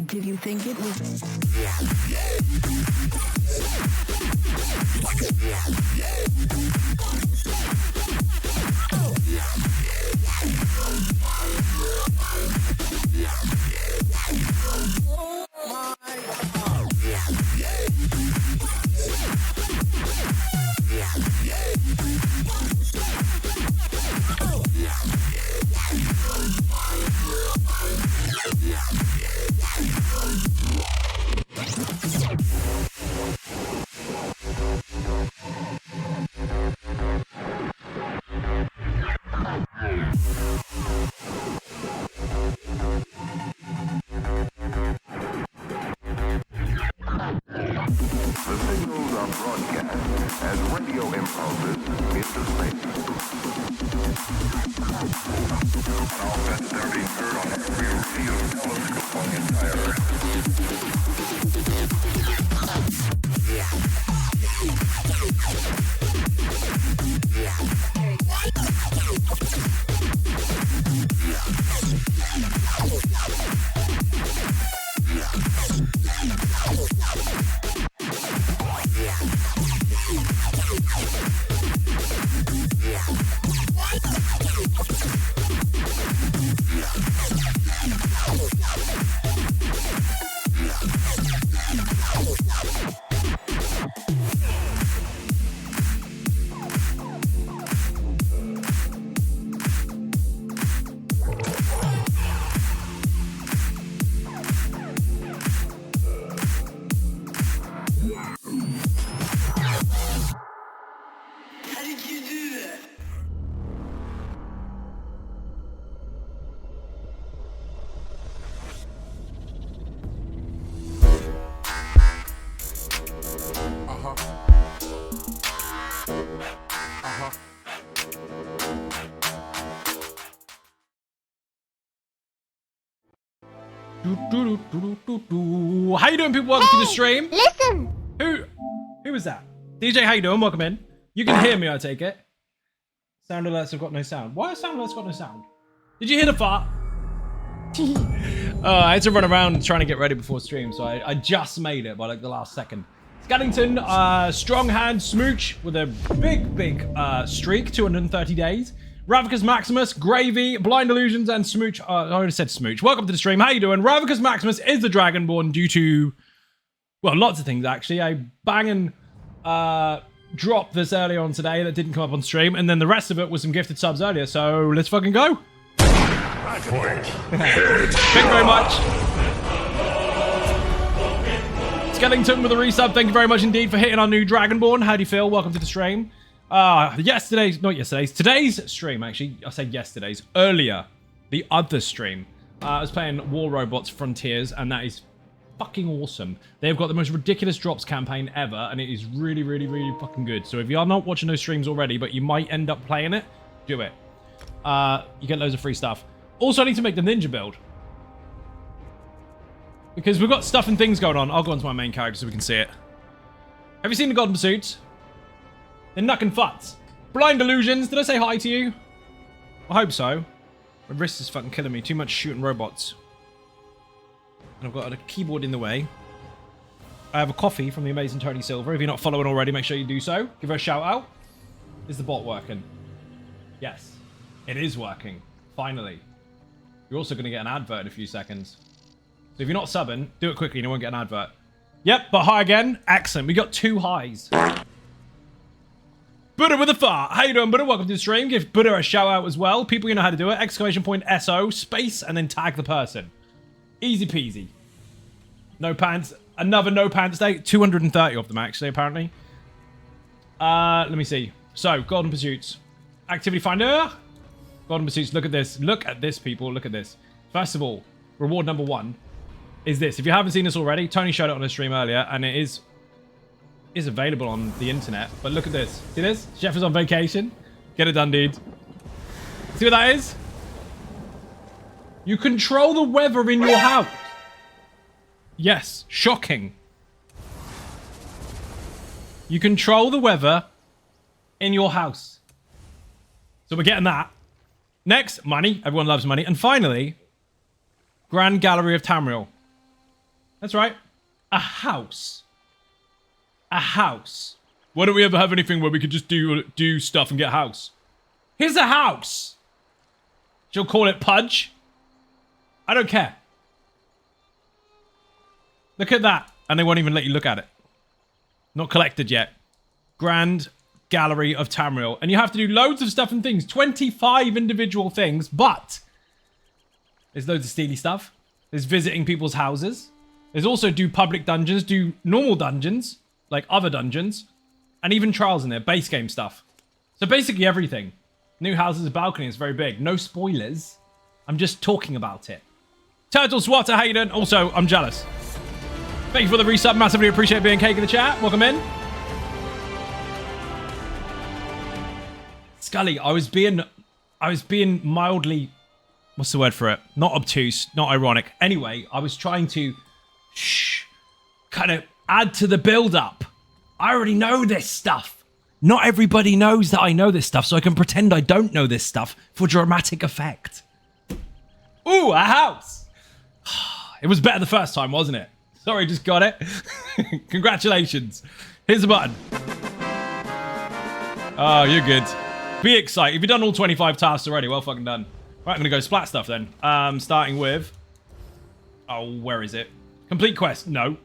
Did you think it was? How you doing, people? Welcome to the stream. Listen. Who was that? DJ, how you doing? Welcome in. You can hear me, I take it. Sound alerts have got no sound. Why have sound alerts got no sound? Did you hear the fart? I had to run around trying to get ready before stream, so I just made it by like the last second. Scaddington, strong hand smooch with a big streak, 230 days. Ravicus Maximus, Gravy, Blind Illusions, and Smooch. I already said Smooch. Welcome to the stream. How you doing? Ravicus Maximus is the Dragonborn due to, well, lots of things actually. I banging drop this earlier on today that didn't come up on stream, and then the rest of it was some gifted subs earlier. So let's fucking go. Thank you very much. Skellington with a resub. Thank you very much indeed for hitting our new Dragonborn. How do you feel? Welcome to the stream. Today's stream, actually, I said yesterday's, earlier, the other stream, I was playing War Robots Frontiers, and that is fucking awesome. They've got the most ridiculous drops campaign ever, and it is really fucking good. So if you are not watching those streams already, but you might end up playing it, do it. You get loads of free stuff. Also, I need to make the ninja build. Because we've got stuff and things going on. I'll go onto my main character so we can see it. Have you seen the God Pursuits? They're knuckin' futs. Blind Illusions, did I say hi to you? I hope so. My wrist is fucking killing me. Too much shooting robots. And I've got a keyboard in the way. I have a coffee from the amazing Tony Silver. If you're not following already, make sure you do so. Give her a shout out. Is the bot working? Yes. It is working. Finally. You're also going to get an advert in a few seconds. So if you're not subbing, do it quickly and you won't get an advert. Yep, but high again. Excellent. We got 2 highs. Buddha with a fart. How you doing, Buddha? Welcome to the stream. Give Buddha a shout out as well. People, you know how to do it. Exclamation point SO, space, and then tag the person. Easy peasy. No pants. Another no pants day. 230 of them, actually, apparently. Let me see. So, Golden Pursuits. Activity Finder. Golden Pursuits. Look at this. Look at this, people. Look at this. First of all, reward number 1 is this. If you haven't seen this already, Tony showed it on his stream earlier, and it is available on the internet. But look at this. See this? Chef is on vacation. Get it done, dude. See what that is? You control the weather in your house. Yes, shocking. You control the weather in your house. So we're getting that. Next, money. Everyone loves money. And finally, Grand Gallery of Tamriel. That's right. A house. A house. Why don't we ever have anything where we could just do stuff and get a house? Here's a house. She'll call it Pudge. I don't care. Look at that. And they won't even let you look at it. Not collected yet. Grand Gallery of Tamriel. And you have to do loads of stuff and things. 25 individual things, but there's loads of steely stuff. There's visiting people's houses. There's also do public dungeons, do normal dungeons, like other dungeons, and even trials in there, base game stuff. So basically everything. New houses, balcony is very big. No spoilers. I'm just talking about it. Turtle Swatter, how you doing? Also, I'm jealous. Thank you for the resub. Massively appreciate being cake in the chat. Welcome in. Scully, I was being mildly, what's the word for it? Not obtuse, not ironic. Anyway, I was trying to kind of add to the build-up. I already know this stuff. Not everybody knows that I know this stuff, so I can pretend I don't know this stuff for dramatic effect. Ooh, a house. It was better the first time, wasn't it? Sorry, just got it. Congratulations. Here's the button. Oh, you're good. Be excited. If you've done all 25 tasks already, well fucking done. Right, I'm going to go splat stuff then. Starting with... Oh, where is it? Complete quest. No.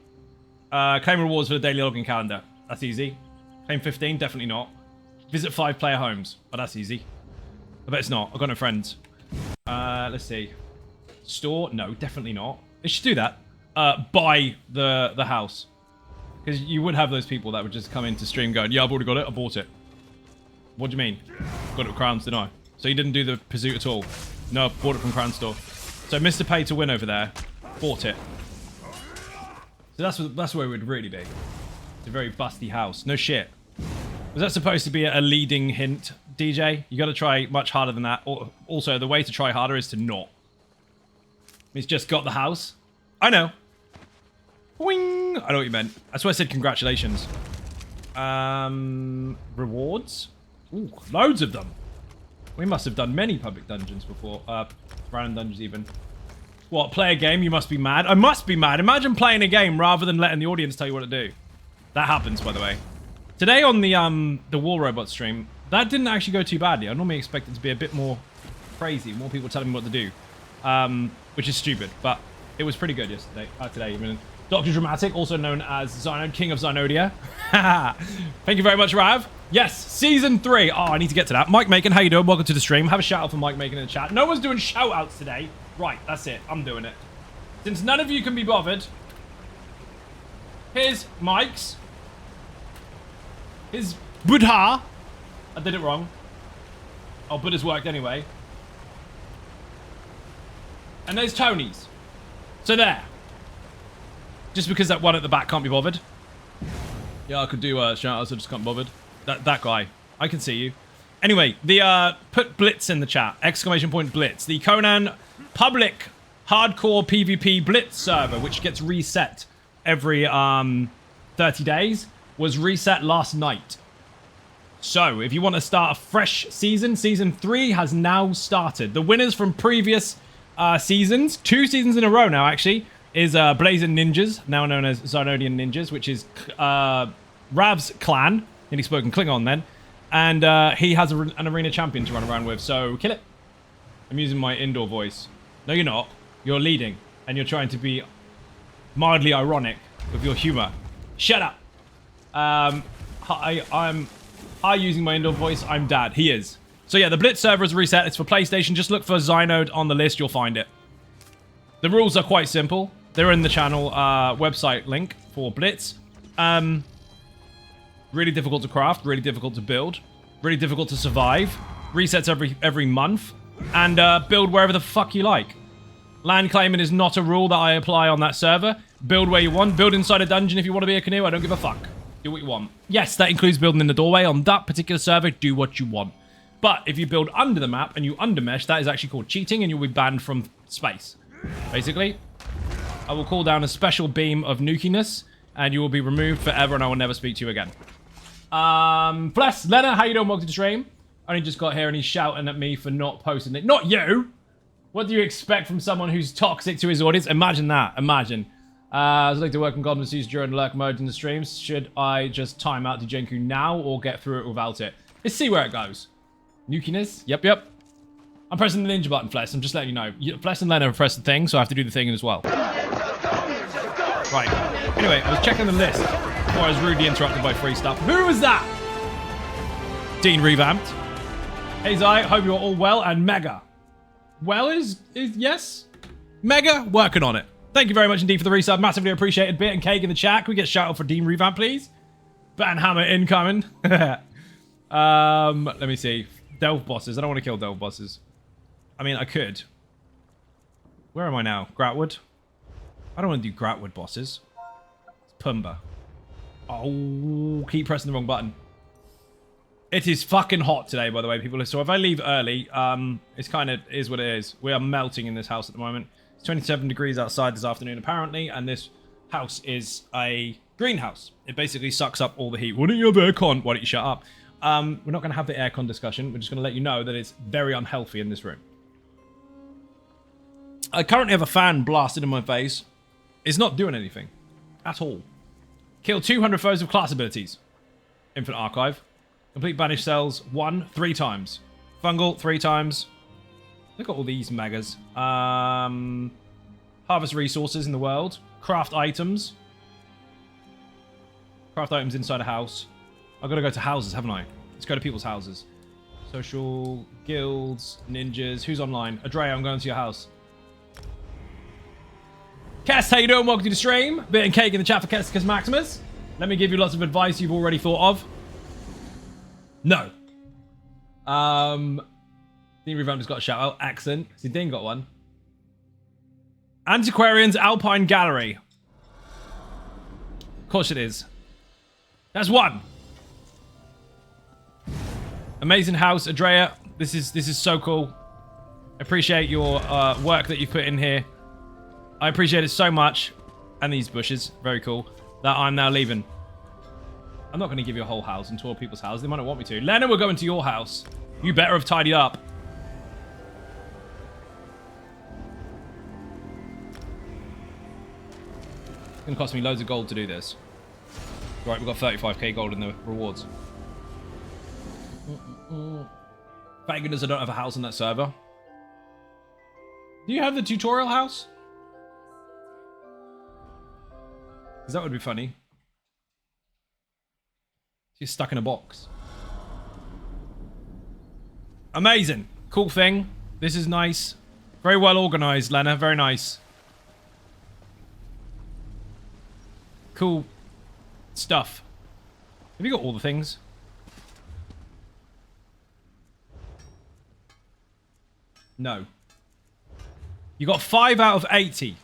Claim rewards for the daily login calendar. That's easy. Claim 15. Definitely not. Visit 5 player homes. Oh, that's easy. I bet it's not. I've got no friends. Let's see. Store. No, definitely not. They should do that. Buy the house. Because you would have those people that would just come into stream going, yeah, I've already got it. I bought it. What do you mean? Got it with Crowns, didn't I? So you didn't do the pursuit at all? No, bought it from Crown Store. So Mr. Pay to Win over there bought it. So that's where it would really be. It's a very busty house. No shit. Was that supposed to be a leading hint, DJ? You got to try much harder than that. Also, the way to try harder is to not. He's just got the house. I know. Boing! I know what you meant. That's why I said congratulations. Rewards? Ooh, loads of them. We must have done many public dungeons before. Random dungeons even. What, play a game? You must be mad. I must be mad. Imagine playing a game rather than letting the audience tell you what to do. That happens, by the way. Today on the Wall Robot stream, that didn't actually go too badly. I normally expect it to be a bit more crazy. More people telling me what to do. Which is stupid, but it was pretty good yesterday. Today even. Dr. Dramatic, also known as Zynode, King of Zynodia. Thank you very much, Rav. Yes, Season 3. Oh, I need to get to that. Mike Macon, how you doing? Welcome to the stream. Have a shout out for Mike Macon in the chat. No one's doing shout outs today. Right, that's it. I'm doing it. Since none of you can be bothered, here's Mike's. Here's Buddha. I did it wrong. Oh, Buddha's worked anyway. And there's Tony's. So there. Just because that one at the back can't be bothered. Yeah, I could do shout-outs, I just can't be bothered. That guy. I can see you. Anyway, put Blitz in the chat. Exclamation point Blitz. The Conan public hardcore PvP Blitz server, which gets reset every 30 days, was reset last night. So, if you want to start a fresh season, Season 3 has now started. The winners from previous seasons, 2 seasons in a row now, actually, is Blazing Ninjas, now known as Zynodian Ninjas, which is Rav's clan, and he's spoken Klingon then, and he has an arena champion to run around with, so kill it. I'm using my indoor voice. No, you're not. You're leading, and you're trying to be mildly ironic with your humor. Shut up. I'm using my indoor voice. I'm Dad. He is. So yeah, the Blitz server is reset. It's for PlayStation. Just look for Zynode on the list. You'll find it. The rules are quite simple. They're in the channel website link for Blitz. Really difficult to craft. Really difficult to build. Really difficult to survive. Resets every month. And build wherever the fuck you like. Land claiming is not a rule that I apply on that server. Build where you want. Build inside a dungeon if you want to be a canoe. I don't give a fuck. Do what you want. Yes, that includes building in the doorway. On that particular server, do what you want. But if you build under the map and you undermesh, that is actually called cheating and you'll be banned from space. Basically, I will call down a special beam of nukiness and you will be removed forever and I will never speak to you again. Bless, Leonard, how you doing? Welcome to the stream. I only just got here and he's shouting at me for not posting it. Not you! What do you expect from someone who's toxic to his audience? Imagine that. Imagine. I'd like to work on Godman's use during lurk mode in the streams. Should I just time out Dijenku now or get through it without it? Let's see where it goes. Nukiness? Yep. I'm pressing the ninja button, Flesh. I'm just letting you know. Flesh and Lena have pressed the thing, so I have to do the thing as well. Right. Anyway, I was checking the list before I was rudely interrupted by free stuff. Who was that? Dean revamped. Hey, Zai. Hope you're all well and Mega. Well is yes? Mega? Working on it. Thank you very much indeed for the resub. Massively appreciated. Bit and Cake in the chat. Can we get shout out for Dean revamp, please? Banhammer incoming. Let me see. Delve bosses. I don't want to kill delve bosses. I mean, I could. Where am I now? Gratwood? I don't want to do Gratwood bosses. It's Pumba. Oh, keep pressing the wrong button. It is fucking hot today, by the way, people. So if I leave early, it's kind of is what it is. We are melting in this house at the moment. It's 27 degrees outside this afternoon, apparently, and this house is a greenhouse. It basically sucks up all the heat. Why don't you have aircon? Why don't you shut up? We're not going to have the aircon discussion. We're just going to let you know that it's very unhealthy in this room. I currently have a fan blasted in my face. It's not doing anything. At all. Kill 200 foes with class abilities. Infinite Archive. Complete Banished Cells 3 times. Fungal 3 times. Look at all these megas. Harvest resources in the world. Craft items. Craft items inside a house. I've got to go to houses, haven't I? Let's go to people's houses. Social, guilds, ninjas. Who's online? Adrea, I'm going to your house. Cass, how you doing? Welcome to the stream. Bit and Cake in the chat for Kesticus Maximus. Let me give you lots of advice you've already thought of. No. Dean Revamp just got a shout out. Accent. See, Dean got one. Antiquarians Alpine Gallery. Of course it is. That's one. Amazing house, Adrea. This is so cool. I appreciate your work that you put in here. I appreciate it so much. And these bushes, very cool. That I'm now leaving. I'm not going to give you a whole house and tour people's houses. They might not want me to. Lena, we're going to your house. You better have tidied up. It's going to cost me loads of gold to do this. Right, we've got 35k gold in the rewards. Thank goodness I don't have a house on that server. Do you have the tutorial house? Because that would be funny. She's stuck in a box. Amazing. Cool thing. This is nice. Very well organized, Lena. Very nice. Cool stuff. Have you got all the things? No. You got 5 out of 80.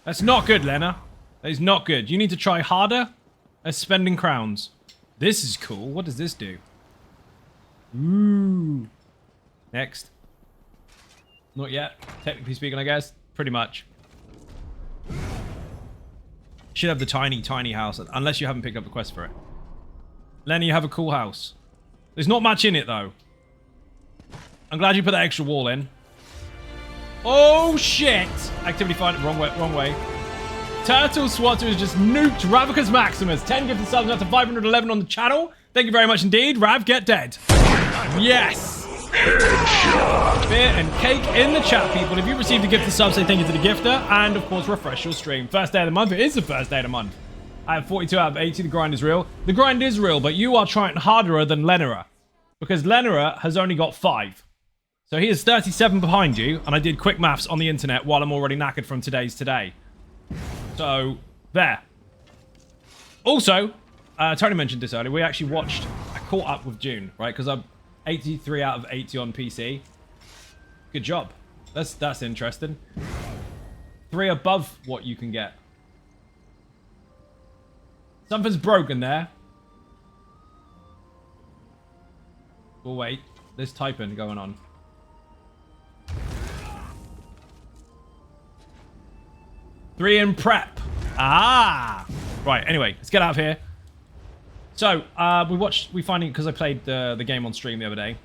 That's not good, Lena. That is not good. You need to try harder at spending crowns. This is cool. What does this do? Ooh. Next. Not yet. Technically speaking, I guess. Pretty much. Should have the tiny, tiny house. Unless you haven't picked up the quest for it. Lenny, you have a cool house. There's not much in it, though. I'm glad you put that extra wall in. Oh, shit. Activity find wrong way. Wrong way. Turtle Swatter has just nuked Ravicus Maximus. 10 gifted subs, now to 511 on the channel. Thank you very much indeed. Rav, get dead. Yes. Beer and cake in the chat, people. If you received a gift of sub, say thank you to the gifter. And, of course, refresh your stream. First day of the month. It is the first day of the month. I have 42 out of 80. The grind is real. The grind is real, but you are trying harder than Lenera. Because Lenera has only got 5. So he is 37 behind you. And I did quick maths on the internet while I'm already knackered from today's today. So, there. Also, Tony mentioned this earlier. We actually I caught up with Dune, right? Because I'm 83 out of 80 on PC. Good job. That's interesting. 3 above what you can get. Something's broken there. We'll wait. There's typing going on. Three in prep. Ah! Right, anyway, let's get out of here. So, we finally, because I played the game on stream the other day,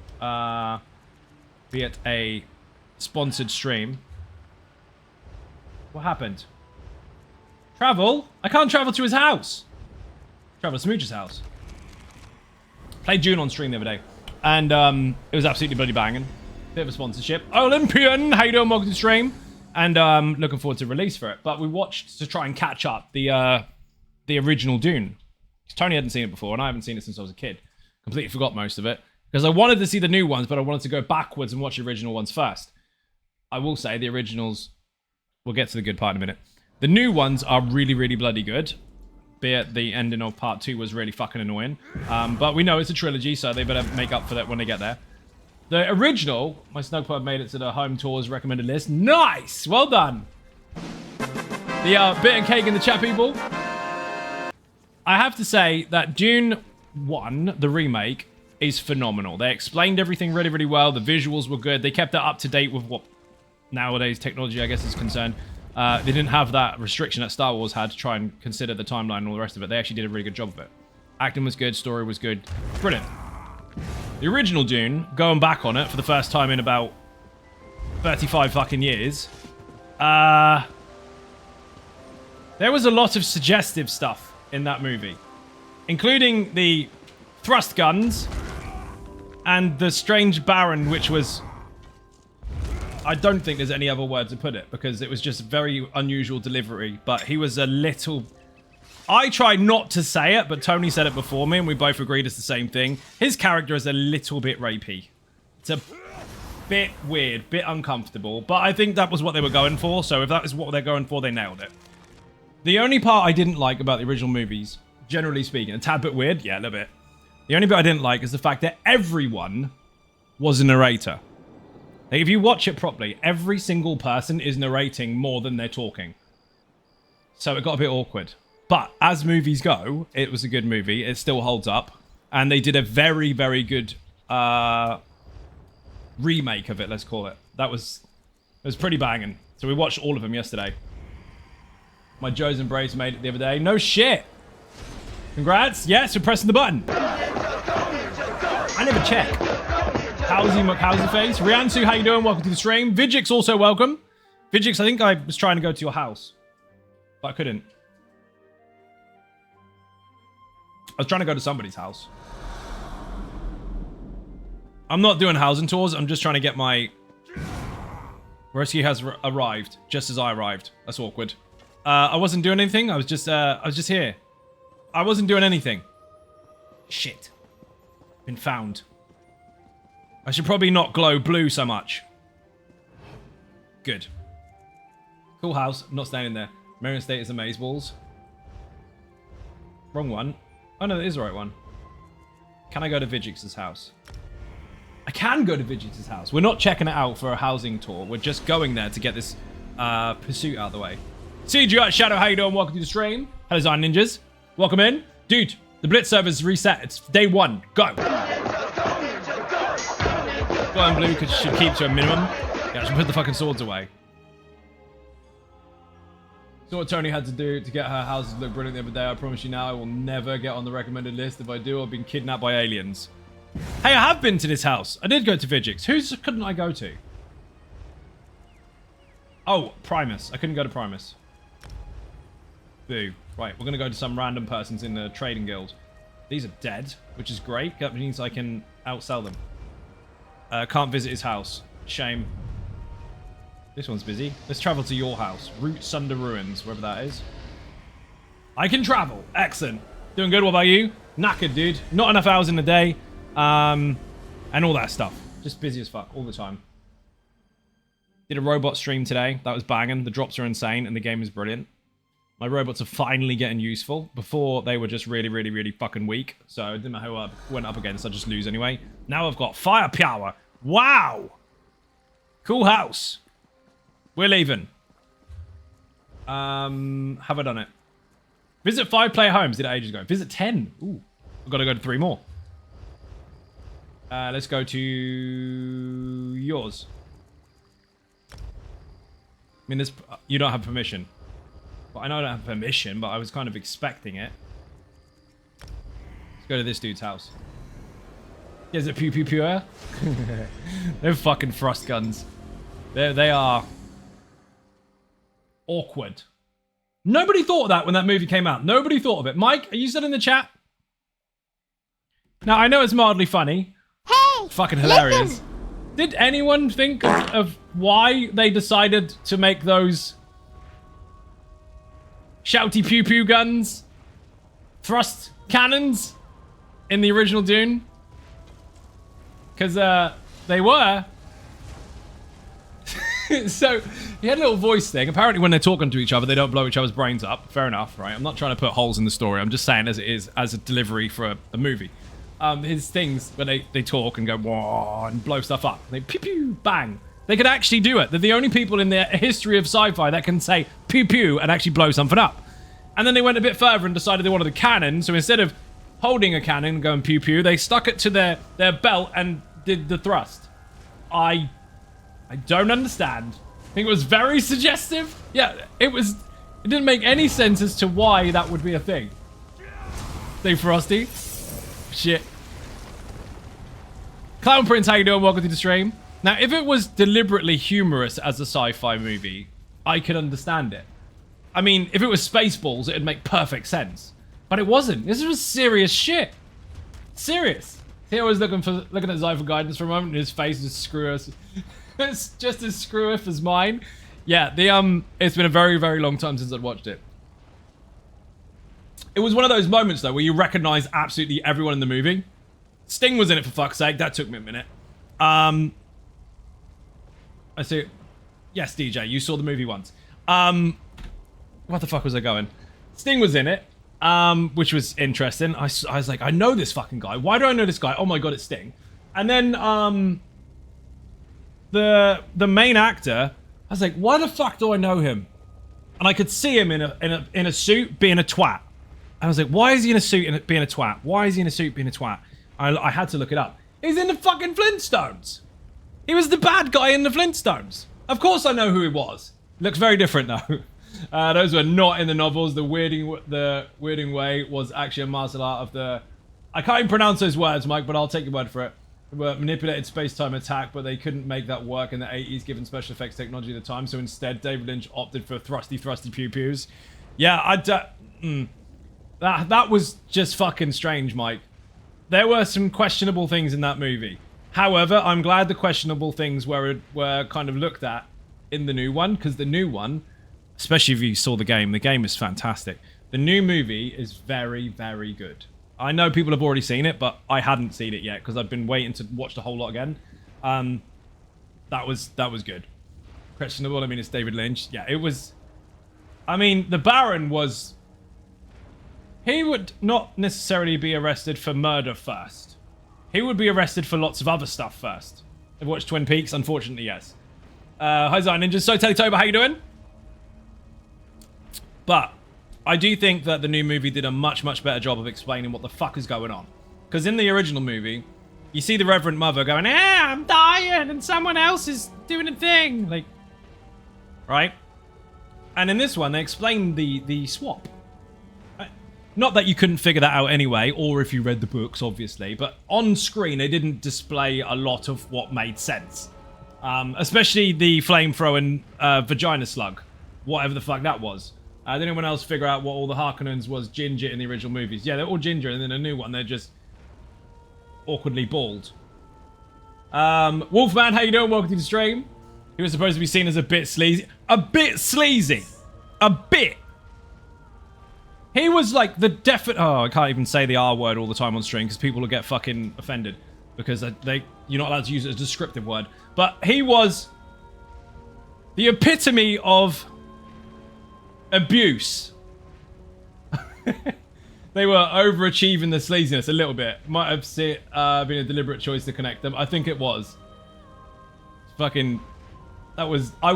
be it a sponsored stream. What happened? Travel? I can't travel to his house. Travel to Smooch's house. Played Dune on stream the other day. And it was absolutely bloody banging. Bit of a sponsorship. Olympian, how you doing? Welcome to the stream. And looking forward to release for it. But we watched to try and catch up the original Dune. Tony hadn't seen it before, and I haven't seen it since I was a kid. Completely forgot most of it. Because I wanted to see the new ones, but I wanted to go backwards and watch the original ones first. I will say the originals... We'll get to the good part in a minute. The new ones are really, really bloody good. Be it the ending of part 2 was really fucking annoying. But we know it's a trilogy, so they better make up for that when they get there. The original, my Snug Pub made it to the home tours recommended list. Nice! Well done. The bit and cake in the chat, people. I have to say that Dune 1, the remake, is phenomenal. They explained everything really, really well. The visuals were good. They kept it up to date with what nowadays technology, I guess, is concerned. They didn't have that restriction that Star Wars had to try and consider the timeline and all the rest of it. They actually did a really good job of it. Acting was good. Story was good. Brilliant. The original Dune, going back on it for the first time in about 35 fucking years, there was a lot of suggestive stuff in that movie, including the thrust guns and the strange Baron, which was... I don't think there's any other word to put it, because it was just very unusual delivery, but he was a little... I tried not to say it, but Tony said it before me, and we both agreed it's the same thing. His character is a little bit rapey. It's a bit weird, bit uncomfortable, but I think that was what they were going for, so if that is what they're going for, they nailed it. The only part I didn't like about the original movies, generally speaking, a tad bit weird, yeah, a little bit. The only bit I didn't like is the fact that everyone was a narrator. Like, if you watch it properly, every single person is narrating more than they're talking. So it got a bit awkward. But as movies go, it was a good movie. It still holds up. And they did a very, very good remake of it, let's call it. It was pretty banging. So we watched all of them yesterday. My Joe's Embrace made it the other day. No shit. Congrats. Yes, we're pressing the button. I never check. How's face? Riansu, how you doing? Welcome to the stream. Vigix also welcome. Vigix, I think I was trying to go to your house, but I couldn't. I was trying to go to somebody's house. I'm not doing housing tours. I'm just trying to get my... Rescue has arrived just as I arrived. That's awkward. I wasn't doing anything. I was just here. I wasn't doing anything. Shit. Been found. I should probably not glow blue so much. Good. Cool house. I'm not staying in there. Marion State is amazeballs. Wrong one. Oh no, that is the right one. Can I go to Vigix's house? I can go to Vigix's house. We're not checking it out for a housing tour. We're just going there to get this pursuit out of the way. CGI Shadow, how you doing? Welcome to the stream. Hello, Zion Ninjas. Welcome in. Dude, the Blitz server's reset. It's day 1. Go. Go on, blue, because you should keep to a minimum. Yeah, I should put the fucking swords away. So what Tony had to do to get her houses to look brilliant the other day. I promise you now, I will never get on the recommended list. If I do, I've been kidnapped by aliens. Hey, I have been to this house. I did go to Vigix. Whose couldn't I go to? Oh, Primus. I couldn't go to Primus. Boo. Right, we're going to go to some random persons in the trading guild. These are dead, which is great. That means I can outsell them. Can't visit his house. Shame. This one's busy. Let's travel to your house. Route Sunder Ruins, wherever that is. I can travel. Excellent. Doing good. What about you? Knackered, dude. Not enough hours in the day. And all that stuff. Just busy as fuck all the time. Did a robot stream today. That was banging. The drops are insane and the game is brilliant. My robots are finally getting useful. Before, they were just really, really, really fucking weak. So it didn't matter who I went up against. I just lose anyway. Now I've got firepower. Wow. Cool house. We're leaving. Have I done it? Visit 5 player homes. Did it ages ago. Visit 10. Ooh. I've got to go to 3 more. Let's go to yours. I mean, this you don't have permission. But I know I don't have permission, but I was kind of expecting it. Let's go to this dude's house. Is it pew pew pew? They're fucking thrust guns. They are awkward. Nobody thought of that when that movie came out. Nobody thought of it. Mike, are you still in the chat? Now, I know it's mildly funny. Hey! Fucking hilarious. Listen. Did anyone think of why they decided to make those shouty pew pew guns thrust cannons in the original Dune? Because they were. So he had a little voice thing. Apparently when they're talking to each other, they don't blow each other's brains up. Fair enough, right? I'm not trying to put holes in the story. I'm just saying as it is, as a delivery for a movie. His things, where they talk and go, whoa, and blow stuff up. They pew pew, bang. They could actually do it. They're the only people in the history of sci-fi that can say pew pew and actually blow something up. And then they went a bit further and decided they wanted a cannon. So instead of holding a cannon and going pew pew, they stuck it to their belt and did the thrust. I don't understand. I think it was very suggestive. Yeah, it didn't make any sense as to why that would be a thing. Stay frosty. Shit. Clown Prince, how you doing? Welcome to the stream. Now, if it was deliberately humorous as a sci-fi movie, I could understand it. I mean, if it was Spaceballs, it'd make perfect sense. But it wasn't. This was serious shit. Serious. He was looking at Zai for guidance for a moment, and his face is screw-us. It's just as screw-if as mine. Yeah, it's been a very, very long time since I'd watched it. It was one of those moments, though, where you recognize absolutely everyone in the movie. Sting was in it, for fuck's sake. That took me a minute. I see. Yes, DJ, you saw the movie once. What the fuck was I going? Sting was in it, which was interesting. I was like, I know this fucking guy. Why do I know this guy? Oh my god, it's Sting. And then the main actor, I was like, why the fuck do I know him? And I could see him in a suit being a twat. I was like, why is he in a suit and being a twat? Why is he in a suit being a twat? I had to look it up. He's in the fucking Flintstones. He was the bad guy in the Flintstones. Of course I know who he was. Looks very different though. Those were not in the novels. The weirding way was actually a martial art of the... I can't even pronounce those words, Mike, but I'll take your word for it. They were manipulated space-time attack, but they couldn't make that work in the 80s given special effects technology at the time. So instead, David Lynch opted for thrusty pew-pews. Yeah, that was just fucking strange, Mike. There were some questionable things in that movie. However, I'm glad the questionable things were kind of looked at in the new one, because the new one, especially if you saw the game is fantastic. The new movie is very, very good. I know people have already seen it, but I hadn't seen it yet because I've been waiting to watch the whole lot again. That was good. Questionable, I mean, it's David Lynch. Yeah, it was... I mean, the Baron was... He would not necessarily be arrested for murder first. He would be arrested for lots of other stuff first. I've watched Twin Peaks, unfortunately, yes. Hi, Zion Ninjas. So, Teletoba, how you doing? But I do think that the new movie did a much, much better job of explaining what the fuck is going on. Because in the original movie, you see the Reverend Mother going, I'm dying, and someone else is doing a thing. Like, right? And in this one, they explain the swap. Not that you couldn't figure that out anyway, or if you read the books, obviously, but on screen, they didn't display a lot of what made sense. Especially the flame-throwing vagina slug, whatever the fuck that was. Did anyone else figure out what all the Harkonnens was ginger in the original movies? Yeah, they're all ginger, and then a new one, they're just awkwardly bald. Wolfman, how you doing? Welcome to the stream. He was supposed to be seen as a bit sleazy. A bit sleazy. A bit. He was like the definite... Oh, I can't even say the R word all the time on stream because people will get fucking offended. Because you're not allowed to use it as a descriptive word. But he was the epitome of abuse. They were overachieving the sleaziness a little bit. Might have been a deliberate choice to connect them. I think it was. Fucking... That was... I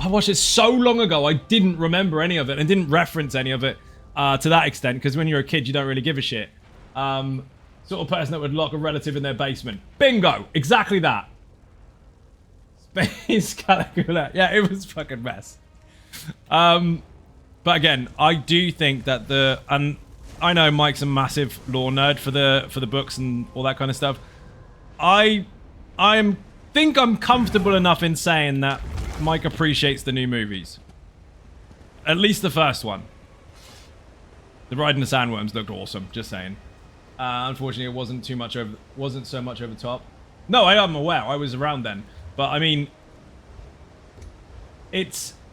watched it so long ago, I didn't remember any of it and didn't reference any of it to that extent. Because when you're a kid, you don't really give a shit. Sort of person that would lock a relative in their basement. Bingo! Exactly that. Space Caligula. Yeah, it was fucking mess. But again, I do think that and I know Mike's a massive lore nerd for the books and all that kind of stuff. I think I'm comfortable enough in saying that Mike appreciates the new movies. At least the first one. The Ride in the Sandworms looked awesome, just saying. Unfortunately, it wasn't so much over the top. No, I am aware. I was around then. But, I mean...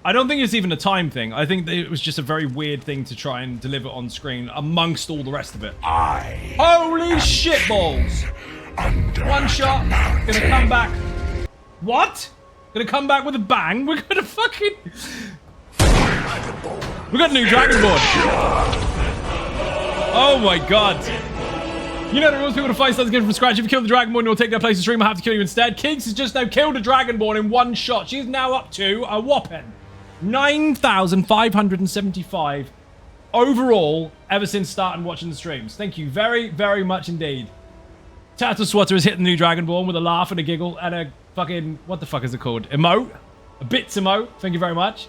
I don't think it's even a time thing. I think that it was just a very weird thing to try and deliver on screen amongst all the rest of it. Holy shitballs! One shot. Gonna come back. What? Gonna come back with a bang? We're gonna fucking... We got a new Dragonborn. Oh my god. You know there are people to fight stars again from scratch. If you kill the Dragonborn, you'll take their place in stream. I have to kill you instead. Kings has just now killed a Dragonborn in one shot. She's now up to a whopping 9,575 overall ever since starting watching the streams. Thank you very, very much indeed. Turtle Swatter has hit the new Dragonborn with a laugh and a giggle and a fucking... What the fuck is it called? Emote? A bits emote. Thank you very much.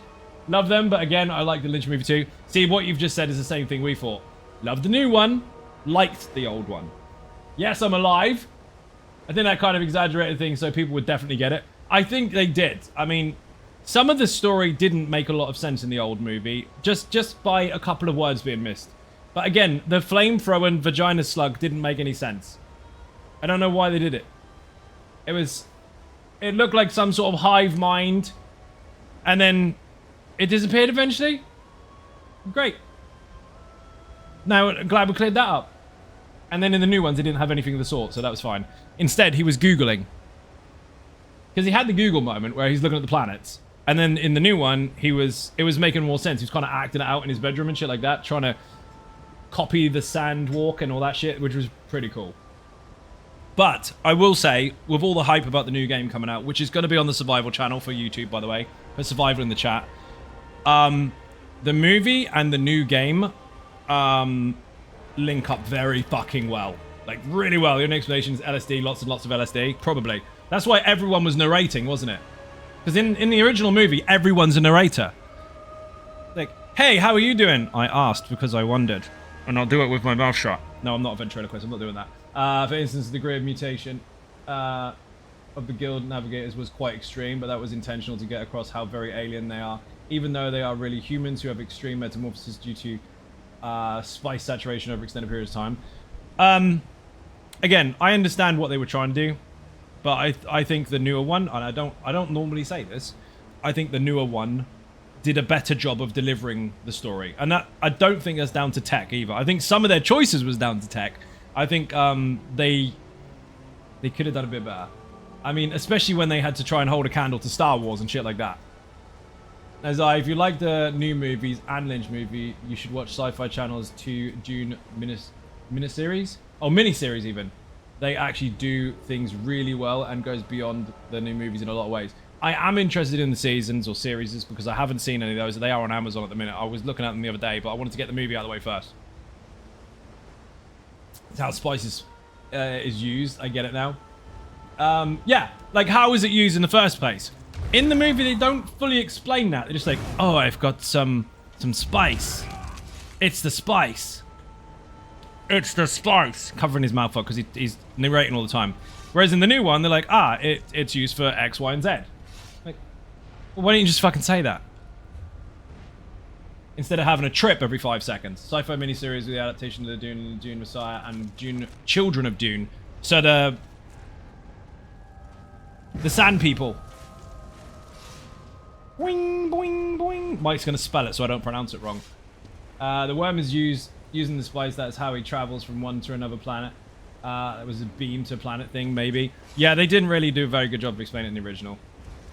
Love them, but again, I like the Lynch movie too. See, what you've just said is the same thing we thought. Love the new one. Liked the old one. Yes, I'm alive. I think that kind of exaggerated thing so people would definitely get it. I think they did. I mean, some of the story didn't make a lot of sense in the old movie. Just by a couple of words being missed. But again, the flamethrower and vagina slug didn't make any sense. I don't know why they did it. It looked like some sort of hive mind. And then it disappeared eventually. Great. Now, I'm glad we cleared that up. And then in the new ones, they didn't have anything of the sort, so that was fine. Instead, he was Googling. Because he had the Google moment where he's looking at the planets. And then in the new one, it was making more sense. He was kind of acting it out in his bedroom and shit like that, trying to copy the sand walk and all that shit, which was pretty cool. But I will say, with all the hype about the new game coming out, which is going to be on the Survival channel for YouTube, by the way, for Survival in the chat, the movie and the new game link up very fucking well. Like, really well. The only explanation is LSD, lots and lots of LSD. Probably. That's why everyone was narrating, wasn't it? Because in the original movie, everyone's a narrator. Like, hey, how are you doing? I asked because I wondered. And I'll do it with my mouth shut. No, I'm not a ventriloquist. I'm not doing that. For instance, the degree of mutation of the guild navigators was quite extreme, but that was intentional to get across how very alien they are. Even though they are really humans who have extreme metamorphosis due to spice saturation over extended periods of time. Again, I understand what they were trying to do, but I think the newer one, and I don't normally say this, I think the newer one did a better job of delivering the story, and that I don't think that's down to tech either. I think some of their choices was down to tech. I think they could have done a bit better. I mean, especially when they had to try and hold a candle to Star Wars and shit like that. If you like the new movies and Lynch movie, you should watch Sci-Fi Channel's 2 Dune miniseries. Oh, miniseries even. They actually do things really well and goes beyond the new movies in a lot of ways. I am interested in the seasons or series because I haven't seen any of those. They are on Amazon at the minute. I was looking at them the other day, but I wanted to get the movie out of the way first. It's how spices is used. I get it now. Yeah, like how is it used in the first place? In the movie, they don't fully explain that. They're just like, oh, I've got some spice. It's the spice. It's the spice. Covering his mouth up because he's narrating all the time. Whereas in the new one, they're like, it's used for X, Y, and Z. Like, well, why don't you just fucking say that? Instead of having a trip every 5 seconds. Sci-fi miniseries with the adaptation of the Dune Messiah and Dune Children of Dune. So The sand people. Boing, boing, boing. Mike's going to spell it so I don't pronounce it wrong. The worm is using the spice. That's how he travels from one to another planet. It was a beam to planet thing, maybe. Yeah, they didn't really do a very good job of explaining it in the original.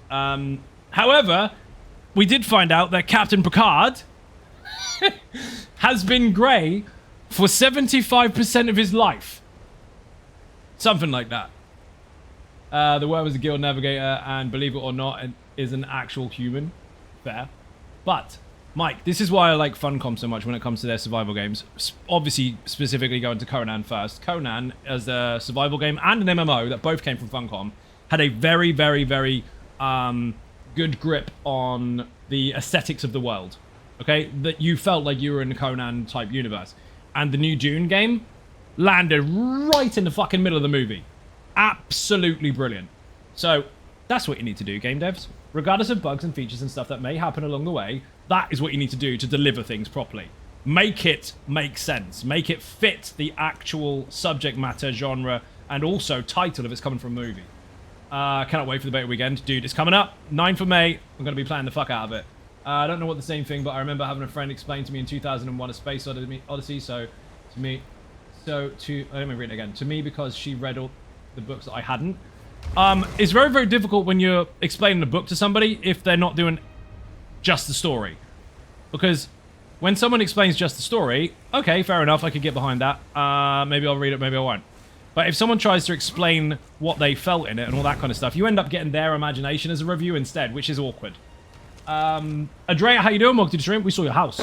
However, we did find out that Captain Picard has been grey for 75% of his life. Something like that. The worm is a guild navigator, and believe it or not, is an actual human. Fair. But, Mike, this is why I like Funcom so much when it comes to their survival games. Obviously, specifically going to Conan first. Conan, as a survival game and an MMO that both came from Funcom, had a very, very, very good grip on the aesthetics of the world. Okay? That you felt like you were in a Conan-type universe. And the new Dune game landed right in the fucking middle of the movie. Absolutely brilliant. So, that's what you need to do, game devs. Regardless of bugs and features and stuff that may happen along the way, that is what you need to do to deliver things properly. Make it make sense. Make it fit the actual subject matter, genre, and also title if it's coming from a movie. Cannot wait for the beta weekend. Dude, it's coming up. 9th of May. I'm going to be playing the fuck out of it. I don't know what the same thing, but I remember having a friend explain to me in 2001 A Space Odyssey, so to me... let me read it again. To me, because she read all the books that I hadn't. It's very, very difficult when you're explaining a book to somebody if they're not doing just the story. Because when someone explains just the story, okay, fair enough, I could get behind that. Maybe I'll read it, maybe I won't. But if someone tries to explain what they felt in it and all that kind of stuff, you end up getting their imagination as a review instead, which is awkward. Andrea, how you doing? Welcome to the stream. We saw your house.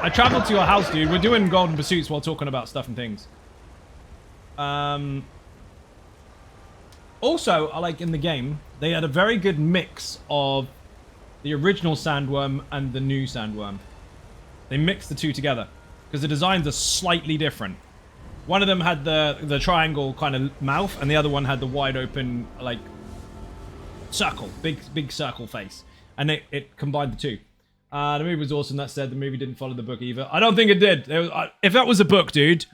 I traveled to your house, dude. We're doing Golden Pursuits while talking about stuff and things. Also, I like in the game, they had a very good mix of the original Sandworm and the new Sandworm. They mixed the two together because the designs are slightly different. One of them had the triangle kind of mouth, and the other one had the wide open, like, circle, big circle face, and it combined the two. The movie was awesome. That said, the movie didn't follow the book either. I don't think it did. If that was a book, dude,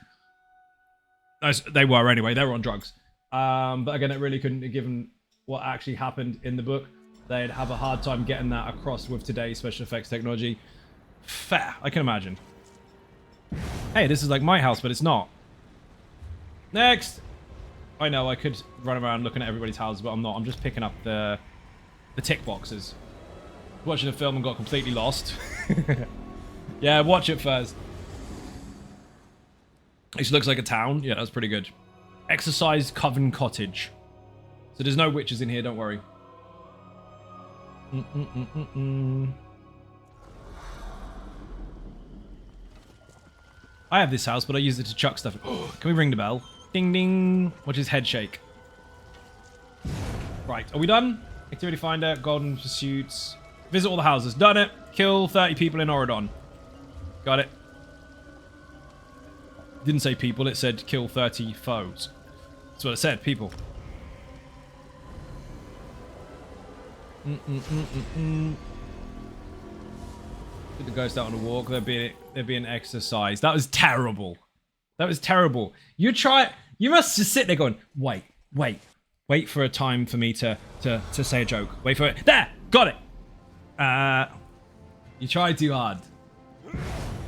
they were anyway. They were on drugs. But again, it really couldn't have given what actually happened in the book. They'd have a hard time getting that across with today's special effects technology. Fair, I can imagine. Hey, this is like my house, but it's not. Next! I know, I could run around looking at everybody's houses, but I'm not. I'm just picking up the tick boxes. Watching a film and got completely lost. Yeah, watch it first. This looks like a town. Yeah, that's pretty good. Exercise Coven Cottage. So there's no witches in here, don't worry. I have this house, but I use it to chuck stuff. Can we ring the bell? Ding ding. Watch his head shake. Right, are we done? Activity Finder, Golden Pursuits. Visit all the houses. Done it. Kill 30 people in Oridon. Got it. Didn't say people, it said kill 30 foes. That's what it said, people. Put the ghost out on a walk. There'd be an exercise. That was terrible. That was terrible. You must just sit there going, wait for a time for me to say a joke. Wait for it. There! Got it! You tried too hard.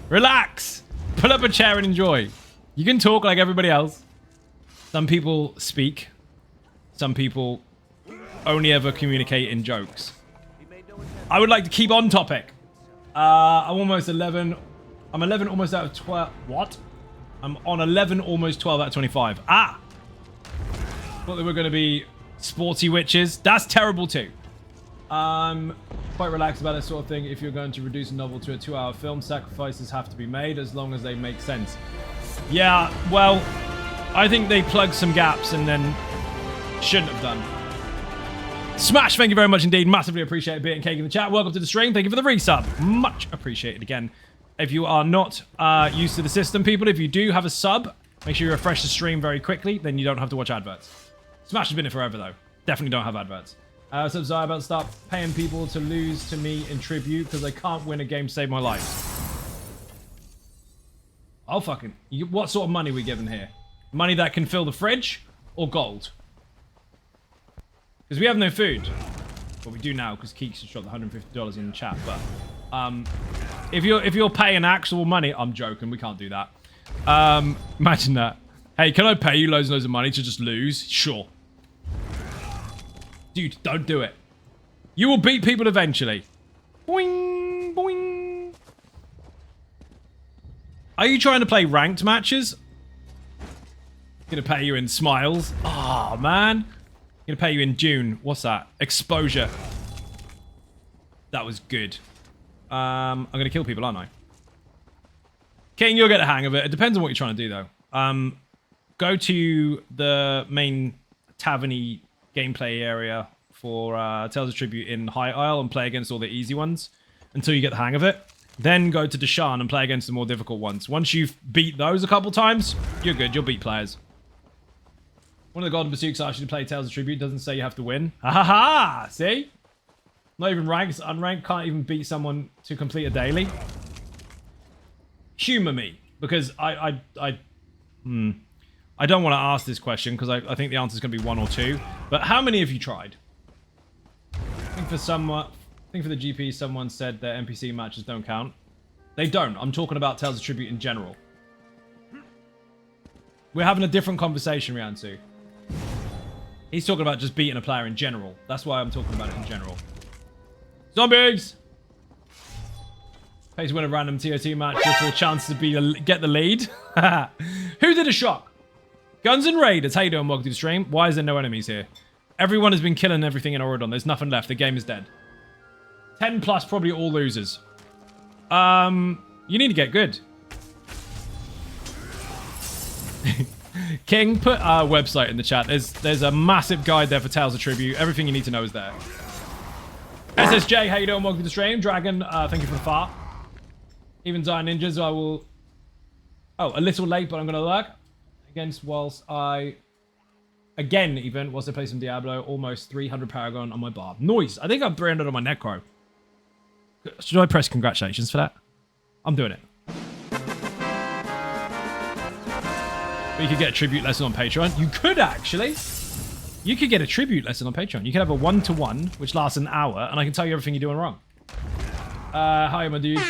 Relax! Pull up a chair and enjoy. You can talk like everybody else. Some people speak. Some people only ever communicate in jokes. I would like to keep on topic. I'm almost 11. I'm 11 almost out of 12. What? I'm on 11 almost 12 out of 25. Ah! Thought they were going to be sporty witches. That's terrible too. Quite relaxed about this sort of thing. If you're going to reduce a novel to a 2-hour film, sacrifices have to be made as long as they make sense. Yeah, well, I think they plugged some gaps and then shouldn't have done. Smash, thank you very much indeed. Massively appreciate it. Beat and Cake in the chat. Welcome to the stream. Thank you for the resub. Much appreciated again. If you are not used to the system, people, if you do have a sub, make sure you refresh the stream very quickly. Then you don't have to watch adverts. Smash has been here forever, though. Definitely don't have adverts. So I'm about to start paying people to lose to me in tribute because I can't win a game to save my life. Oh, fucking... What sort of money are we giving here? Money that can fill the fridge? or gold? Because we have no food. Well, we do now because Keeks just dropped $150 in the chat. But if you're paying actual money, I'm joking. We can't do that. Imagine that. Hey, can I pay you loads and loads of money to just lose? Sure. Dude, don't do it. You will beat people eventually. Boing, boing. Are you trying to play ranked matches? Gonna pay you in smiles. Oh, man. Gonna pay you in Dune. What's that? Exposure. That was good. I'm gonna kill people, aren't I? King, you'll get the hang of it. It depends on what you're trying to do, though. Go to the main taverny gameplay area for Tales of Tribute in High Isle and play against all the easy ones until you get the hang of it. Then go to Deshan and play against the more difficult ones. Once you've beat those a couple times, you're good. You'll beat players. One of the Golden Pursuits asks you to play Tales of Tribute. Doesn't say you have to win. Ha ha ha! See? Not even ranked. It's unranked. Can't even beat someone to complete a daily. Humor me. Because I don't want to ask this question because I think the answer is going to be 1 or 2. But how many have you tried? I think for the GP, someone said that NPC matches don't count. They don't. I'm talking about Tales of Tribute in general. We're having a different conversation, Riansu. He's talking about just beating a player in general. That's why I'm talking about it in general. Zombies! Pay to win a random TOT match just for a chance to get the lead. Who did a shock? Guns and Raiders. How you doing? Welcome to the stream. Why is there no enemies here? Everyone has been killing everything in Oridon. There's nothing left. The game is dead. 10 plus, probably all losers. You need to get good. King, put our website in the chat. There's a massive guide there for Tales of Tribute. Everything you need to know is there. SSJ, how you doing? Welcome to the stream. Dragon, thank you for the fart. Even Zion Ninjas, I will... Oh, a little late, but I'm going to lurk. Against whilst I... Again, even, whilst I play some Diablo, almost 300 Paragon on my bar. Noise! I think I'm 300 on my Necro. Should I press congratulations for that? I'm doing it. But you could get a tribute lesson on Patreon. You could actually. You could get a tribute lesson on Patreon. You could have a 1-to-1, which lasts an hour, and I can tell you everything you're doing wrong. Hi, my dude.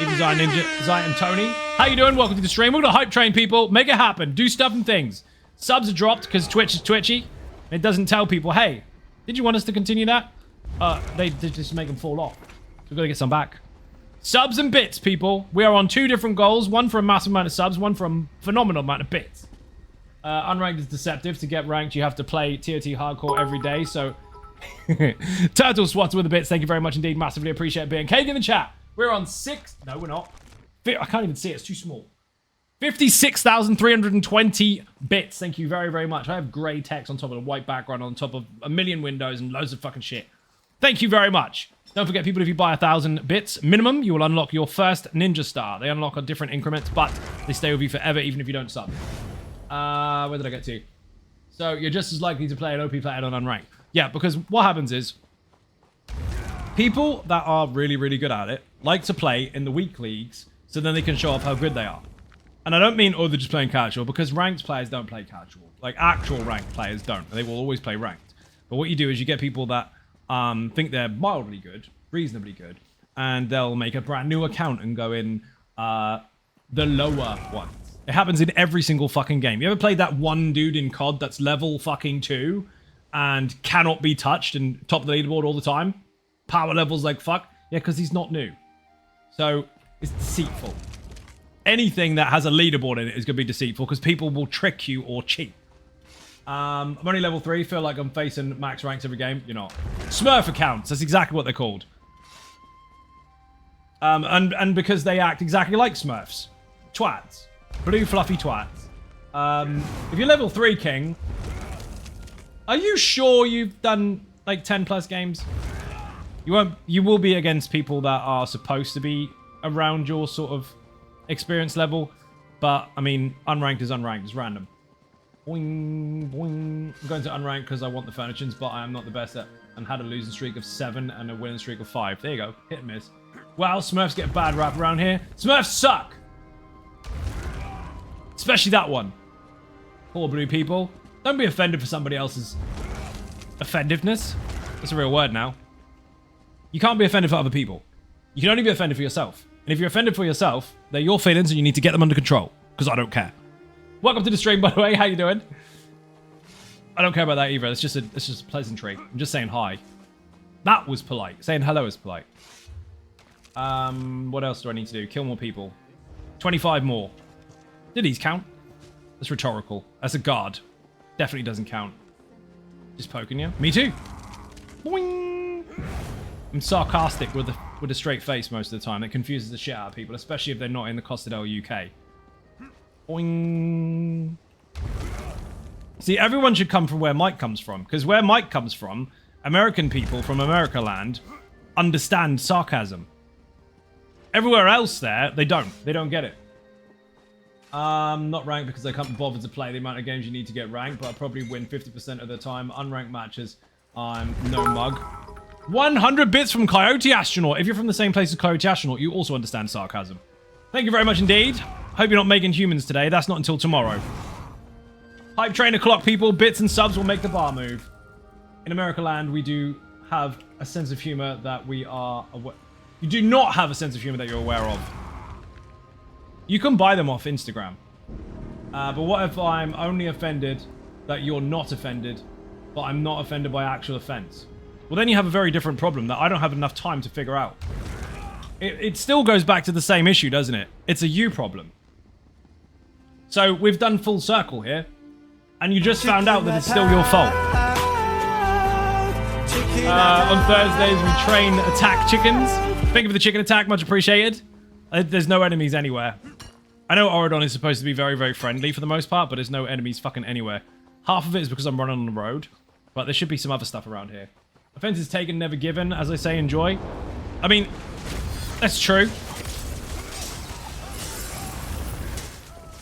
Even Zion Ninja, Zion Tony. How you doing? Welcome to the stream. We're gonna hype train people. Make it happen. Do stuff and things. Subs are dropped because Twitch is twitchy. It doesn't tell people, hey, did you want us to continue that? They just make them fall off. So we've got to get some back. Subs and bits, people. We are on 2 different goals. One for a massive amount of subs, one for a phenomenal amount of bits. Unranked is deceptive. To get ranked, you have to play TOT hardcore every day. So, Turtle Swats with the bits. Thank you very much indeed. Massively appreciate it being Cake in the chat. We're on 6. No, we're not. I can't even see it. It's too small. 56,320 bits. Thank you very, very much. I have grey text on top of a white background on top of a million windows and loads of fucking shit. Thank you very much. Don't forget, people, if you buy 1,000 bits minimum, you will unlock your first Ninja Star. They unlock on different increments, but they stay with you forever, even if you don't sub. Where did I get to? So you're just as likely to play an OP player on Unranked. Yeah, because what happens is people that are really, really good at it like to play in the weak leagues so then they can show off how good they are. And I don't mean, oh, they're just playing casual, because ranked players don't play casual. Like, actual ranked players don't. They will always play ranked. But what you do is you get people that think they're mildly good, reasonably good, and they'll make a brand new account and go in the lower ones. It happens in every single fucking game. You ever played that one dude in COD that's level fucking 2 and cannot be touched and top of the leaderboard all the time? Power levels like fuck? Yeah, because he's not new. So, it's deceitful. Anything that has a leaderboard in it is going to be deceitful because people will trick you or cheat. I'm only level 3. Feel like I'm facing max ranks every game. You're not. Smurf accounts. That's exactly what they're called. And because they act exactly like Smurfs. Twats. Blue fluffy twats. If you're level 3, King, are you sure you've done like 10 plus games? You will be against people that are supposed to be around your sort of experience level. But, I mean, unranked is unranked. It's random. Boing, boing. I'm going to unrank because I want the furnitures, but I am not the best at and had a losing streak of 7 and a winning streak of 5. There you go. Hit and miss. Wow, Smurfs get a bad rap around here. Smurfs suck! Especially that one. Poor blue people. Don't be offended for somebody else's offendiveness. That's a real word now. You can't be offended for other people. You can only be offended for yourself. And if you're offended for yourself, they're your feelings and you need to get them under control. Because I don't care. Welcome to the stream, by the way. How you doing? I don't care about that either. It's just a pleasantry. I'm just saying hi. That was polite. Saying hello is polite. What else do I need to do? Kill more people. 25 more. Do these count? That's rhetorical. That's a guard. Definitely doesn't count. Just poking you. Me too. Boing. I'm sarcastic with a straight face most of the time. It confuses the shit out of people, especially if they're not in the Costadel UK. Boing. See, everyone should come from where Mike comes from, because where Mike comes from, American people from America land understand sarcasm. Everywhere else there, they don't. They don't get it. Not ranked because I can't be bothered to play the amount of games you need to get ranked, but I'll probably win 50% of the time. Unranked matches, I'm no mug. 100 bits from Coyote Astronaut. If you're from the same place as Coyote Astronaut, you also understand sarcasm. Thank you very much indeed. Hope you're not making humans today. That's not until tomorrow. Hype train o'clock, people. Bits and subs will make the bar move. In America land, we do have a sense of humor that we are aware. You do not have a sense of humor that you're aware of. You can buy them off Instagram. But what if I'm only offended that you're not offended, but I'm not offended by actual offense? Well, then you have a very different problem that I don't have enough time to figure out. It still goes back to the same issue, doesn't it? It's a you problem. So we've done full circle here, and you just found out that it's still your fault. On Thursdays, we train attack chickens. Thank you for the chicken attack, much appreciated. There's no enemies anywhere. I know Oridon is supposed to be very, very friendly for the most part, but there's no enemies fucking anywhere. Half of it is because I'm running on the road, but there should be some other stuff around here. Offense is taken, never given, as I say, enjoy. I mean, that's true.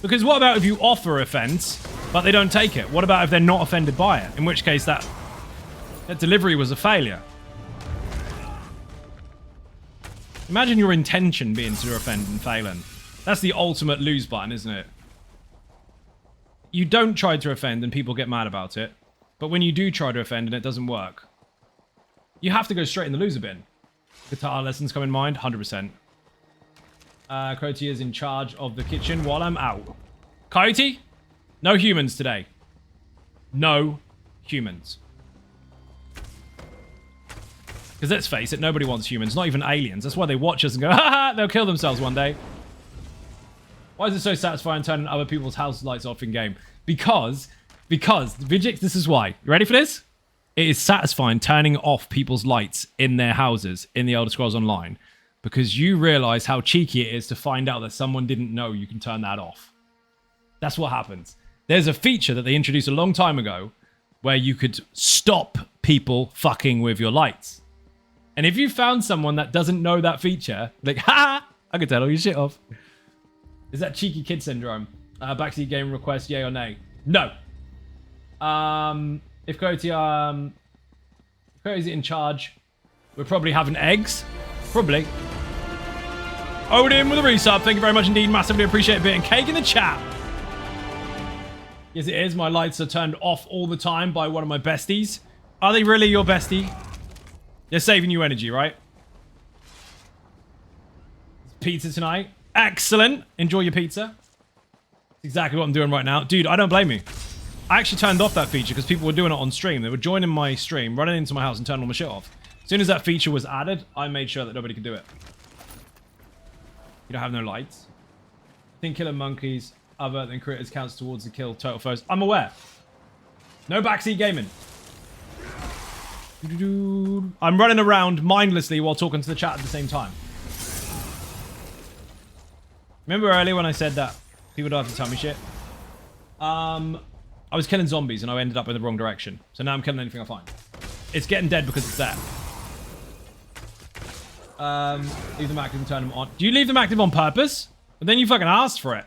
Because what about if you offer offense, but they don't take it? What about if they're not offended by it? In which case that delivery was a failure. Imagine your intention being to offend and failing. That's the ultimate lose button, isn't it? You don't try to offend and people get mad about it. But when you do try to offend and it doesn't work, you have to go straight in the loser bin. Guitar lessons come in mind, 100%. Coyote is in charge of the kitchen while I'm out. Coyote? No humans today. No humans. Because let's face it, nobody wants humans, not even aliens. That's why they watch us and go, ha ha, they'll kill themselves one day. Why is it so satisfying turning other people's house lights off in game? Because, Vijix, this is why. You ready for this? It is satisfying turning off people's lights in their houses in the Elder Scrolls Online. Because you realize how cheeky it is to find out that someone didn't know you can turn that off. That's what happens. There's a feature that they introduced a long time ago where you could stop people fucking with your lights. And if you found someone that doesn't know that feature, like, ha! I can turn all your shit off. Is that cheeky kid syndrome? Backseat game request, yay or nay? No. If Coyote's in charge, we're probably having eggs. Probably. Odin with a resub. Thank you very much indeed. Massively appreciate it. And cake in the chat. Yes, it is. My lights are turned off all the time by one of my besties. Are they really your bestie? They're saving you energy, right? Pizza tonight. Excellent. Enjoy your pizza. That's exactly what I'm doing right now. Dude, I don't blame you. I actually turned off that feature because people were doing it on stream. They were joining my stream, running into my house and turning all my shit off. As soon as that feature was added, I made sure that nobody could do it. You don't have no lights. I think killing monkeys other than critters counts towards the kill total foes. I'm aware. No backseat gaming. I'm running around mindlessly while talking to the chat at the same time. Remember earlier when I said that people don't have to tell me shit? I was killing zombies and I ended up in the wrong direction. So now I'm killing anything I find. It's getting dead because it's there. Leave them active and turn them on. Do you leave them active on purpose? But then you fucking asked for it.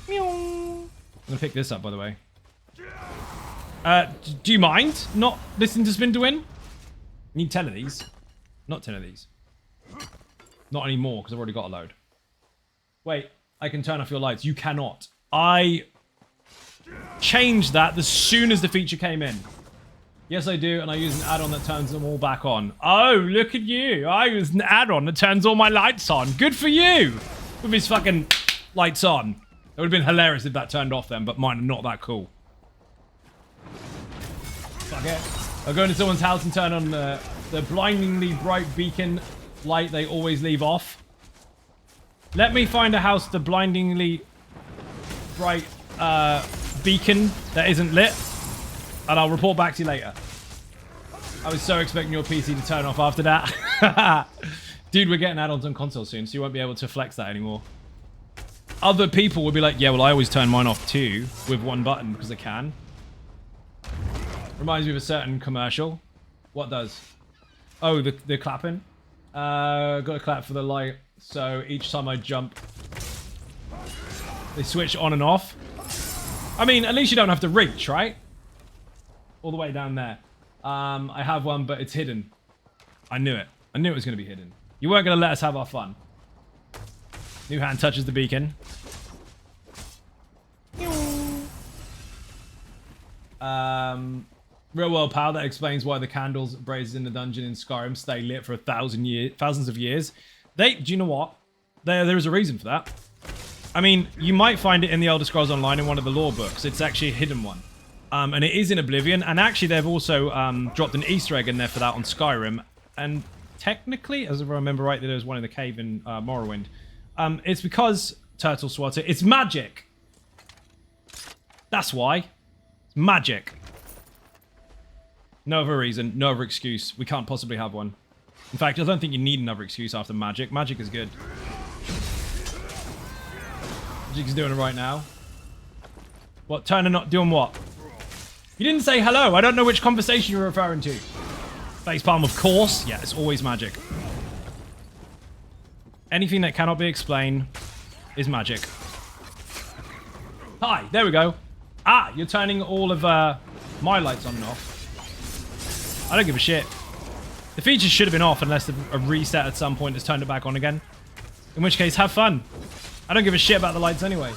Meow. I'm gonna pick this up, by the way. Do you mind not listening to Spin to Win? I need 10 of these. Not 10 of these. Not anymore, because I've already got a load. Wait, I can turn off your lights. You cannot. I changed that as soon as the feature came in. Yes, I do, and I use an add-on that turns them all back on. Oh, look at you. I use an add-on that turns all my lights on. Good for you. With his fucking lights on. It would have been hilarious if that turned off then, but mine are not that cool. Fuck it. I'll go into someone's house and turn on the blindingly bright beacon light they always leave off. Let me find a house the blindingly bright beacon that isn't lit, and I'll report back to you later. I was so expecting your PC to turn off after that. Dude, we're getting add-ons on console soon, so you won't be able to flex that anymore. Other people will be like, yeah, well, I always turn mine off too with one button because I can. Reminds me of a certain commercial. What does? Oh, the clapping. Got to clap for the light, so each time I jump, they switch on and off. I mean, at least you don't have to reach, right? All the way down there. I have one, but it's hidden. I knew it. I knew it was going to be hidden. You weren't going to let us have our fun. New hand touches the beacon. Real world pal, that explains why the candles braziers in the dungeon in Skyrim stay lit for thousands of years. Do you know what? There is a reason for that. I mean, you might find it in the Elder Scrolls Online in one of the lore books. It's actually a hidden one. And it is in Oblivion. And actually, they've also dropped an Easter egg in there for that on Skyrim. And technically, as I remember right, there was one in the cave in Morrowind. It's because Turtle Swatter, it's magic. That's why. It's magic. No other reason, no other excuse. We can't possibly have one. In fact, I don't think you need another excuse after magic. Magic is good. Magic is doing it right now. What? Turner not doing what? You didn't say hello. I don't know which conversation you're referring to. Facepalm, of course. Yeah, it's always magic. Anything that cannot be explained is magic. Hi, there we go. Ah, you're turning all of my lights on and off. I don't give a shit. The feature should have been off unless a reset at some point has turned it back on again. In which case, have fun. I don't give a shit about the lights anyway.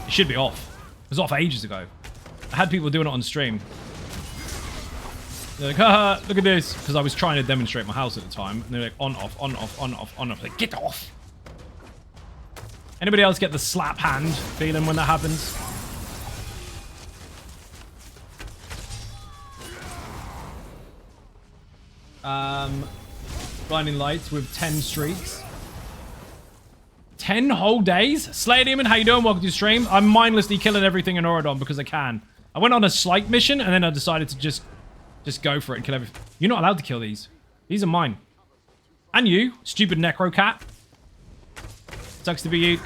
It should be off. It was off ages ago. I had people doing it on stream. They're like, haha, look at this. Because I was trying to demonstrate my house at the time. And they're like, on, off, on, off, on, off, on, off. Like, get off. Anybody else get the slap hand feeling when that happens? Blinding lights with 10 streaks. 10 whole days? Slay Demon, how you doing? Welcome to the stream. I'm mindlessly killing everything in Auradon because I can. I went on a slight mission and then I decided to just go for it and kill everything. You're not allowed to kill these. These are mine. And you, stupid necro cat. Sucks to be you.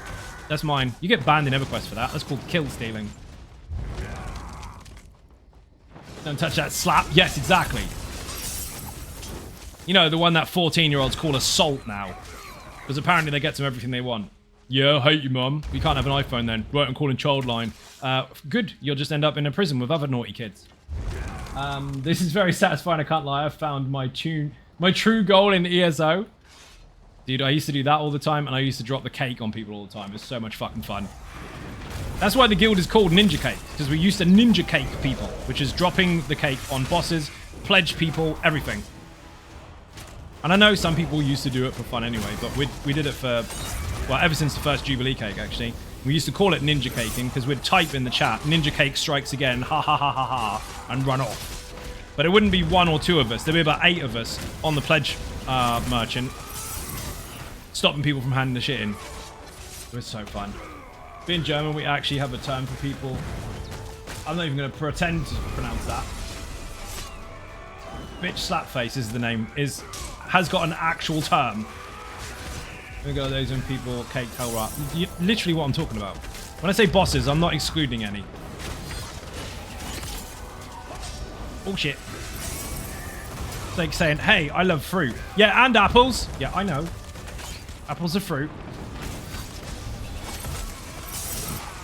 That's mine. You get banned in EverQuest for that. That's called kill stealing. Don't touch that slap. Yes, exactly. You know, the one that 14-year-olds call assault now. Because apparently they get to everything they want. Yeah, I hate you, Mum. You can't have an iPhone then. Right, I'm calling Childline. Good. You'll just end up in a prison with other naughty kids. This is very satisfying, I can't lie. I found my true goal in ESO. Dude, I used to do that all the time, and I used to drop the cake on people all the time. It's so much fucking fun. That's why the guild is called Ninja Cake, because we used to ninja cake people, which is dropping the cake on bosses, pledge people, everything. And I know some people used to do it for fun anyway, but we did it for, well, ever since the first Jubilee cake, actually. We used to call it ninja caking, because we'd type in the chat, ninja cake strikes again, ha ha ha ha ha, and run off. But it wouldn't be 1 or 2 of us. There'd be about 8 of us on the pledge merchant, stopping people from handing the shit in. It was so fun. Being German, we actually have a term for people. I'm not even going to pretend to pronounce that. Bitch slapface is the name. Has got an actual term. We go those when people cake hell right. Literally what I'm talking about. When I say bosses, I'm not excluding any. Oh shit. It's like saying, hey, I love fruit. Yeah, and apples. Yeah, I know. Apples are fruit.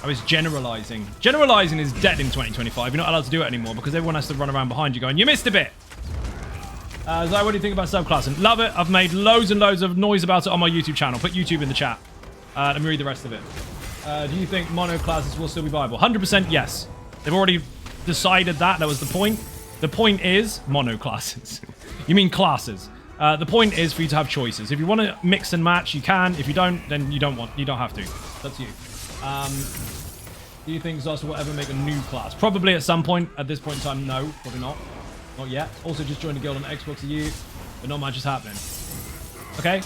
I was generalizing. Generalizing is dead in 2025. You're not allowed to do it anymore because everyone has to run around behind you going, you missed a bit. Zai, what do you think about subclassing? Love it. I've made loads and loads of noise about it on my YouTube channel. Put YouTube in the chat. Let me read the rest of it. Do you think mono classes will still be viable? 100% yes. They've already decided that. That was the point. The point is mono classes. You mean classes. The point is for you to have choices. If you want to mix and match, you can. If you don't, then you don't have to. That's you. Do you think Zoss will ever make a new class? Probably at some point. At this point in time, no. Probably not. Not yet. Also, just joined the guild on Xbox a year, but not much is happening. Okay?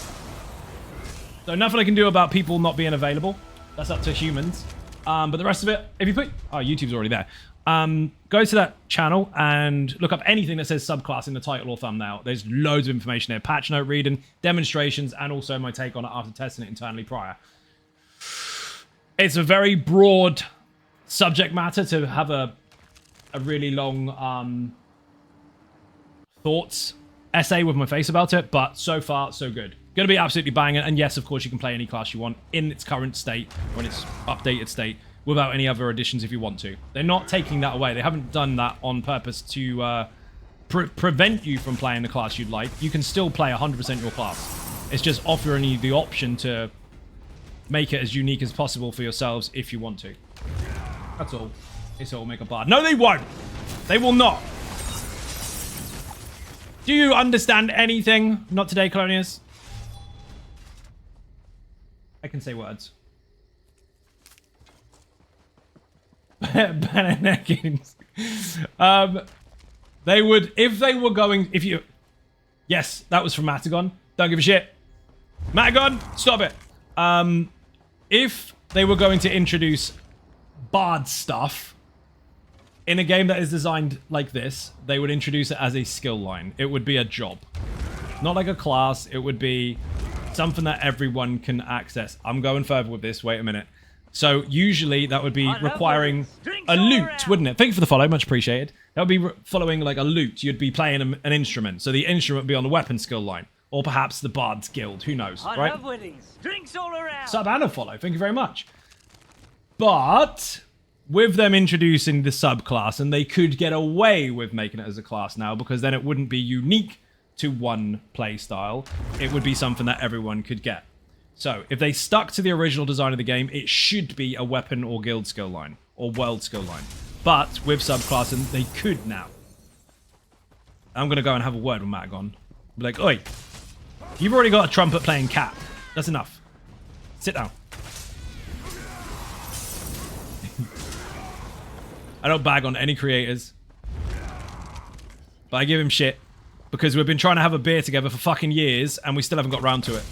So nothing I can do about people not being available. That's up to humans. But the rest of it, if you put... Oh, YouTube's already there. Go to that channel and look up anything that says subclass in the title or thumbnail. There's loads of information there. Patch note reading, demonstrations, and also my take on it after testing it internally prior. It's a very broad subject matter to have a really long thoughts essay with my face about it, but so far, so good. Going to be absolutely banging. And yes, of course, you can play any class you want in its current state or in its updated state without any other additions if you want to. They're not taking that away. They haven't done that on purpose to prevent you from playing the class you'd like. You can still play 100% your class. It's just offering you the option to make it as unique as possible for yourselves if you want to. That's all. ESO will make a bard. No, they won't. They will not. Do you understand anything? Not today, Colonius. I can say words. Bananekins. They would, if they were going, if you... Yes, that was from Matagon. Don't give a shit. Matagon, stop it. If they were going to introduce bard stuff in a game that is designed like this, they would introduce it as a skill line. It would be a job. Not like a class. It would be something that everyone can access. I'm going further with this. Wait a minute. So usually that would be requiring a lute, wouldn't it? Thank you for the follow. Much appreciated. That would be following like a lute. You'd be playing an instrument. So the instrument would be on the weapon skill line. Or perhaps the Bard's Guild. Who knows, right? Drinks all around. Sub and a follow. Thank you very much. But with them introducing the subclass, and they could get away with making it as a class now, because then it wouldn't be unique to one play style. It would be something that everyone could get. So if they stuck to the original design of the game, it should be a weapon or guild skill line, or world skill line. But with subclassing, they could now. I'm going to go and have a word with Matagon. Be like, oi, you've already got a trumpet playing cat. That's enough. Sit down. I don't bag on any creators. But I give him shit. Because we've been trying to have a beer together for fucking years, and we still haven't got round to it.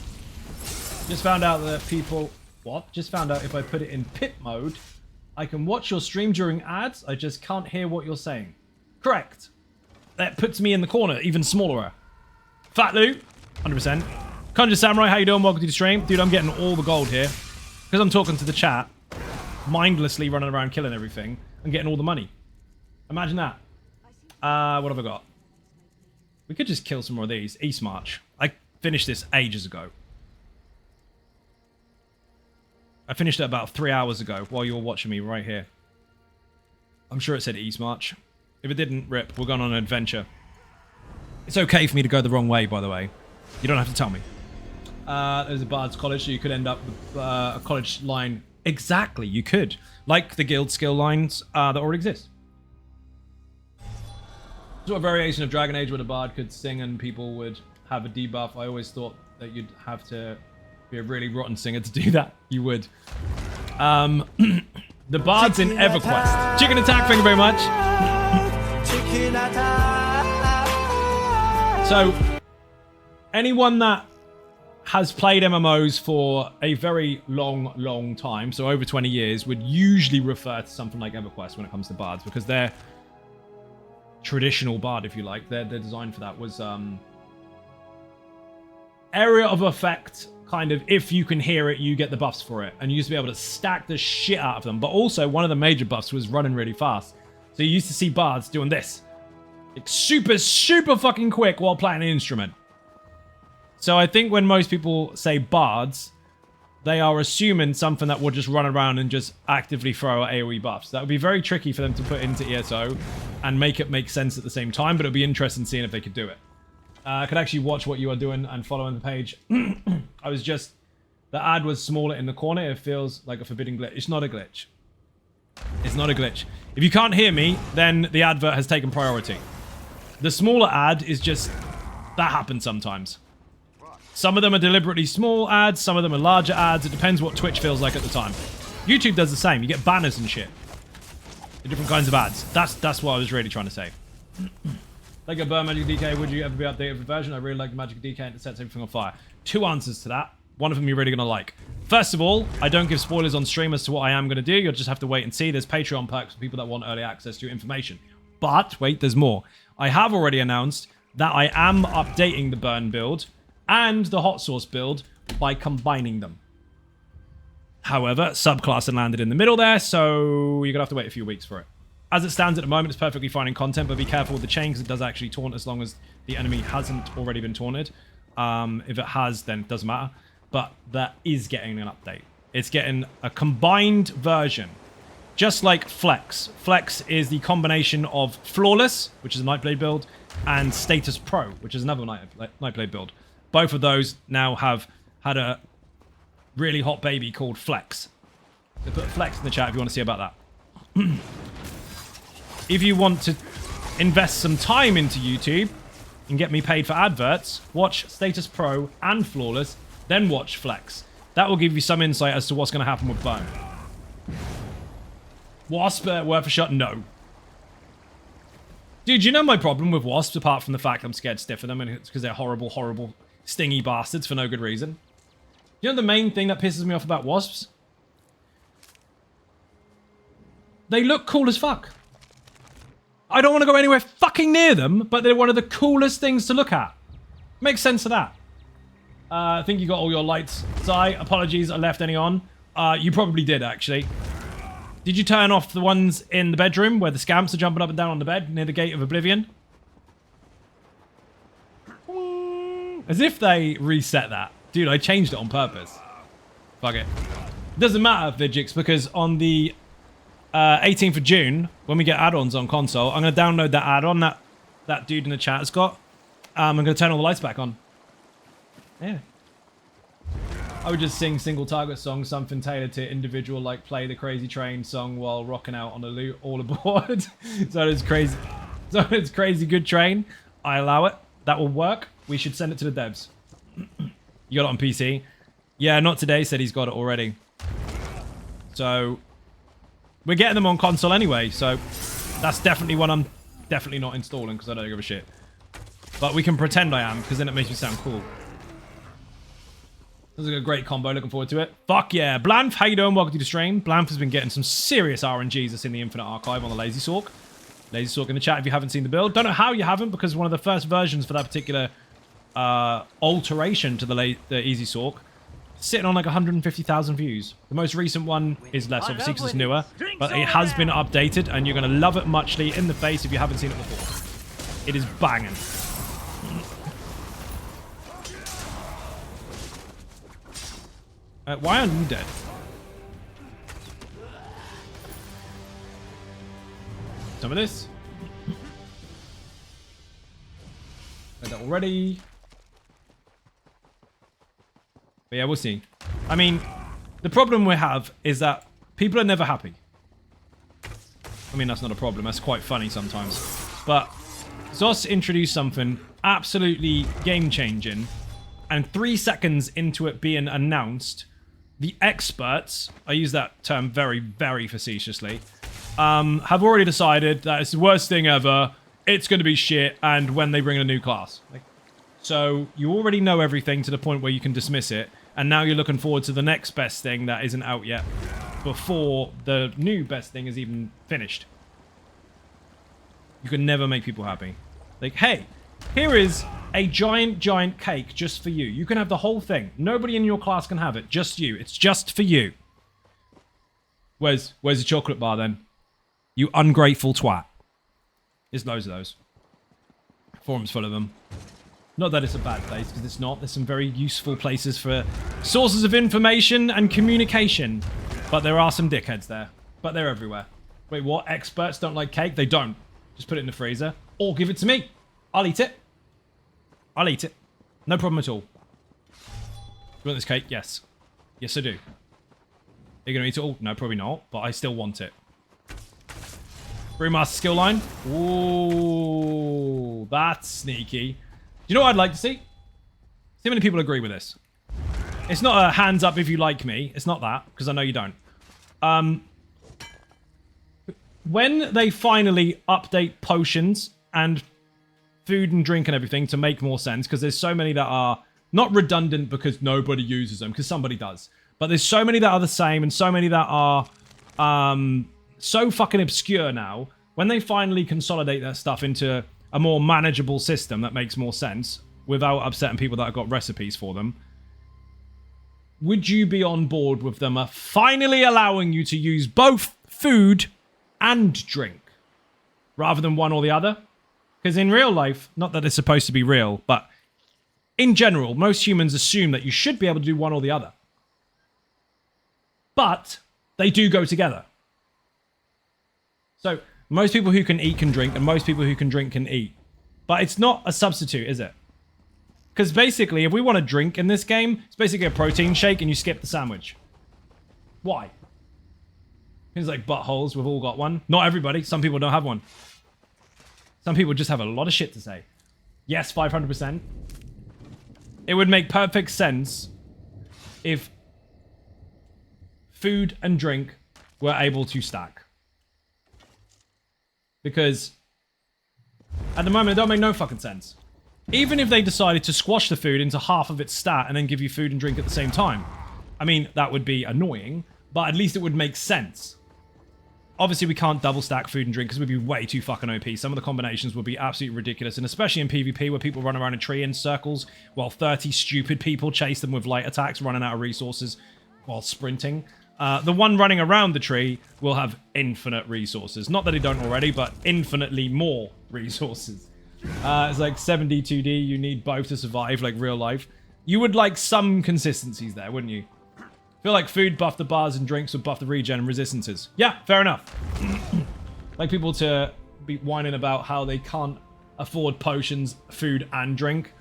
Just found out that people... What? Just found out if I put it in pit mode, I can watch your stream during ads. I just can't hear what you're saying. Correct. That puts me in the corner, even smaller. Fat Loot, 100%. Conjure Samurai, how you doing? Welcome to the stream. Dude, I'm getting all the gold here. Because I'm talking to the chat, mindlessly running around killing everything, and getting all the money. Imagine that. What have I got? We could just kill some more of these. East March. I finished this ages ago. I finished it about 3 hours ago while you were watching me right here. I'm sure it said East March. If it didn't, rip. We're going on an adventure. It's okay for me to go the wrong way, by the way. You don't have to tell me. There's a Bard's College, so you could end up with a college line. Exactly, you could. Like the guild skill lines that already exist. So a variation of Dragon Age where the Bard could sing and people would have a debuff. I always thought that you'd have to be a really rotten singer to do that. You would. The Bards in EverQuest. Chicken Attack, thank you very much. Chicken Attack. So, anyone that has played MMOs for a very long time, so over 20 years, would usually refer to something like EverQuest when it comes to Bards, because their traditional Bard, if you like, their design for that was area of effect, kind of, if you can hear it, you get the buffs for it. And you used to be able to stack the shit out of them. But also, one of the major buffs was running really fast. So you used to see Bards doing this. It's super fucking quick while playing an instrument. So I think when most people say Bards, they are assuming something that will just run around and just actively throw AoE buffs. That would be very tricky for them to put into ESO and make it make sense at the same time, but it would be interesting seeing if they could do it. I could actually watch what you are doing and following the page. I was just The ad was smaller in the corner. It feels like a forbidden glitch. It's not a glitch. It's not a glitch. If you can't hear me, then the advert has taken priority. The smaller ad is just... That happens sometimes. Some of them are deliberately small ads. Some of them are larger ads. It depends what Twitch feels like at the time. YouTube does the same. You get banners and shit. Different kinds of ads. That's what I was really trying to say. Like a burn Magic DK, would you ever be updated for version? I really like the Magic DK and it sets everything on fire. 2 answers to that. One of them you're really going to like. First of all, I don't give spoilers on stream as to what I am going to do. You'll just have to wait and see. There's Patreon perks for people that want early access to information. But, wait, there's more. I have already announced that I am updating the burn build and the hot sauce build by combining them. However, subclassing landed in the middle there, so you're going to have to wait a few weeks for it. As it stands at the moment, it's perfectly fine in content, but be careful with the chain because it does actually taunt as long as the enemy hasn't already been taunted. If it has, then it doesn't matter. But that is getting an update. It's getting a combined version. Just like Flex. Flex is the combination of Flawless, which is a Nightblade build, and Status Pro, which is another Nightblade build. Both of those now have had a really hot baby called Flex. So put Flex in the chat if you want to see about that. If you want to invest some time into YouTube and get me paid for adverts, watch Status Pro and Flawless, then watch Flex. That will give you some insight as to what's going to happen with Bone. Wasp worth a shot? No. Dude, you know my problem with Wasps, apart from the fact I'm scared stiff of them, and it's because they're horrible, horrible, stingy bastards for no good reason. You know the main thing that pisses me off about Wasps? They look cool as fuck. I don't want to go anywhere fucking near them, but they're one of the coolest things to look at. Makes sense of that. I think you got all your lights. Zai, apologies, I left any on. You probably did, actually. Did you turn off the ones in the bedroom where the scamps are jumping up and down on the bed near the Gate of Oblivion? As if they reset that. Dude, I changed it on purpose. Fuck it. Doesn't matter, Vigix, because on the 18th of June, when we get add-ons on console, I'm going to download that add-on that dude in the chat has got. I'm going to turn all the lights back on. Yeah. I would just sing single target songs, something tailored to individual, like play the Crazy Train song while rocking out on a loot all aboard. So it's crazy good train. I allow it. That will work. We should send it to the devs. You got it on PC? Yeah, not today, said he's got it already. So we're getting them on console anyway, so that's definitely one I'm definitely not installing because I don't give a shit. But we can pretend I am, because then it makes me sound cool. This is a great combo, looking forward to it. Fuck yeah. Blanf, how you doing? Welcome to the stream. Blanf has been getting some serious RNGs that's in the Infinite Archive on the Lazy Sork. Lazy Sork in the chat if you haven't seen the build. Don't know how you haven't, because one of the first versions for that particular alteration to the Easy Sork, sitting on like 150,000 views. The most recent one is less, obviously, because it's newer. But it has been updated, and you're going to love it muchly in the face if you haven't seen it before. It is banging. Why aren't you dead? Some of this. Read that already. But yeah, we'll see. I mean, the problem we have is that people are never happy. I mean, that's not a problem. That's quite funny sometimes. But Zos introduced something absolutely game-changing, and 3 seconds into it being announced, the experts, I use that term very, very facetiously, have already decided that it's the worst thing ever, it's going to be shit, and when they bring in a new class. So you already know everything to the point where you can dismiss it, and now you're looking forward to the next best thing that isn't out yet before the new best thing is even finished. You can never make people happy. Like, hey, here is a giant cake just for you. You can have the whole thing. Nobody in your class can have it. Just you. It's just for you. Where's the chocolate bar then? You ungrateful twat. There's loads of those. Forum's full of them. Not that it's a bad place, because it's not. There's some very useful places for sources of information and communication. But there are some dickheads there. But they're everywhere. Wait, what? Experts don't like cake? They don't. Just put it in the freezer. Or give it to me. I'll eat it. I'll eat it. No problem at all. You want this cake? Yes. Yes, I do. Are you going to eat it all? No, probably not, but I still want it. Brewmaster skill line. Ooh, that's sneaky. Do you know what I'd like to see? See how many people agree with this. It's not a hands up if you like me. It's not that, because I know you don't. When they finally update potions and food and drink and everything to make more sense, because there's so many that are not redundant because nobody uses them, because somebody does. But there's so many that are the same and so many that are so fucking obscure now. When they finally consolidate that stuff into a more manageable system that makes more sense without upsetting people that have got recipes for them, would you be on board with them finally allowing you to use both food and drink rather than one or the other? Because in real life, not that it's supposed to be real, but in general, most humans assume that you should be able to do one or the other. But they do go together. So most people who can eat can drink, and most people who can drink can eat. But it's not a substitute, is it? Because basically, if we want to drink in this game, it's basically a protein shake and you skip the sandwich. Why? Things like buttholes, we've all got one. Not everybody. Some people don't have one. Some people just have a lot of shit to say. Yes, 500%. It would make perfect sense if food and drink were able to stack. Because at the moment, it don't make no fucking sense. Even if they decided to squash the food into half of its stat and then give you food and drink at the same time. I mean, that would be annoying, but at least it would make sense. Obviously, we can't double stack food and drink because we'd be way too fucking OP. Some of the combinations would be absolutely ridiculous, and especially in PvP where people run around a tree in circles while 30 stupid people chase them with light attacks, running out of resources while sprinting. The one running around the tree will have infinite resources. Not that they don't already, but infinitely more resources. It's like 72D, you need both to survive, like real life. You would like some consistencies there, wouldn't you? I feel like food buff the bars and drinks would buff the regen and resistances. Yeah, fair enough. Like people to be whining about how they can't afford potions, food, and drink.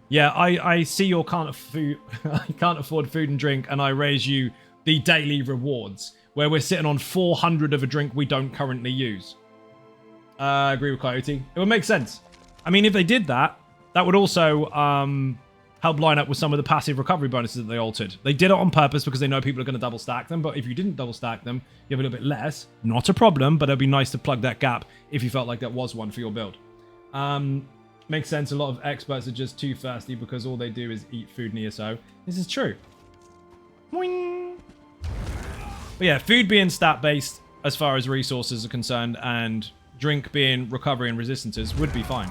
Yeah, I see your can't afford food and drink, and I raise you the daily rewards, where we're sitting on 400 of a drink we don't currently use. I agree with Coyote. It would make sense. I mean, if they did that, that would also help line up with some of the passive recovery bonuses that they altered. They did it on purpose because they know people are going to double stack them, but if you didn't double stack them, you have a little bit less. Not a problem, but it'd be nice to plug that gap if you felt like that was one for your build. Makes sense. A lot of experts are just too thirsty because all they do is eat food in ESO. This is true. Boing. But yeah, food being stat-based as far as resources are concerned, and drink being recovery and resistances would be fine.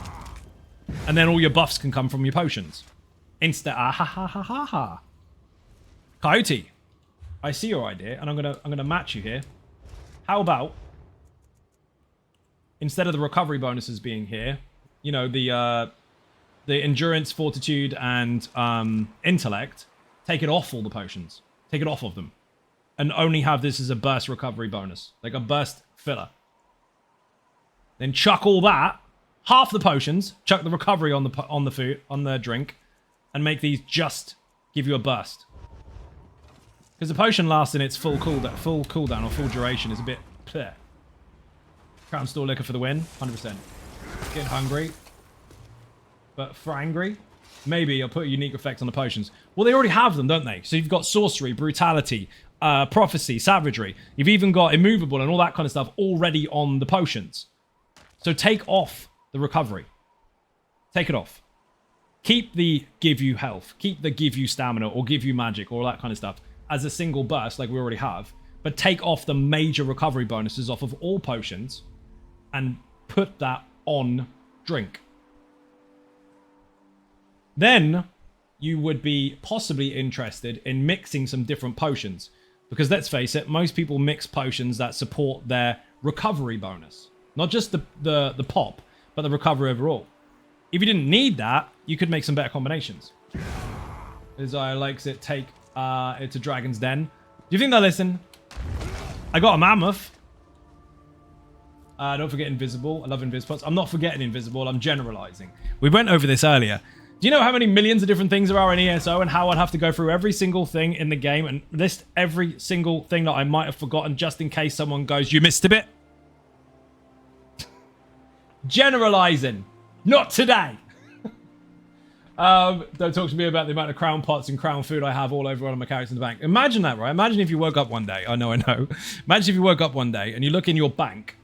And then all your buffs can come from your potions. Insta ah ha ha ha ha ha. Coyote, I see your idea, and I'm gonna match you here. How about instead of the recovery bonuses being here, you know, the endurance, fortitude, and intellect, take it off all the potions. Take it off of them. And only have this as a burst recovery bonus. Like a burst filler. Then chuck all that, half the potions, chuck the recovery on the food, on the drink, and make these just give you a burst. Because the potion lasting its full cooldown or full duration is a bit bleh. Crown Store Liquor for the win, 100%. Getting hungry. But for angry, maybe I'll put a unique effect on the potions. Well, they already have them, don't they? So you've got sorcery, brutality, prophecy, savagery. You've even got immovable and all that kind of stuff already on the potions. So take off the recovery. Take it off. Keep the give you health. Keep the give you stamina or give you magic or all that kind of stuff as a single burst like we already have. But take off the major recovery bonuses off of all potions and put that on drink. Then you would be possibly interested in mixing some different potions. Because let's face it, most people mix potions that support their recovery bonus. Not just the pop, but the recovery overall. If you didn't need that, you could make some better combinations. Desire likes it, take it to Dragon's Den. Do you think they'll listen? I got a mammoth. Don't forget invisible. I love invisible. I'm not forgetting invisible. I'm generalizing. We went over this earlier. Do you know how many millions of different things there are in ESO and how I'd have to go through every single thing in the game and list every single thing that I might have forgotten just in case someone goes, you missed a bit? Generalizing. Not today. Don't talk to me about the amount of crown pots and crown food I have all over one of my characters in the bank. Imagine that, right? Imagine if you woke up one day. I know. Imagine if you woke up one day and you look in your bank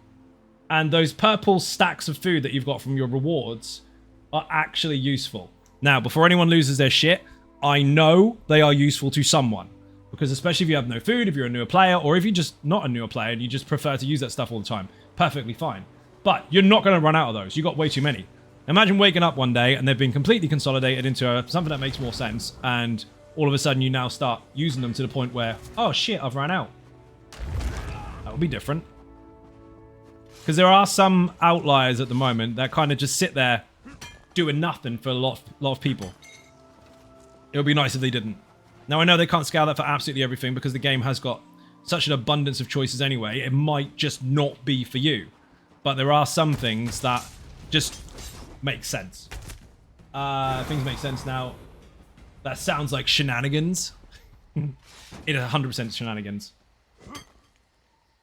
and those purple stacks of food that you've got from your rewards are actually useful. Now, before anyone loses their shit, I know they are useful to someone. Because especially if you have no food, if you're a newer player, or if you're just not a newer player and you just prefer to use that stuff all the time, perfectly fine. But you're not going to run out of those. You got way too many. Imagine waking up one day and they've been completely consolidated into something that makes more sense, and all of a sudden you now start using them to the point where, oh shit, I've ran out. That would be different. Because there are some outliers at the moment that kind of just sit there doing nothing for a lot of people. It would be nice if they didn't. Now, I know they can't scale that for absolutely everything because the game has got such an abundance of choices anyway. It might just not be for you. But there are some things that just make sense. Things make sense now. That sounds like shenanigans. It is 100% shenanigans.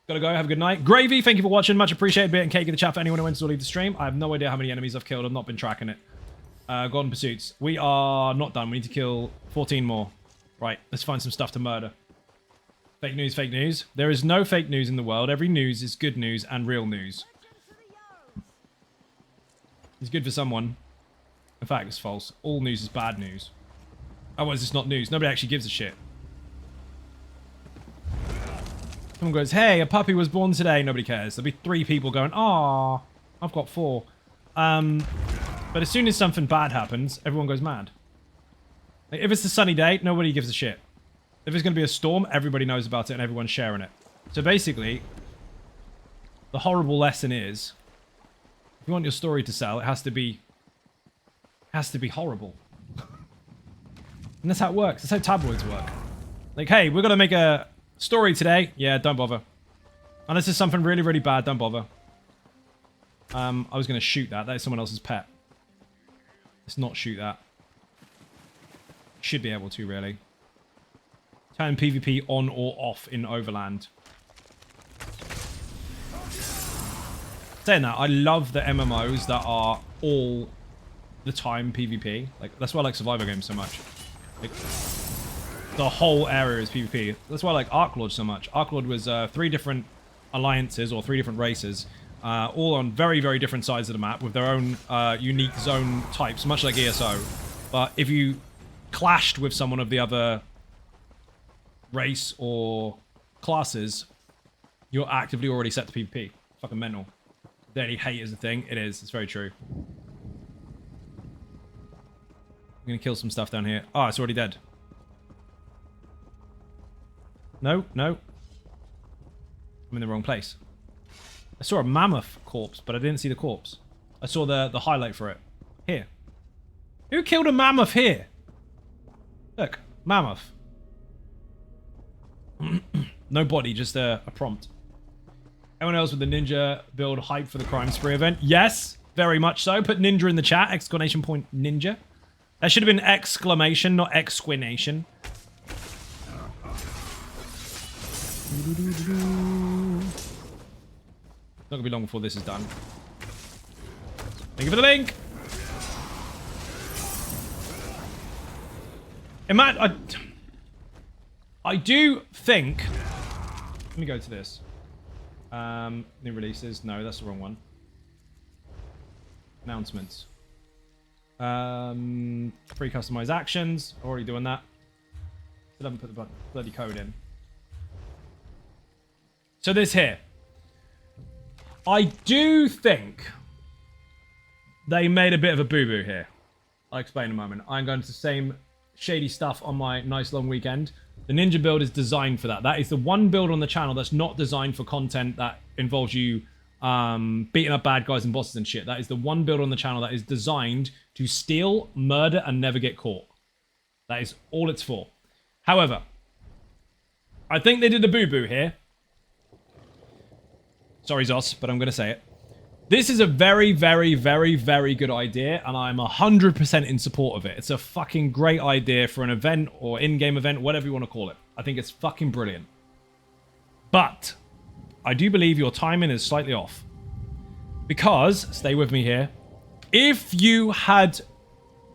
Gotta go. Have a good night. Gravy, thank you for watching. Much appreciated. Bit and cake in the chat for anyone who wants to leave the stream. I have no idea how many enemies I've killed. I've not been tracking it. Golden Pursuits. We are not done. We need to kill 14 more. Right. Let's find some stuff to murder. Fake news, fake news. There is no fake news in the world. Every news is good news and real news. It's good for someone. In fact, it's false. All news is bad news. Otherwise, it's not news. Nobody actually gives a shit. Someone goes, hey, a puppy was born today. Nobody cares. There'll be 3 people going, aw, I've got 4. But as soon as something bad happens, everyone goes mad. Like, if it's a sunny day, nobody gives a shit. If it's going to be a storm, everybody knows about it and everyone's sharing it. So basically, the horrible lesson is, if you want your story to sell, it has to be horrible. And that's how it works. That's how tabloids work. Like, hey, we're going to make a story today. Yeah, don't bother. Unless it's something really, really bad, don't bother. I was going to shoot that. That is someone else's pet. Let's not shoot that. Should be able to, really. Turn PvP on or off in Overland. Saying that, I love the MMOs that are all the time PvP. Like, that's why I like Survivor games so much. Like, the whole area is PvP. That's why I like Ark Lord so much. Ark Lord was 3 different alliances or 3 different races, all on very, very different sides of the map with their own unique zone types, much like ESO. But if you clashed with someone of the other race or classes, you're actively already set to PvP. Fucking mental. Daily hate is a thing. It is. It's very true. I'm gonna kill some stuff down here. Oh, it's already dead. No, no. I'm in the wrong place. I saw a mammoth corpse, but I didn't see the corpse. I saw the highlight for it. Here. Who killed a mammoth here? Look, mammoth. No body, just a prompt. Anyone else with the ninja build hype for the crime spree event? Yes, very much so. Put ninja in the chat, exclamation point ninja. That should have been exclamation, not exclamation. Not gonna be long before this is done. Thank you for the link. I do think. Let me go to this. New releases. No, that's the wrong one. Announcements. Free customized actions. Already doing that. Still haven't put the bloody code in. So this here. I do think they made a bit of a boo-boo here. I'll explain in a moment. I'm going to the same shady stuff on my nice long weekend. The ninja build is designed for that. That is the one build on the channel that's not designed for content that involves you beating up bad guys and bosses and shit. That is the one build on the channel that is designed to steal, murder, and never get caught. That is all it's for. However, I think they did a boo-boo here. Sorry, Zos, but I'm going to say it. This is a very, very, very, very good idea, and I'm 100% in support of it. It's a fucking great idea for an event or in-game event, whatever you want to call it. I think it's fucking brilliant. But I do believe your timing is slightly off. Because, stay with me here, if you had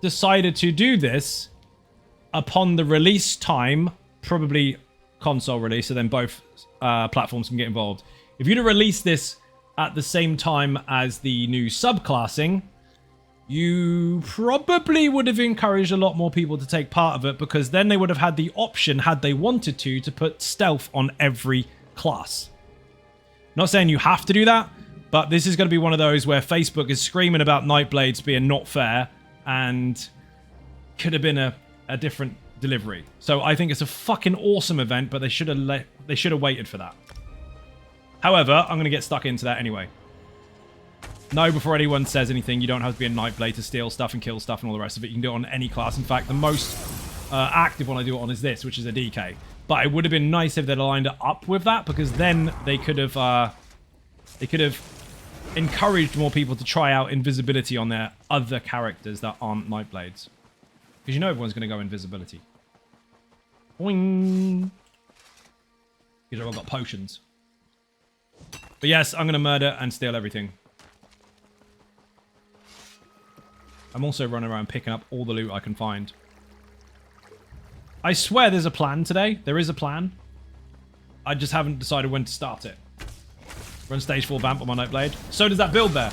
decided to do this upon the release time, probably console release, so then both platforms can get involved. If you'd have released this at the same time as the new subclassing, you probably would have encouraged a lot more people to take part of it, because then they would have had the option, had they wanted to put stealth on every class. Not saying you have to do that, but this is going to be one of those where Facebook is screaming about Nightblades being not fair and could have been a different delivery. So I think it's a fucking awesome event, but they should have waited for that. However, I'm going to get stuck into that anyway. No, before anyone says anything, you don't have to be a Nightblade to steal stuff and kill stuff and all the rest of it. You can do it on any class. In fact, the most active one I do it on is this, which is a DK. But it would have been nice if they'd aligned it up with that, because then they could have encouraged more people to try out invisibility on their other characters that aren't Nightblades. Because you know everyone's going to go invisibility. Boing! Because everyone got potions. But yes, I'm going to murder and steal everything. I'm also running around picking up all the loot I can find. I swear there's a plan today. There is a plan. I just haven't decided when to start it. Run stage 4 vamp on my Nightblade. So does that build there.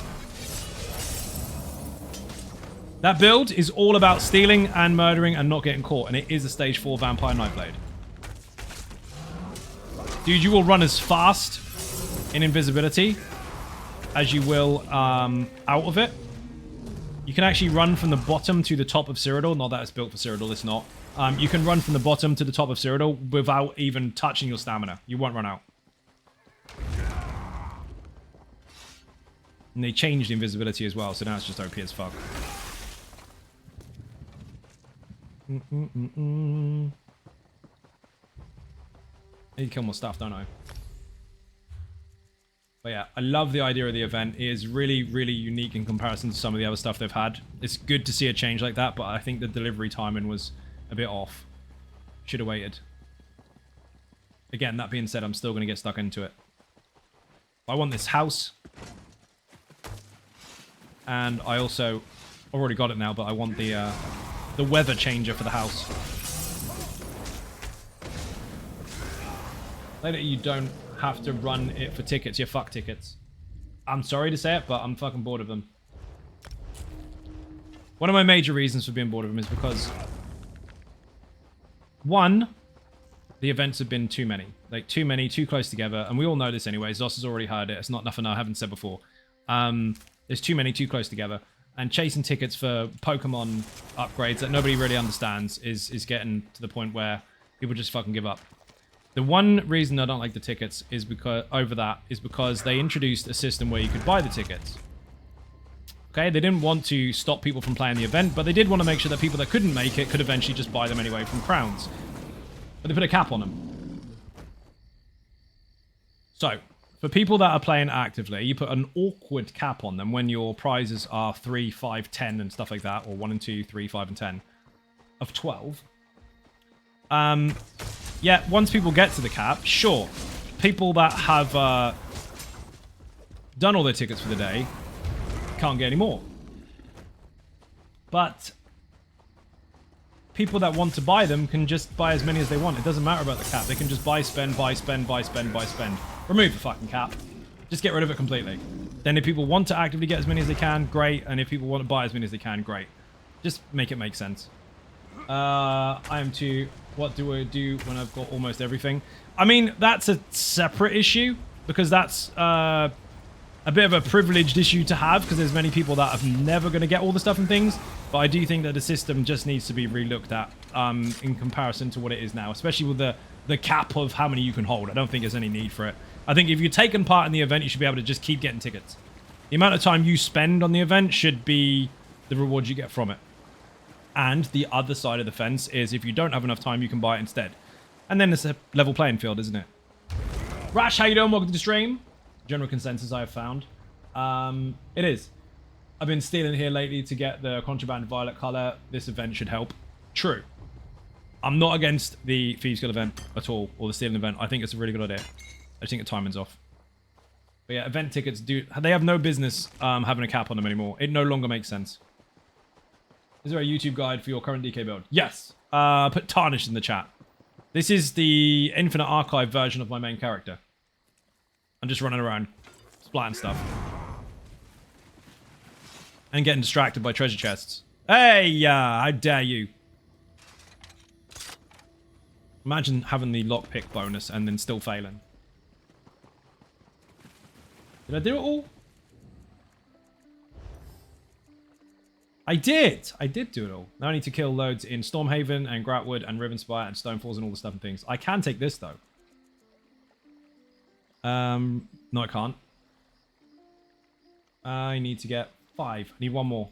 That build is all about stealing and murdering and not getting caught. And it is a stage 4 vampire Nightblade. Dude, you will run as fast in invisibility as you will out of it. You can actually run from the bottom to the top of Cyrodiil. Not that it's built for Cyrodiil, it's not. You can run from the bottom to the top of Cyrodiil without even touching your stamina. You won't run out. And they changed invisibility as well, so now it's just OP as fuck. I need to kill more stuff, don't I? But yeah, I love the idea of the event. It is really, really unique in comparison to some of the other stuff they've had. It's good to see a change like that, but I think the delivery timing was a bit off. Should have waited. Again, that being said, I'm still going to get stuck into it. I want this house. And I also... I've already got it now, but I want the weather changer for the house. Later, you don't have to run it for tickets. You fuck tickets. I'm sorry to say it, but I'm fucking bored of them. One of my major reasons for being bored of them is because... One, the events have been too many. Like, too many, too close together. And we all know this anyway. Zoss has already heard it. It's not nothing I haven't said before. There's too many, too close together. And chasing tickets for Pokemon upgrades that nobody really understands is getting to the point where people just fucking give up. The one reason I don't like the tickets is because they introduced a system where you could buy the tickets. Okay, they didn't want to stop people from playing the event, but they did want to make sure that people that couldn't make it could eventually just buy them anyway from crowns. But they put a cap on them. So, for people that are playing actively, you put an awkward cap on them when your prizes are 3, 5, 10 and stuff like that, or 1 and 2, 3, 5 and 10 of 12. Yeah, once people get to the cap, sure, people that have done all their tickets for the day can't get any more. But people that want to buy them can just buy as many as they want. It doesn't matter about the cap. They can just buy, spend, buy, spend, buy, spend, buy, spend. Remove the fucking cap. Just get rid of it completely. Then if people want to actively get as many as they can, great. And if people want to buy as many as they can, great. Just make it make sense. I am to... What do I do when I've got almost everything? I mean, that's a separate issue, because that's a bit of a privileged issue to have, because there's many people that are never going to get all the stuff and things. But I do think that the system just needs to be relooked at in comparison to what it is now, especially with the cap of how many you can hold. I don't think there's any need for it. I think if you've taken part in the event, you should be able to just keep getting tickets. The amount of time you spend on the event should be the rewards you get from it. And the other side of the fence is if you don't have enough time, you can buy it instead. And then it's a level playing field, isn't it? Rash, how you doing? Welcome to the stream. General consensus I have found. It is. I've been stealing here lately to get the contraband violet color. This event should help. True. I'm not against the Thieves Guild event at all, or the stealing event. I think it's a really good idea. I just think the timing's off. But yeah, event tickets they have no business having a cap on them anymore. It no longer makes sense. Is there a YouTube guide for your current DK build? Yes. Put Tarnish in the chat. This is the Infinite Archive version of my main character. I'm just running around, splatting stuff. And getting distracted by treasure chests. Hey, how dare you. Imagine having the lockpick bonus and then still failing. Did I do it all? I did do it all. Now I need to kill loads in Stormhaven and Gratwood and Rivenspire and Stonefalls and all the stuff and things. I can take this though. No I can't. I need to get 5. I need 1 more.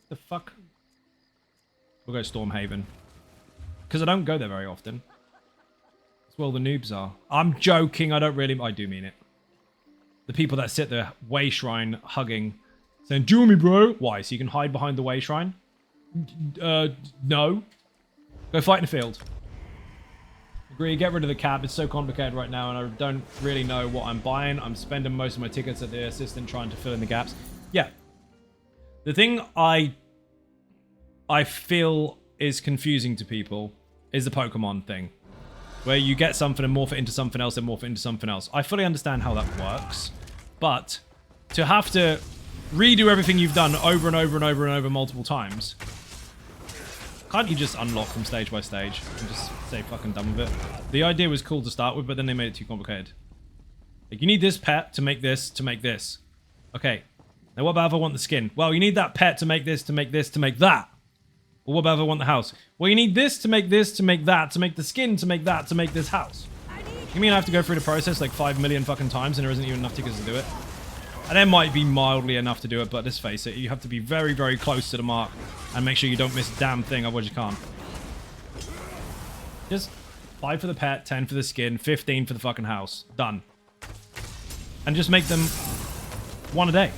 The fuck? We'll go Stormhaven. Because I don't go there very often. That's where all the noobs are. I'm joking. I do mean it. The people that sit there, way shrine, hugging, saying, "Duel me, bro." Why? So you can hide behind the way shrine? No. Go fight in the field. Agree, get rid of the cap. It's so complicated right now, and I don't really know what I'm buying. I'm spending most of my tickets at the assistant trying to fill in the gaps. Yeah. The thing I feel is confusing to people is the Pokemon thing. Where you get something and morph it into something else and morph it into something else. I fully understand how that works. But to have to redo everything you've done over and over and over and over multiple times, can't you just unlock them stage by stage and just say fucking done with it? The idea was cool to start with, but then they made it too complicated. Like, you need this pet to make this, to make this. Okay. Now what about if I want the skin? Well, you need that pet to make this, to make this, to make that. Well, what about if I want the house? Well, you need this, to make that, to make the skin, to make that, to make this house. You mean I have to go through the process like 5 million fucking times and there isn't even enough tickets to do it? And there might be mildly enough to do it, but let's face it, you have to be very, very close to the mark and make sure you don't miss a damn thing, otherwise you can't. Just 5 for the pet, 10 for the skin, 15 for the fucking house. Done. And just make them 1 a day.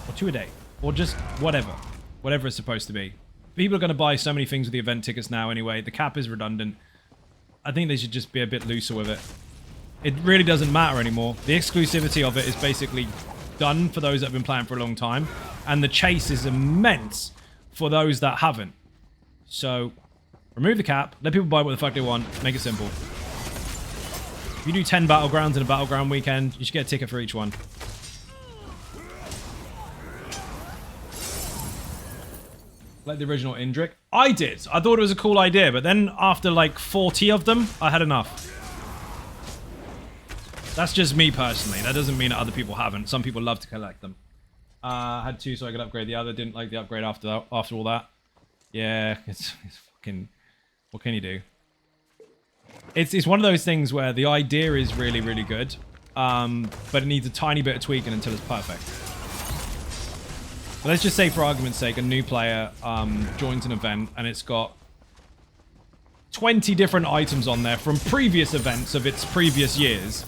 Or 2 a day. Or just whatever. Whatever it's supposed to be. People are going to buy so many things with the event tickets now anyway. The cap is redundant. I think they should just be a bit looser with it. It really doesn't matter anymore. The exclusivity of it is basically done for those that have been playing for a long time. And the chase is immense for those that haven't. So, remove the cap. Let people buy what the fuck they want. Make it simple. If you do 10 battlegrounds in a battleground weekend, you should get a ticket for each one. Like the original Indrik. I did. I thought it was a cool idea, but then after like 40 of them, I had enough. That's just me personally. That doesn't mean that other people haven't. Some people love to collect them. I had 2 so I could upgrade the other. Didn't like the upgrade after that, after all that. Yeah, it's fucking... What can you do? It's one of those things where the idea is really, really good. But it needs a tiny bit of tweaking until it's perfect. But let's just say, for argument's sake, a new player joins an event and it's got 20 different items on there from previous events of its previous years.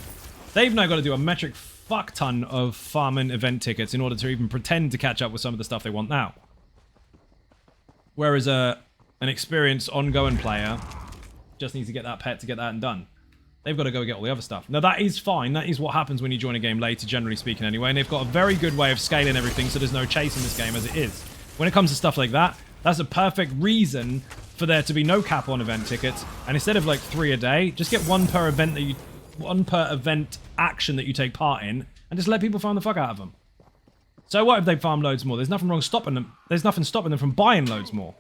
They've now got to do a metric fuck ton of farming event tickets in order to even pretend to catch up with some of the stuff they want now. Whereas an experienced ongoing player just needs to get that pet to get that and done. They've got to go get all the other stuff. Now, that is fine. That is what happens when you join a game later, generally speaking, anyway. And they've got a very good way of scaling everything, so there's no chase in this game as it is. When it comes to stuff like that, that's a perfect reason for there to be no cap on event tickets. And instead of like 3 a day, just get 1 per event that one per event action that you take part in, and just let people farm the fuck out of them. So what if they farm loads more? There's nothing wrong stopping them. There's nothing stopping them from buying loads more.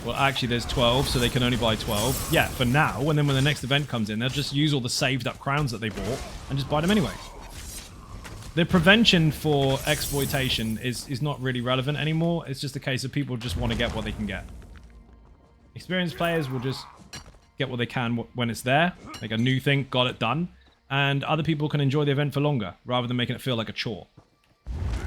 Well, actually, there's 12, so they can only buy 12. Yeah, for now. And then when the next event comes in, they'll just use all the saved up crowns that they bought and just buy them anyway. The prevention for exploitation is not really relevant anymore. It's just a case of people just want to get what they can get. Experienced players will just get what they can when it's there. Like a new thing, got it done. And other people can enjoy the event for longer, rather than making it feel like a chore.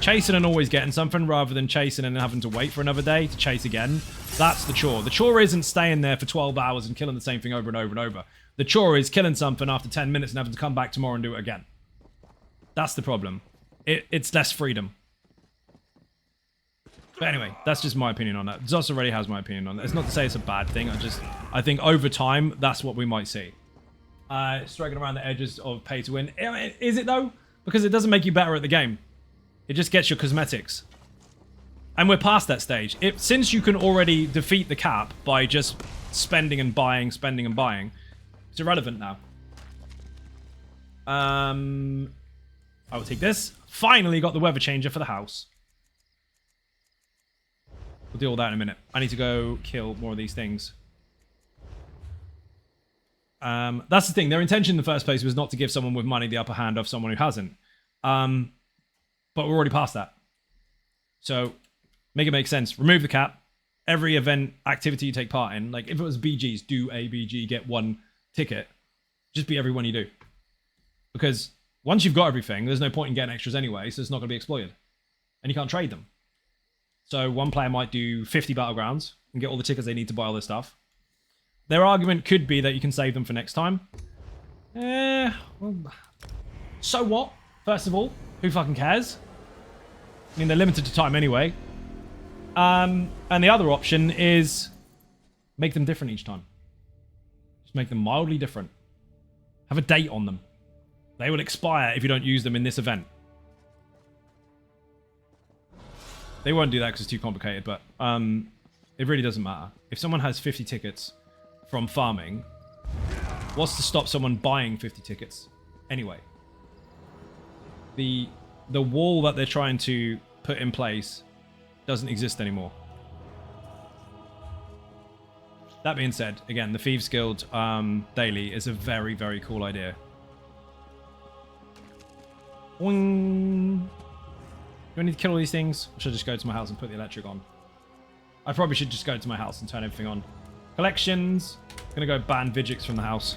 Chasing and always getting something, rather than chasing and having to wait for another day to chase again. That's the chore. The chore isn't staying there for 12 hours and killing the same thing over and over and over. The chore is killing something after 10 minutes and having to come back tomorrow and do it again. That's the problem. It's less freedom. But anyway, that's just my opinion on that. Zos already has my opinion on that. It's not to say it's a bad thing. I think over time, that's what we might see. Striking around the edges of pay to win. Is it though? Because it doesn't make you better at the game. It just gets your cosmetics. And we're past that stage. Since you can already defeat the cap by just spending and buying, it's irrelevant now. I will take this. Finally got the weather changer for the house. We'll do all that in a minute. I need to go kill more of these things. That's the thing. Their intention in the first place was not to give someone with money the upper hand of someone who hasn't. But we're already past that. So, make it make sense. Remove the cap. Every event, activity you take part in, like if it was BGs, do a BG, get one ticket. Just be every one you do. Because once you've got everything, there's no point in getting extras anyway, so it's not going to be exploited. And you can't trade them. So one player might do 50 battlegrounds and get all the tickets they need to buy all this stuff. Their argument could be that you can save them for next time. Well, so what? First of all, who fucking cares? I mean, they're limited to time anyway. And the other option is make them different each time. Just make them mildly different. Have a date on them. They will expire if you don't use them in this event. They won't do that because it's too complicated, but it really doesn't matter. If someone has 50 tickets from farming, what's to stop someone buying 50 tickets anyway? The wall that they're trying to put in place doesn't exist anymore. That being said, again, the Thieves Guild daily is a very, very cool idea. Boing. Do I need to kill all these things? Or should I just go to my house and put the electric on? I probably should just go to my house and turn everything on. Collections. I'm gonna go ban Vigix from the house.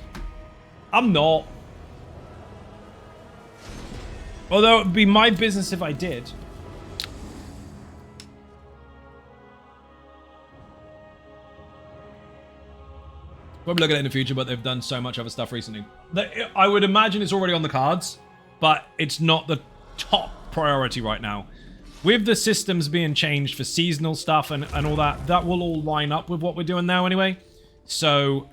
I'm not. Although it would be my business if I did. Probably look at it in the future, but they've done so much other stuff recently. I would imagine it's already on the cards, but it's not the top priority right now. With the systems being changed for seasonal stuff and all that, that will all line up with what we're doing now anyway. So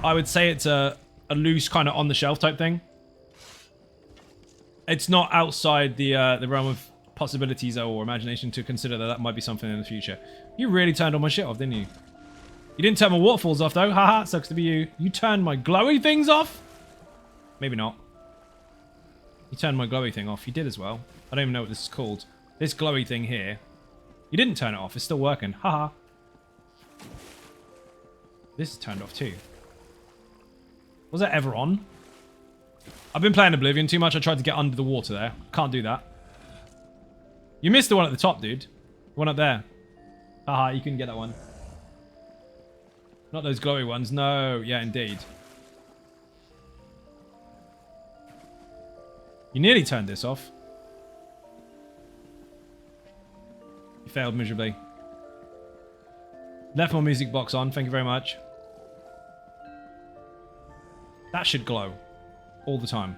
I would say it's a loose kind of on the shelf type thing. It's not outside the realm of possibilities or imagination to consider that might be something in the future. You really turned all my shit off, didn't you? You didn't turn my waterfalls off though. Haha, sucks to be you. You turned my glowy things off? Maybe not. You turned my glowy thing off. You did as well. I don't even know what this is called. This glowy thing here. You didn't turn it off. It's still working. Haha. This is turned off too. Was that ever on? I've been playing Oblivion too much. I tried to get under the water there. Can't do that. You missed the one at the top, dude. The one up there. Haha, you couldn't get that one. Not those glowy ones. No. Yeah, indeed. You nearly turned this off. You failed miserably. Left my music box on. Thank you very much. That should glow. All the time.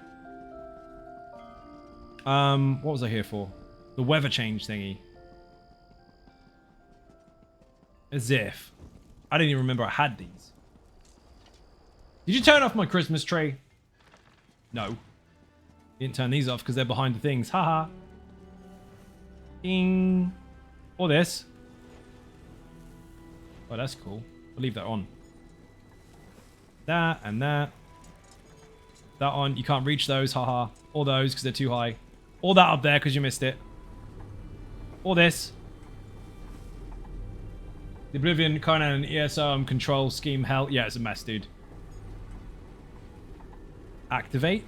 What was I here for? The weather change thingy. As if. I didn't even remember I had these. Did you turn off my Christmas tree? No. You didn't turn these off because they're behind the things. Haha. Ding. Or this. Oh, that's cool. I'll leave that on. That and that. That on. You can't reach those. Haha. Or those because they're too high. Or that up there because you missed it. Or this. The Oblivion, Conan, and ESO control scheme hell. Yeah, it's a mess, dude. Activate.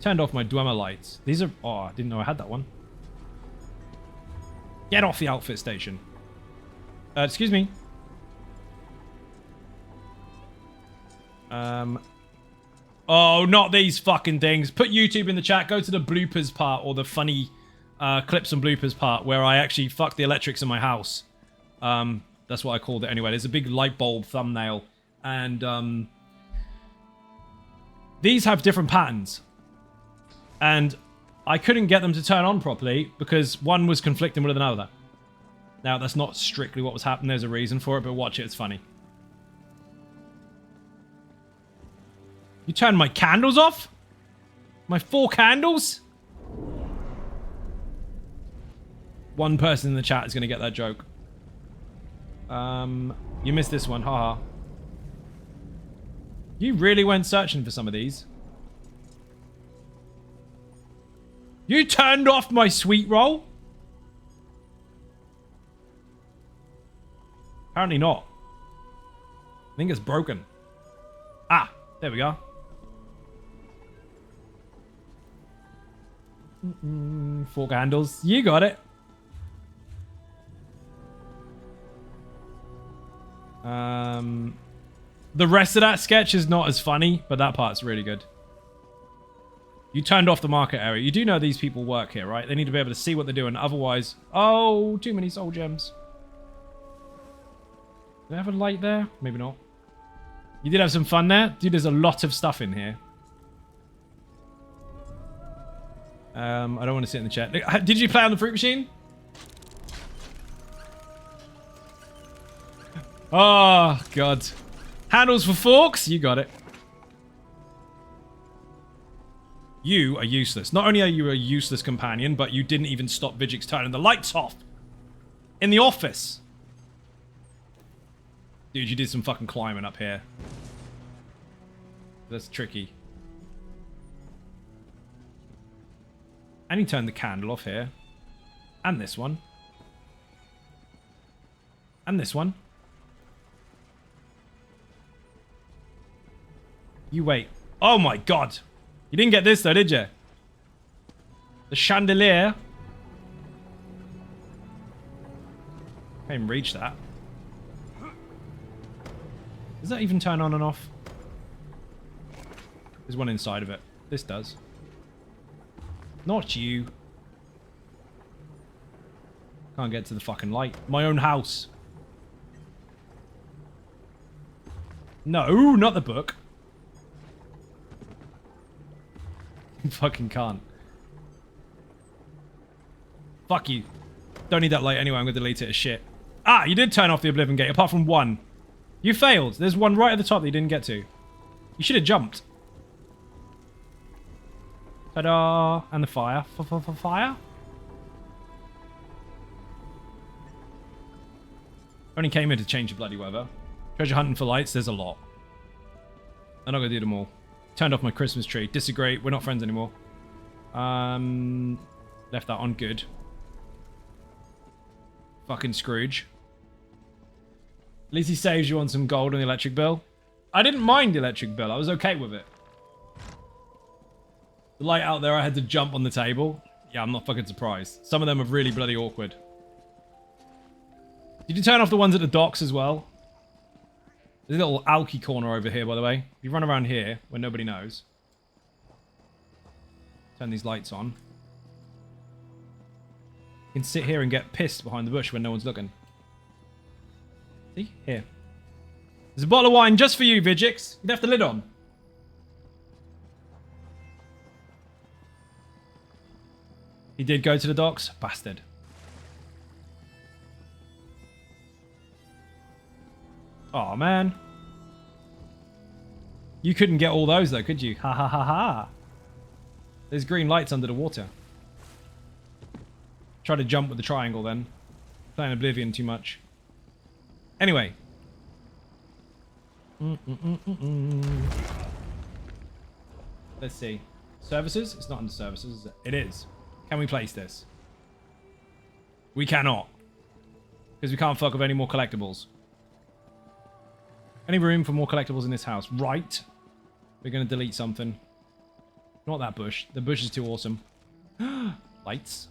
Turned off my Dwemer lights. These are... Oh, I didn't know I had that one. Get off the outfit station. Excuse me. Oh, not these fucking things. Put YouTube in the chat. Go to the bloopers part or the funny... clips and bloopers part where I actually fucked the electrics in my house. That's what I called it anyway. There's a big light bulb thumbnail and These have different patterns. And I couldn't get them to turn on properly because one was conflicting with another. Now, that's not strictly what was happening. There's a reason for it, but watch it. It's funny. You turned my candles off? My 4 candles? One person in the chat is going to get that joke. You missed this one. Haha. You really went searching for some of these. You turned off my sweet roll? Apparently not. I think it's broken. Ah, there we go. 4 candles. You got it. The rest of that sketch is not as funny, but that part's really good. You turned off the market area. You do know these people work here, right? They need to be able to see what they're doing. Otherwise... Oh, too many soul gems. Do they have a light there? Maybe not. You did have some fun there. Dude, there's a lot of stuff in here. I don't want to sit in the chat. Did you play on the fruit machine? Oh, God. Handles for forks? You got it. You are useless. Not only are you a useless companion, but you didn't even stop Vigix turning the lights off. In the office. Dude, you did some fucking climbing up here. That's tricky. And you turned the candle off here. And this one. And this one. You wait. Oh my god. You didn't get this though, did you? The chandelier. Can't even reach that. Does that even turn on and off? There's one inside of it. This does. Not you. Can't get to the fucking light. My own house. No, not the book. Fucking can't. Fuck you. Don't need that light anyway. I'm going to delete it as shit. Ah, you did turn off the Oblivion Gate, apart from one. You failed. There's one right at the top that you didn't get to. You should have jumped. Ta-da! And the fire. Fire? Only came here to change the bloody weather. Treasure hunting for lights. There's a lot. I'm not going to do them all. Turned off my Christmas tree. Disagree. We're not friends anymore. Left that on good. Fucking Scrooge. At least he saves you on some gold on the electric bill. I didn't mind the electric bill. I was okay with it. The light out there, I had to jump on the table. Yeah, I'm not fucking surprised. Some of them are really bloody awkward. Did you turn off the ones at the docks as well? There's a little alky corner over here, by the way. You run around here where nobody knows. Turn these lights on. You can sit here and get pissed behind the bush when no one's looking. See? Here. There's a bottle of wine just for you, Vigix. You left the lid on. He did go to the docks? Bastard. Oh man. You couldn't get all those though, could you? Ha ha ha ha. There's green lights under the water. Try to jump with the triangle then. Playing Oblivion too much. Anyway. Let's see. Services? It's not under services, is it? It is. Can we place this? We cannot. Because we can't fuck with any more collectibles. Any room for more collectibles in this house? Right. We're going to delete something. Not that bush. The bush is too awesome. Lights.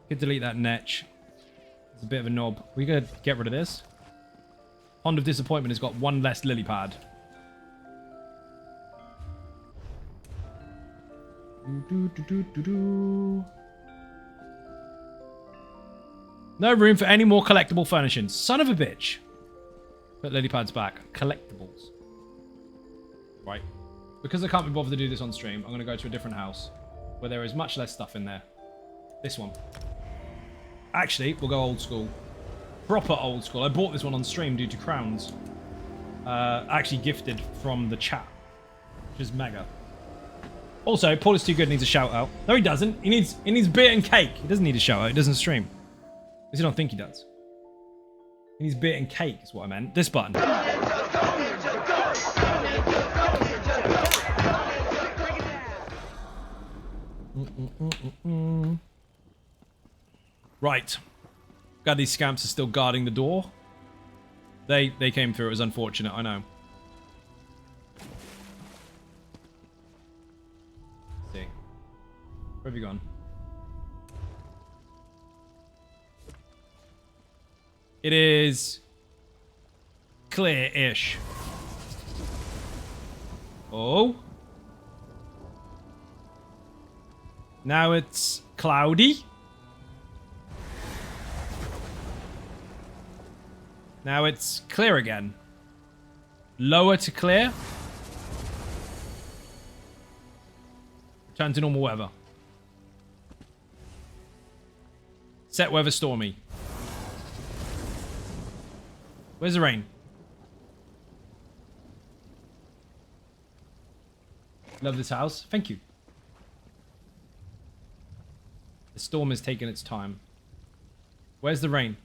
Could delete that netch. It's a bit of a knob. We could get rid of this. Pond of Disappointment has got one less lily pad. No room for any more collectible furnishings. Son of a bitch. Put lily pads back. Collectibles. Right. Because I can't be bothered to do this on stream, I'm going to go to a different house where there is much less stuff in there. This one. Actually, we'll go old school. Proper old school. I bought this one on stream due to crowns. Actually gifted from the chat. Which is mega. Also, Paul is too good, needs a shout out. No, he doesn't. He needs beer and cake. He doesn't need a shout out. He doesn't stream. Because I don't think he does. He needs beer and cake is what I meant. This button. Right. God, these scamps are still guarding the door. They came through. It was unfortunate, I know. Let's see. Where have you gone? It is clear-ish. Oh. Now it's cloudy. Now it's clear again. Lower to clear. Return to normal weather. Set weather stormy. Where's the rain? Love this house. Thank you. The storm has taken its time. Where's the rain?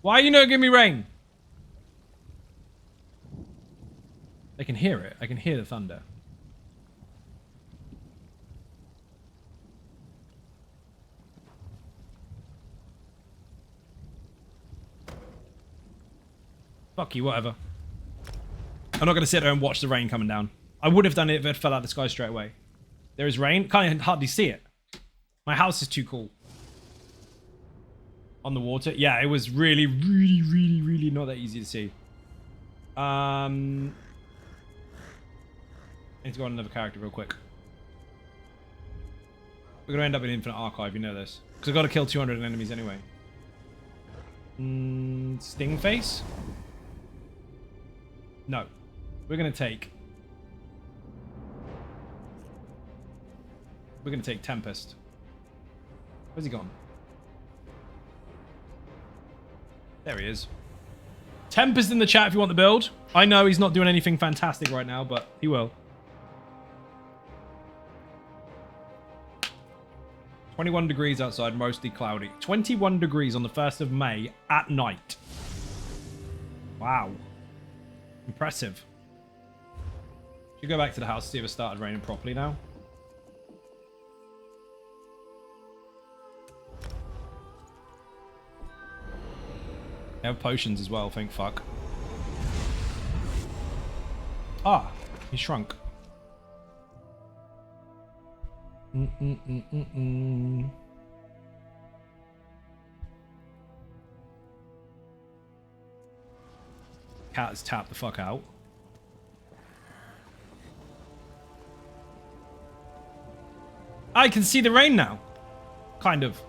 Why are you not giving me rain? I can hear it. I can hear the thunder. Fuck you, whatever. I'm not going to sit there and watch the rain coming down. I would have done it if it fell out of the sky straight away. There is rain. Can't hardly see it. My house is too cool. On the water. Yeah, it was really not that easy to see. I need to go on another character real quick. We're going to end up in Infinite Archive, you know this. Because I've got to kill 200 enemies anyway. Sting Face? No. We're going to take Tempest. Where's he gone? There he is. Tempest in the chat if you want the build. I know he's not doing anything fantastic right now, but he will. 21 degrees outside, mostly cloudy. 21 degrees on the 1st of May at night. Wow. Impressive. Should go back to the house to see if it started raining properly now. They have potions as well, thank fuck. Ah, he shrunk. Cat has tapped the fuck out. I can see the rain now. Kind of.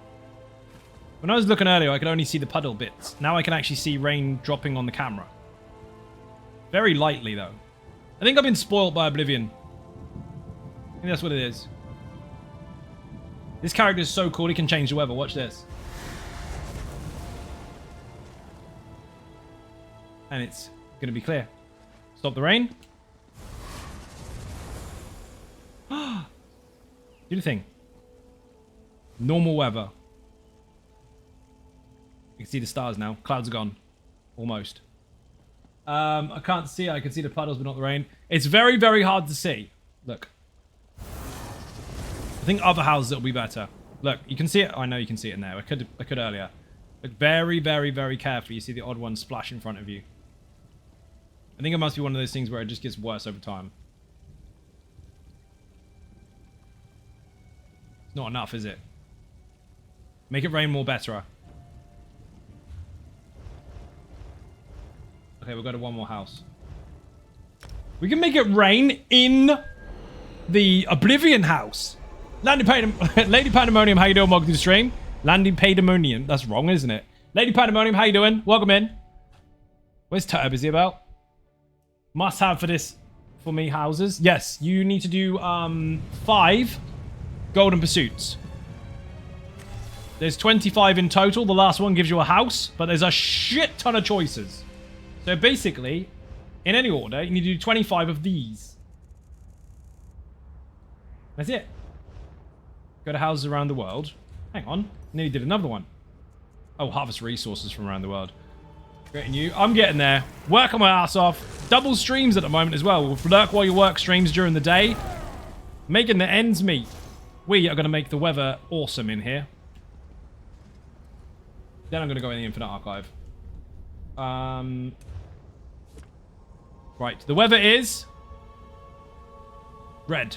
When I was looking earlier, I could only see the puddle bits. Now I can actually see rain dropping on the camera. Very lightly, though. I think I've been spoiled by Oblivion. I think that's what it is. This character is so cool, he can change the weather. Watch this. And it's going to be clear. Stop the rain. Do the thing. Normal weather. You can see the stars now. Clouds are gone. Almost. I can't see it. I can see the puddles, but not the rain. It's very, very hard to see. Look. I think other houses it'll be better. Look, you can see it. I know you can see it in there. I could earlier. Look very, very, very carefully. You see the odd one splash in front of you. I think it must be one of those things where it just gets worse over time. It's not enough, is it? Make it rain more better. Okay, we'll go to one more house. We can make it rain in the Oblivion house. Lady Pandemonium, how you doing? Welcome to the stream. Lady Pandemonium. That's wrong, isn't it? Lady Pandemonium, how you doing? Welcome in. Where's Turb? Is he about? Must have for this, for me, houses. Yes, you need to do 5 golden pursuits. There's 25 in total. The last one gives you a house, but there's a shit ton of choices. So basically, in any order, you need to do 25 of these. That's it. Go to houses around the world. Hang on. Nearly did another one. Oh, harvest resources from around the world. Getting you. I'm getting there. Working my ass off. Double streams at the moment as well. We'll lurk while you work streams during the day. Making the ends meet. We are going to make the weather awesome in here. Then I'm going to go in the Infinite Archive. Right. The weather is... red.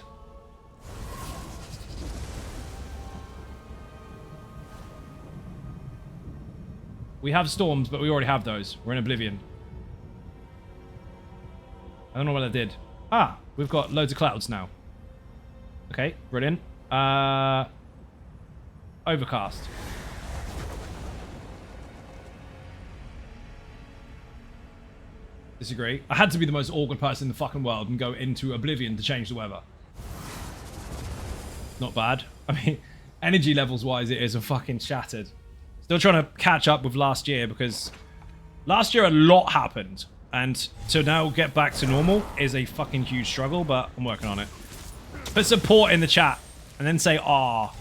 We have storms, but we already have those. We're in Oblivion. I don't know what I did. Ah, we've got loads of clouds now. Okay, brilliant. Overcast. Disagree. I had to be the most awkward person in the fucking world and go into Oblivion to change the weather. Not bad. I mean, energy levels wise, it is a fucking shattered. Still trying to catch up with last year because last year a lot happened. And to now get back to normal is a fucking huge struggle, but I'm working on it. Put support in the chat and then say, ah.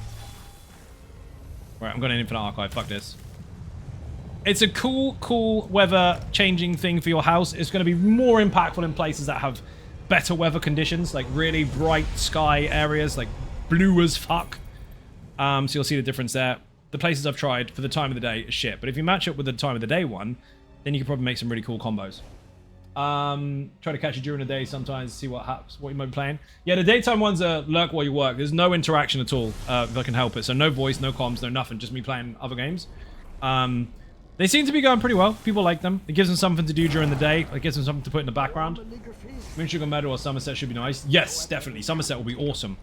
Right, I'm going to Infinite Archive. Fuck this. It's a cool weather changing thing for your house. It's going to be more impactful in places that have better weather conditions, like really bright sky areas, like blue as fuck. So you'll see the difference there. The places I've tried for the time of the day is shit. But if you match it with the time of the day one, then you can probably make some really cool combos. Try to catch it during the day sometimes, see what happens, what you might be playing. Yeah, the daytime ones are lurk while you work. There's no interaction at all, if I can help it. So no voice, no comms, no nothing, just me playing other games. They seem to be going pretty well. People like them. It gives them something to do during the day. It gives them something to put in the background. Moon Sugar Meadow or Somerset should be nice. Yes, definitely. Somerset will be awesome.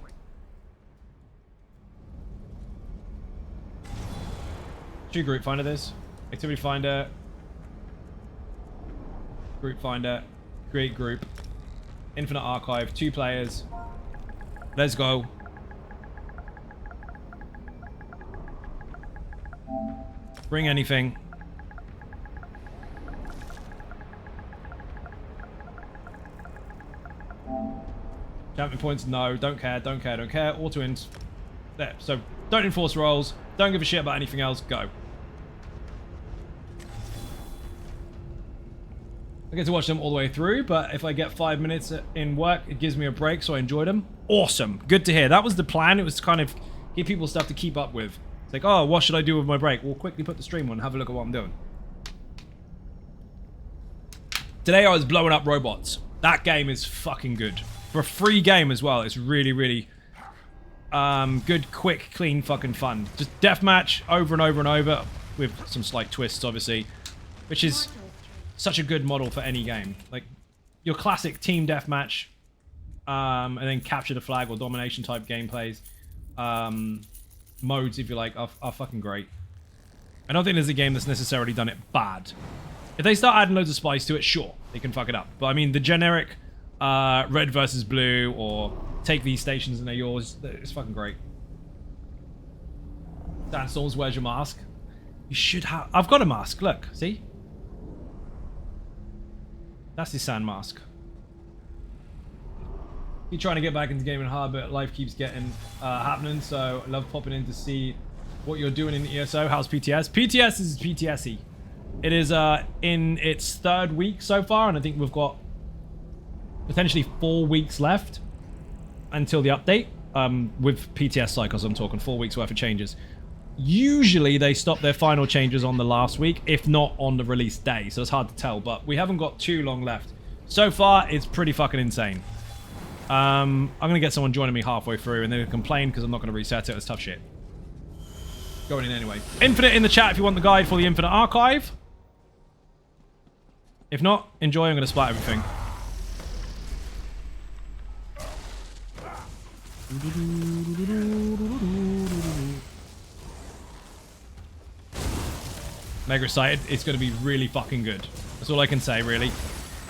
Should group finder this. Activity finder. Group finder. Create group. Infinite Archive. 2 players. Let's go. Bring anything. Champion points, no. Don't care, don't care, don't care. Auto-ins. There. So, don't enforce rolls. Don't give a shit about anything else. Go. I get to watch them all the way through, but if I get 5 minutes in work, it gives me a break, so I enjoy them. Awesome. Good to hear. That was the plan. It was to kind of give people stuff to keep up with. It's like, oh, what should I do with my break? We'll quickly put the stream on and have a look at what I'm doing. Today I was blowing up robots. That game is fucking good. For a free game as well, it's really, really good, quick, clean fucking fun. Just deathmatch over and over and over, with some slight twists, obviously, which is such a good model for any game. Like, your classic team deathmatch, and then capture the flag or domination type gameplays, modes, if you like, are fucking great. I don't think there's a game that's necessarily done it bad. If they start adding loads of spice to it, sure, they can fuck it up. But I mean, the generic red versus blue, or take these stations and they're yours, it's fucking great. Sandstorms, where's your mask? You should have... I've got a mask, look, see? That's his sand mask. Keep trying to get back into gaming hard, but life keeps getting happening, so I love popping in to see what you're doing in ESO. How's PTS? PTS is PTSy. It is in its 3rd week so far, and I think we've got potentially 4 weeks left until the update. With PTS cycles, I'm talking 4 weeks worth of changes. Usually they stop their final changes on the last week, if not on the release day, so it's hard to tell, but we haven't got too long left. So far, it's pretty fucking insane. I'm going to get someone joining me halfway through, and then complain because I'm not going to reset it. It's tough shit. Going in anyway. Infinite in the chat if you want the guide for the Infinite Archive. If not, enjoy. I'm going to splat everything. Mega excited. It's going to be really fucking good. That's all I can say, really.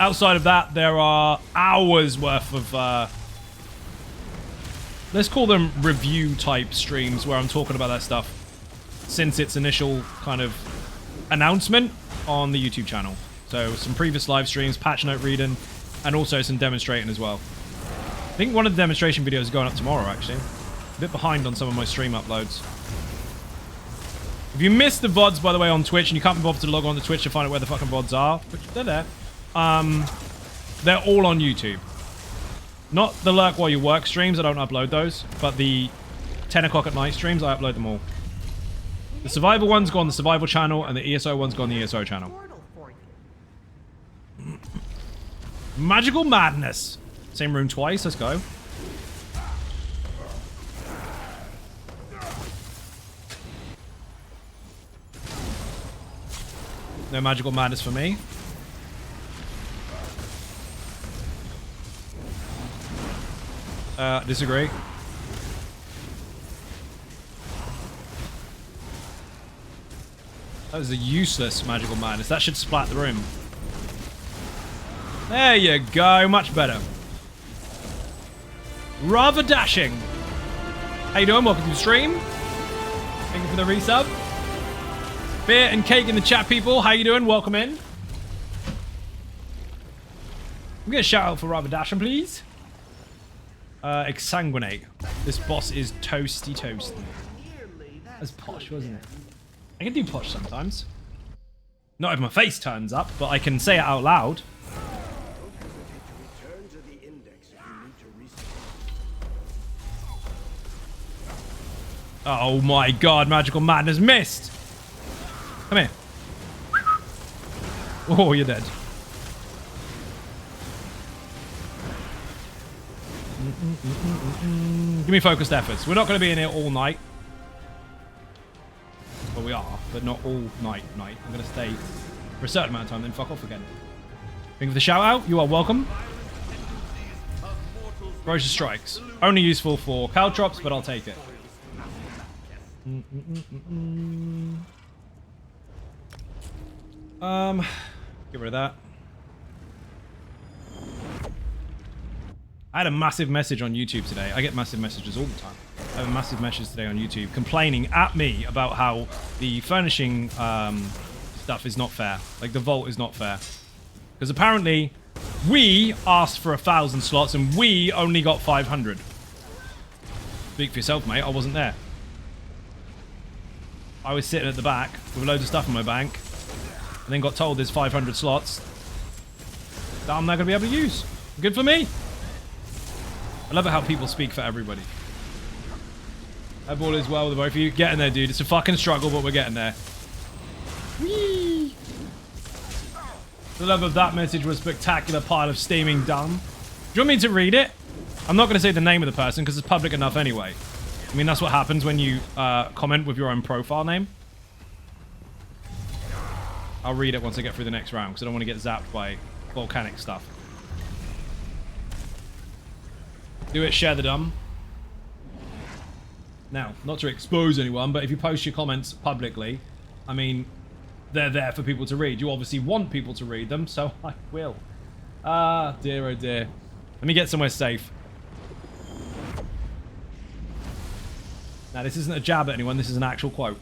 Outside of that, there are hours worth of, let's call them review-type streams where I'm talking about that stuff since its initial kind of announcement on the YouTube channel. So some previous live streams, patch note reading, and also some demonstrating as well. I think one of the demonstration videos is going up tomorrow, actually. A bit behind on some of my stream uploads. If you missed the VODs, by the way, on Twitch, and you can't be bothered to log on to Twitch to find out where the fucking VODs are, which they're there, they're all on YouTube. Not the Lurk While You Work streams, I don't upload those, but the 10 o'clock at night streams, I upload them all. The Survival ones go on the Survival channel, and the ESO ones go on the ESO channel. Magical Madness. Same room twice, let's go. No Magical Madness for me. Disagree. That was a useless Magical Madness. That should splat the room. There you go. Much better. Rather dashing. How you doing? Welcome to the stream. Thank you for the resub. Beer and cake in the chat, people. How you doing? Welcome in. I'm gonna shout out for Rather dashing, please. Exsanguinate. This boss is toasty toasty. That's posh, wasn't it? I can do posh sometimes. Not if my face turns up, but I can say it out loud. Oh my god, Magical Madness missed! Come here. Oh, you're dead. Give me focused efforts. We're not going to be in here all night. Well, we are, but not all night. I'm going to stay for a certain amount of time, then fuck off again. Thank you for the shout out. You are welcome. Ferocious Strikes. Only useful for caltrops, but I'll take it. Get rid of that. I had a massive message on YouTube today. I get massive messages all the time. I have a massive message today on YouTube complaining at me about how the furnishing stuff is not fair. Like, the vault is not fair. Because apparently, we asked for 1,000 slots and we only got 500. Speak for yourself, mate. I wasn't there. I was sitting at the back with loads of stuff in my bank and then got told there's 500 slots that I'm not going to be able to use. Good for me. I love it how people speak for everybody. Hope all is well with both of you. Getting there, dude. It's a fucking struggle, but we're getting there. Whee! The love of that message was spectacular pile of steaming dung. Do you want me to read it? I'm not going to say the name of the person because it's public enough anyway. I mean, that's what happens when you comment with your own profile name. I'll read it once I get through the next round because I don't want to get zapped by volcanic stuff. Do it, share the dumb. Now, not to expose anyone, but if you post your comments publicly, I mean, they're there for people to read. You obviously want people to read them, so I will. Ah, dear, oh dear. Let me get somewhere safe. Now, this isn't a jab at anyone. This is an actual quote.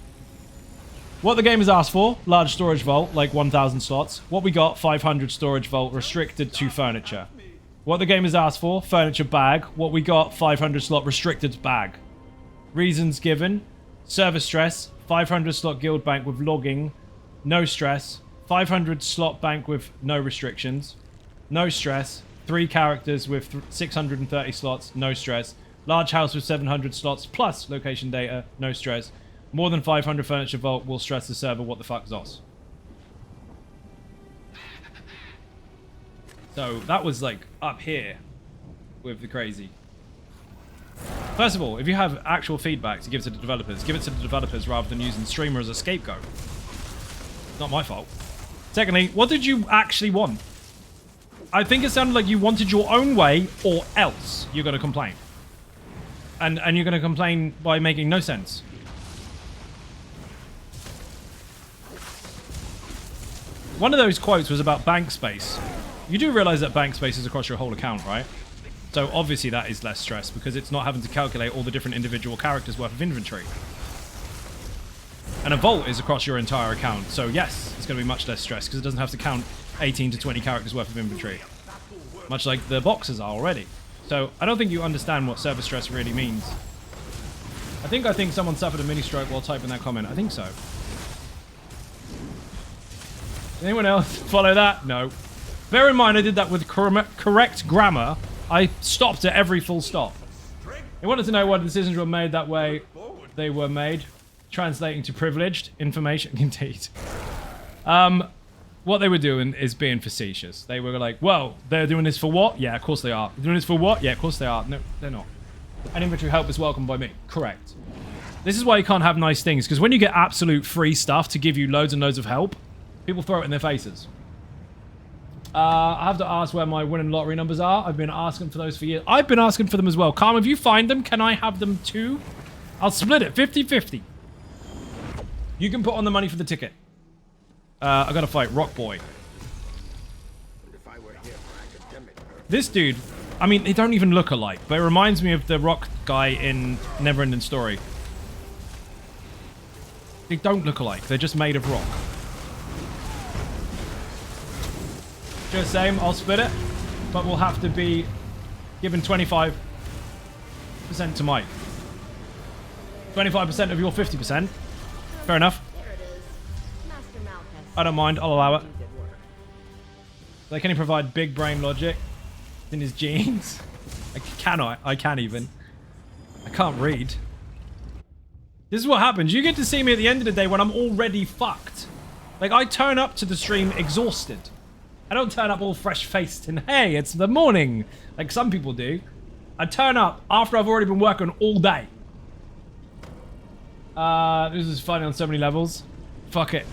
What the game has asked for, large storage vault, like 1,000 slots. What we got, 500 storage vault, restricted to furniture. What the game has asked for, furniture bag. What we got, 500 slot, restricted bag. Reasons given, server stress, 500 slot guild bank with logging, no stress. 500 slot bank with no restrictions, no stress. 3 characters with 630 slots, no stress. Large house with 700 slots plus location data, no stress. More than 500 furniture vault will stress the server. What the fuck, Zos? So that was like up here with the crazy. First of all, if you have actual feedback to give to the developers, give it to the developers rather than using the streamer as a scapegoat. Not my fault. Secondly, what did you actually want? I think it sounded like you wanted your own way or else you're going to complain. And you're going to complain by making no sense. One of those quotes was about bank space. You do realize that bank space is across your whole account, right? So obviously that is less stress because it's not having to calculate all the different individual characters worth of inventory. And a vault is across your entire account. So yes, it's going to be much less stress because it doesn't have to count 18 to 20 characters worth of inventory. Much like the boxes are already. So I don't think you understand what server stress really means. I think someone suffered a mini stroke while typing that comment. I think so. Anyone else follow that? No. Bear in mind I did that with correct grammar. I stopped at every full stop. They wanted to know why decisions were made that way they were made. Translating to privileged information. Indeed. What they were doing is being facetious. They were like, well, they're doing this for what? Yeah, of course they are. They're doing this for what? Yeah, of course they are. No, they're not. Any inventory help is welcome by me. Correct. This is why you can't have nice things, because when you get absolute free stuff to give you loads and loads of help, people throw it in their faces. I have to ask where my winning lottery numbers are. I've been asking for those for years. I've been asking for them as well. Calm, if you find them, can I have them too? I'll split it 50-50. You can put on the money for the ticket. I gotta fight Rock Boy. This dude, I mean, they don't even look alike, but it reminds me of the rock guy in Neverending Story. They don't look alike. They're just made of rock. Just same, I'll split it, but we'll have to be given 25% to Mike. 25% of your 50%. Fair enough. I don't mind, I'll allow it. They can provide big brain logic in his genes. I can't even. I can't read. This is what happens. You get to see me at the end of the day when I'm already fucked. Like, I turn up to the stream exhausted. I don't turn up all fresh-faced and, hey, it's the morning, like some people do. I turn up after I've already been working all day. This is funny on so many levels. Fuck it.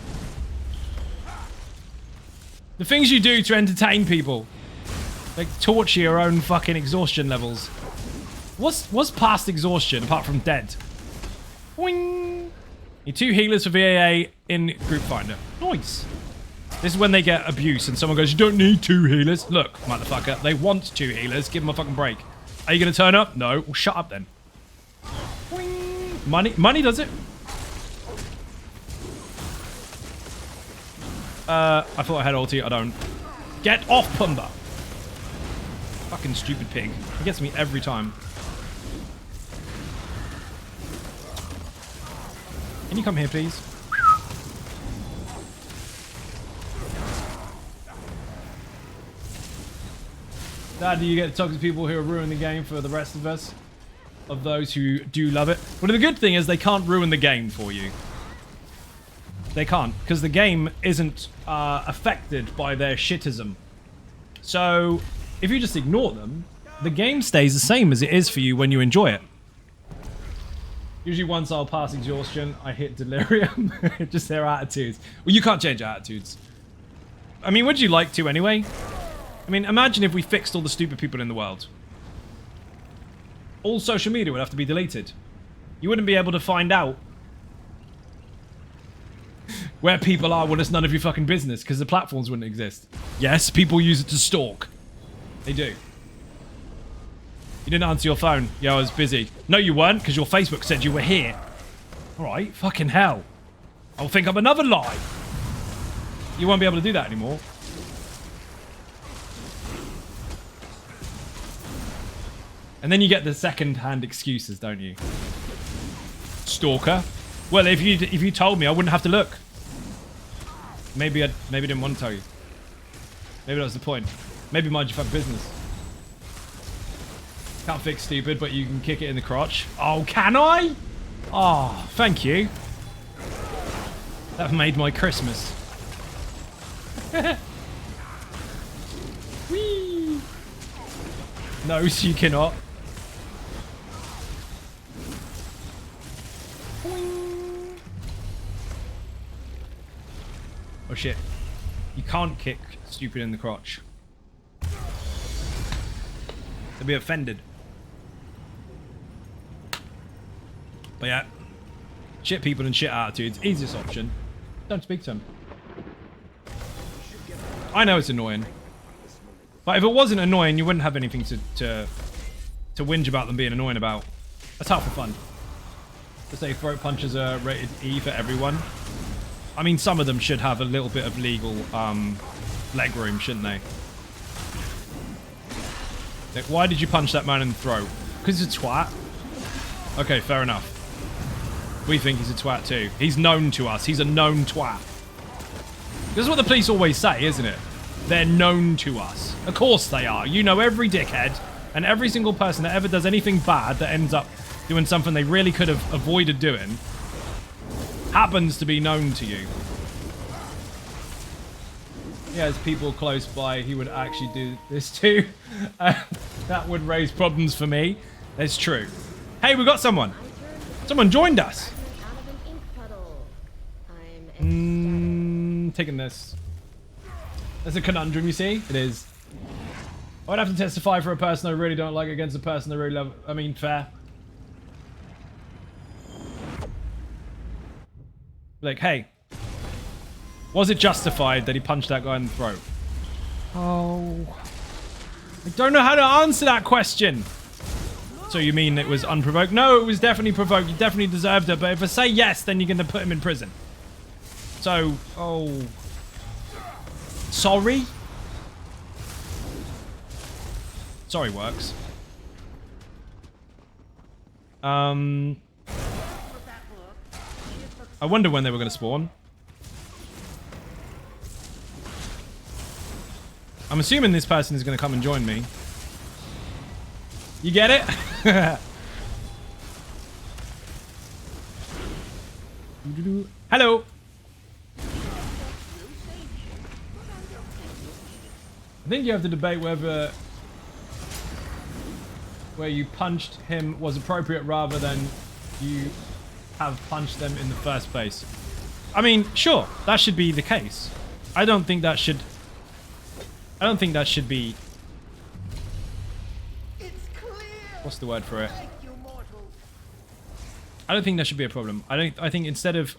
The things you do to entertain people. Like, torture your own fucking exhaustion levels. What's past exhaustion apart from dead? Boing! Need 2 healers for VAA in Group Finder. Nice. This is when they get abuse and someone goes, you don't need 2 healers. Look, motherfucker, they want 2 healers. Give them a fucking break. Are you going to turn up? No. Well, shut up then. Boing. Money does it. I thought I had ulti. I don't. Get off, Pumba. Fucking stupid pig. He gets me every time. Can you come here, please? Dad, do you get to talk to people who are ruining the game for the rest of us? Of those who do love it? But the good thing is they can't ruin the game for you. They can't, because the game isn't affected by their shitism. So, if you just ignore them, the game stays the same as it is for you when you enjoy it. Usually once I'll pass exhaustion, I hit delirium. Just their attitudes. Well, you can't change attitudes. I mean, would you like to anyway? I mean, imagine if we fixed all the stupid people in the world. All social media would have to be deleted. You wouldn't be able to find out where people are when it's none of your fucking business, because the platforms wouldn't exist. Yes, people use it to stalk. They do. You didn't answer your phone. Yeah, I was busy. No, you weren't, because your Facebook said you were here. Alright, fucking hell. I'll think up another lie. You won't be able to do that anymore. And then you get the second-hand excuses, don't you? Stalker. Well, if you told me, I wouldn't have to look. Maybe I didn't want to tell you. Maybe that was the point. Maybe mind your fucking business. Can't fix stupid, but you can kick it in the crotch. Oh, can I? Oh, thank you. That made my Christmas. Whee! No, you cannot. Oh shit. You can't kick stupid in the crotch. They'll be offended. But yeah. Shit people and shit attitudes. Easiest option. Don't speak to them. I know it's annoying. But if it wasn't annoying, you wouldn't have anything to whinge about them being annoying about. That's half the fun. To say throat punches are rated E for everyone. I mean, some of them should have a little bit of legal leg room, shouldn't they? Like, why did you punch that man in the throat? Because he's a twat? Okay, fair enough. We think he's a twat too. He's known to us. He's a known twat. This is what the police always say, isn't it? They're known to us. Of course they are. You know every dickhead and every single person that ever does anything bad that ends up doing something they really could have avoided doing happens to be known to you. Yeah, there's people close by he would actually do this too. That would raise problems for me. It's true. Hey, we got someone. Someone joined us. Taking this. That's a conundrum, you see? It is. I'd have to testify for a person I really don't like against a person I really love. I mean, fair. Like, hey. Was it justified that he punched that guy in the throat? Oh. I don't know how to answer that question. So you mean it was unprovoked? No, it was definitely provoked. You definitely deserved it. But if I say yes, then you're going to put him in prison. So, oh. Sorry? Sorry works. I wonder when they were going to spawn. I'm assuming this person is going to come and join me. You get it? Hello. I think you have to debate whether where you punched him was appropriate rather than you have punched them in the first place. I mean, sure, that should be the case. I don't think that should be... What's the word for it? I don't think that should be a problem. I think instead of...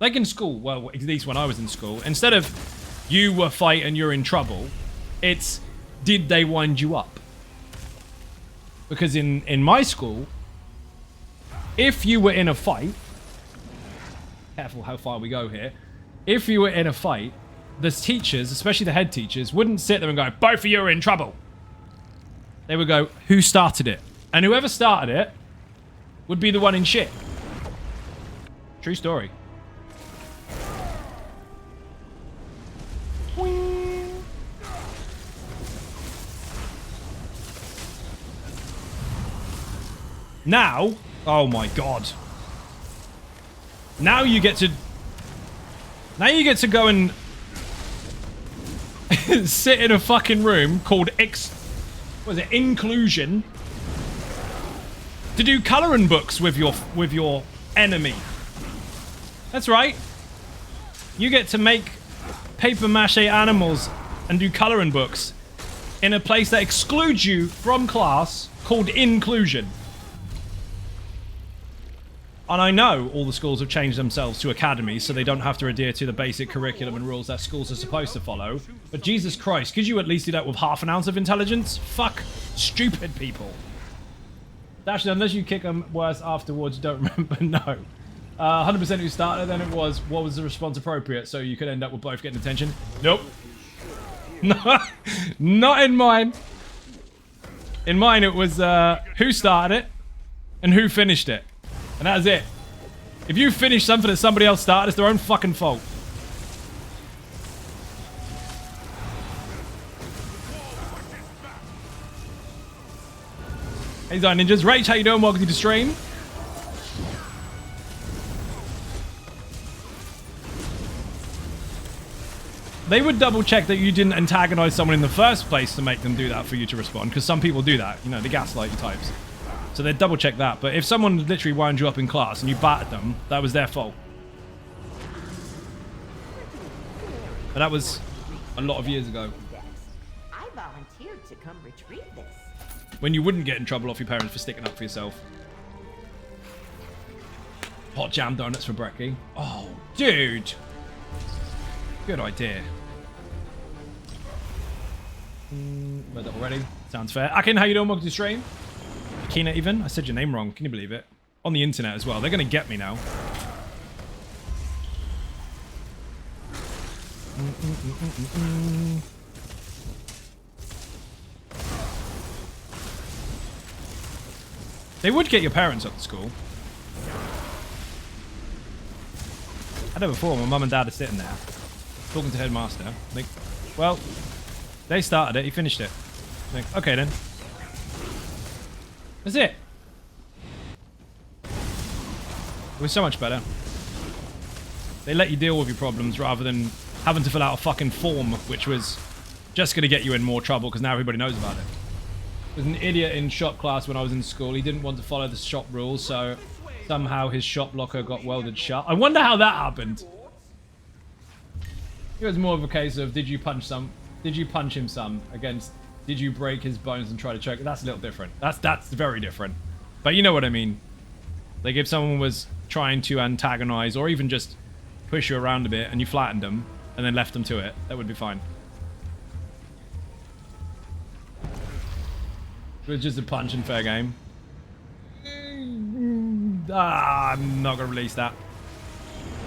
Like in school, well, at least when I was in school, instead of you were fighting, you're in trouble, it's did they wind you up? Because in my school, if you were in a fight... Careful how far we go here. If you were in a fight, the teachers, especially the head teachers, wouldn't sit there and go, both of you are in trouble. They would go, who started it? And whoever started it would be the one in shit. True story. Now, oh my god. Now you get to go and sit in a fucking room called inclusion to do coloring books with your enemy. That's right. You get to make paper mache animals and do coloring books in a place that excludes you from class called inclusion. And I know all the schools have changed themselves to academies so they don't have to adhere to the basic curriculum and rules that schools are supposed to follow. But Jesus Christ, could you at least do that with half an ounce of intelligence? Fuck stupid people. Actually, unless you kick them worse afterwards, you don't remember, no. 100% who started, then it was, what was the response appropriate? So you could end up with both getting attention. Nope. No, not in mine. In mine, it was who started it and who finished it. And that's it. If you finish something that somebody else started, it's their own fucking fault. Hey, Zion Ninjas. Rach, how you doing? Welcome to the stream. They would double check that you didn't antagonize someone in the first place to make them do that for you to respond. Because some people do that. You know, the gaslighty types. So they'd double check that. But if someone literally wound you up in class and you battered them, that was their fault. But that was a lot of years ago. I volunteered to come retrieve this. When you wouldn't get in trouble off your parents for sticking up for yourself. Hot jam donuts for brekkie. Oh, dude. Good idea. Read that already. Sounds fair. Akin, how you doing? Welcome to the stream. Akina even? I said your name wrong. Can you believe it? On the internet as well. They're going to get me now. They would get your parents up to school. I had it before. My mum and dad are sitting there talking to headmaster. Like, well, they started it. He finished it. Like, okay then. That's it. It was so much better. They let you deal with your problems rather than having to fill out a fucking form, which was just going to get you in more trouble because now everybody knows about it. There's an idiot in shop class when I was in school. He didn't want to follow the shop rules, so somehow his shop locker got welded shut. I wonder how that happened. It was more of a case of did you punch him some against did you break his bones and try to choke? That's a little different. That's very different. But you know what I mean. Like if someone was trying to antagonize or even just push you around a bit and you flattened them and then left them to it, that would be fine. It was just a punch and fair game. I'm not going to release that.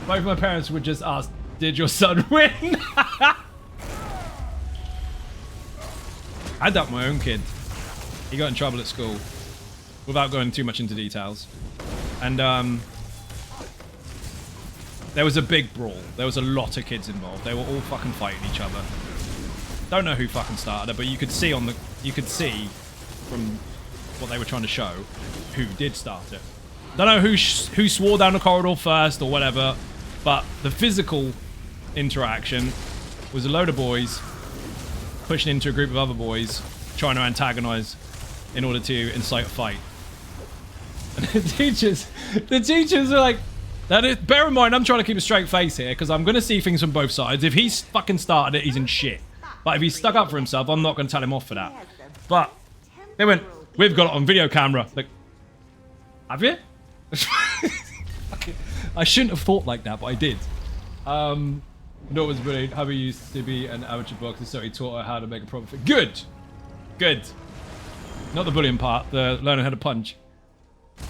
Both my parents would just ask, did your son win? I had that with my own kid. He got in trouble at school without going too much into details. And there was a big brawl. There was a lot of kids involved. They were all fucking fighting each other. Don't know who fucking started it, but you could see from what they were trying to show who did start it. Don't know who swore down the corridor first or whatever, but the physical interaction was a load of boys pushing into a group of other boys trying to antagonize in order to incite a fight. And the teachers are like, bear in mind, I'm trying to keep a straight face here because I'm going to see things from both sides. If he's fucking started it, he's in shit. But if he's stuck up for himself, I'm not going to tell him off for that. But they went, we've got it on video camera. Like, have you? I shouldn't have thought like that, but I did. No, it was brilliant. Hubby used to be an amateur boxer, so he taught her how to make a proper fit. Good! Good. Not the bullying part, the learning how to punch.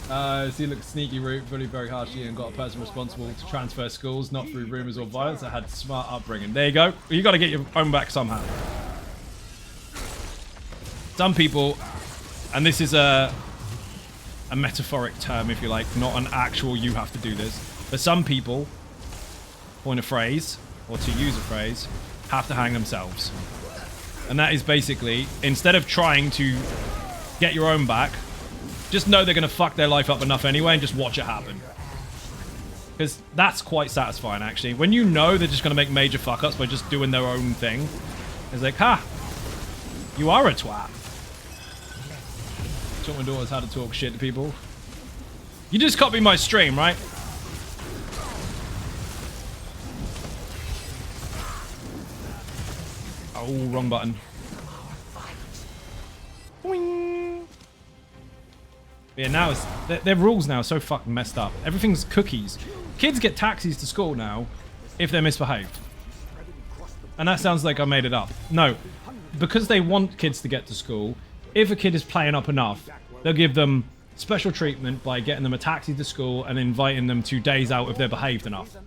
So he looked sneaky route, bullied very harshly, and got a person responsible to transfer schools, not through rumors or violence, that had smart upbringing. There you go. You got to get your own back somehow. Some people, and this is a metaphoric term, if you like, not an actual you have to do this, but some people, coin a phrase, or to use a phrase, have to hang themselves. And that is basically, instead of trying to get your own back, just know they're going to fuck their life up enough anyway and just watch it happen. Because that's quite satisfying, actually. When you know they're just going to make major fuck-ups by just doing their own thing, it's like, ha! You are a twat. I taught my daughters how to talk shit to people. You just copied my stream, right? Oh, wrong button. Boing. Yeah, now it's their rules now are so fucking messed up. Everything's cookies. Kids get taxis to school now if they're misbehaved. And that sounds like I made it up. No, because they want kids to get to school, if a kid is playing up enough, they'll give them special treatment by getting them a taxi to school and inviting them to days out if they're behaved enough.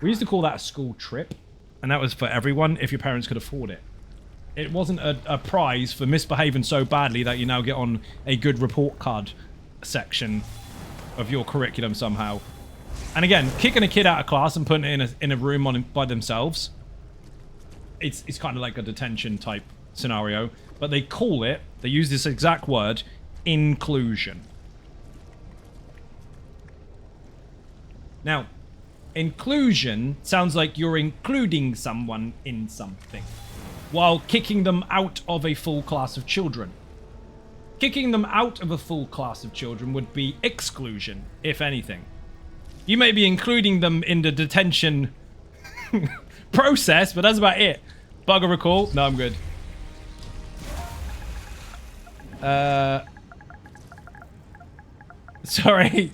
We used to call that a school trip, and that was for everyone if your parents could afford it. It wasn't a prize for misbehaving so badly that you now get on a good report card section of your curriculum somehow. And again, kicking a kid out of class and putting it in a room by themselves, it's kind of like a detention type scenario. But they call it, they use this exact word, inclusion. Now, inclusion sounds like you're including someone in something, while kicking them out of a full class of children. Kicking them out of a full class of children would be exclusion, if anything. You may be including them in the detention process, but that's about it. Bugger recall? No, I'm good. Sorry.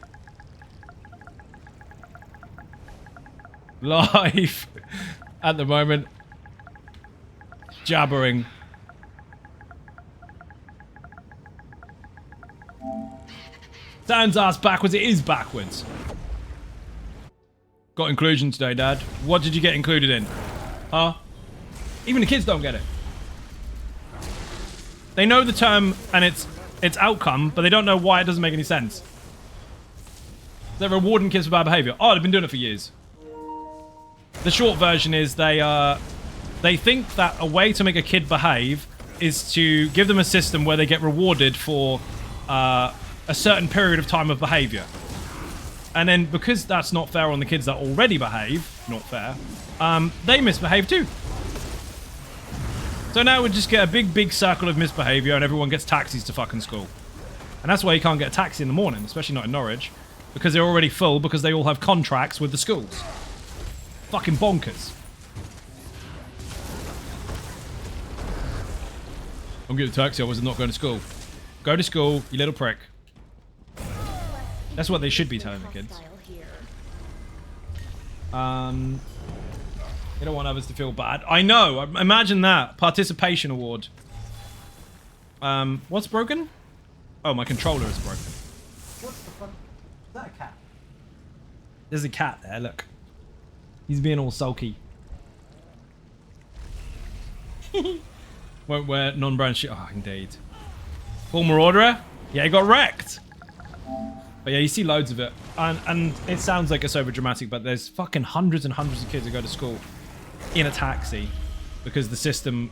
Live at the moment. jabbering. Dan's ass backwards. It is backwards. Got inclusion today, Dad. What did you get included in? Huh? Even the kids don't get it. They know the term and its outcome, but they don't know why it doesn't make any sense. They're rewarding kids for bad behavior. Oh, they've been doing it for years. The short version is they think that a way to make a kid behave is to give them a system where they get rewarded for a certain period of time of behavior. And then because that's not fair on the kids that already behave, not fair, they misbehave too. So now we just get a big circle of misbehavior and everyone gets taxis to fucking school. And that's why you can't get a taxi in the morning, especially not in Norwich, because they're already full because they all have contracts with the schools. Fucking bonkers. I'm getting a taxi, I was not going to school. Go to school, you little prick. That's what they should be telling the kids. You don't want others to feel bad. I know. Imagine that. Participation award. What's broken? Oh, my controller is broken. What the fuck? Is that a cat? There's a cat there, look. He's being all sulky. Won't wear non-brand shit. Oh, indeed. Full Marauderer? Yeah, he got wrecked. But yeah, you see loads of it. And it sounds like it's over dramatic, but there's fucking hundreds and hundreds of kids that go to school in a taxi because the system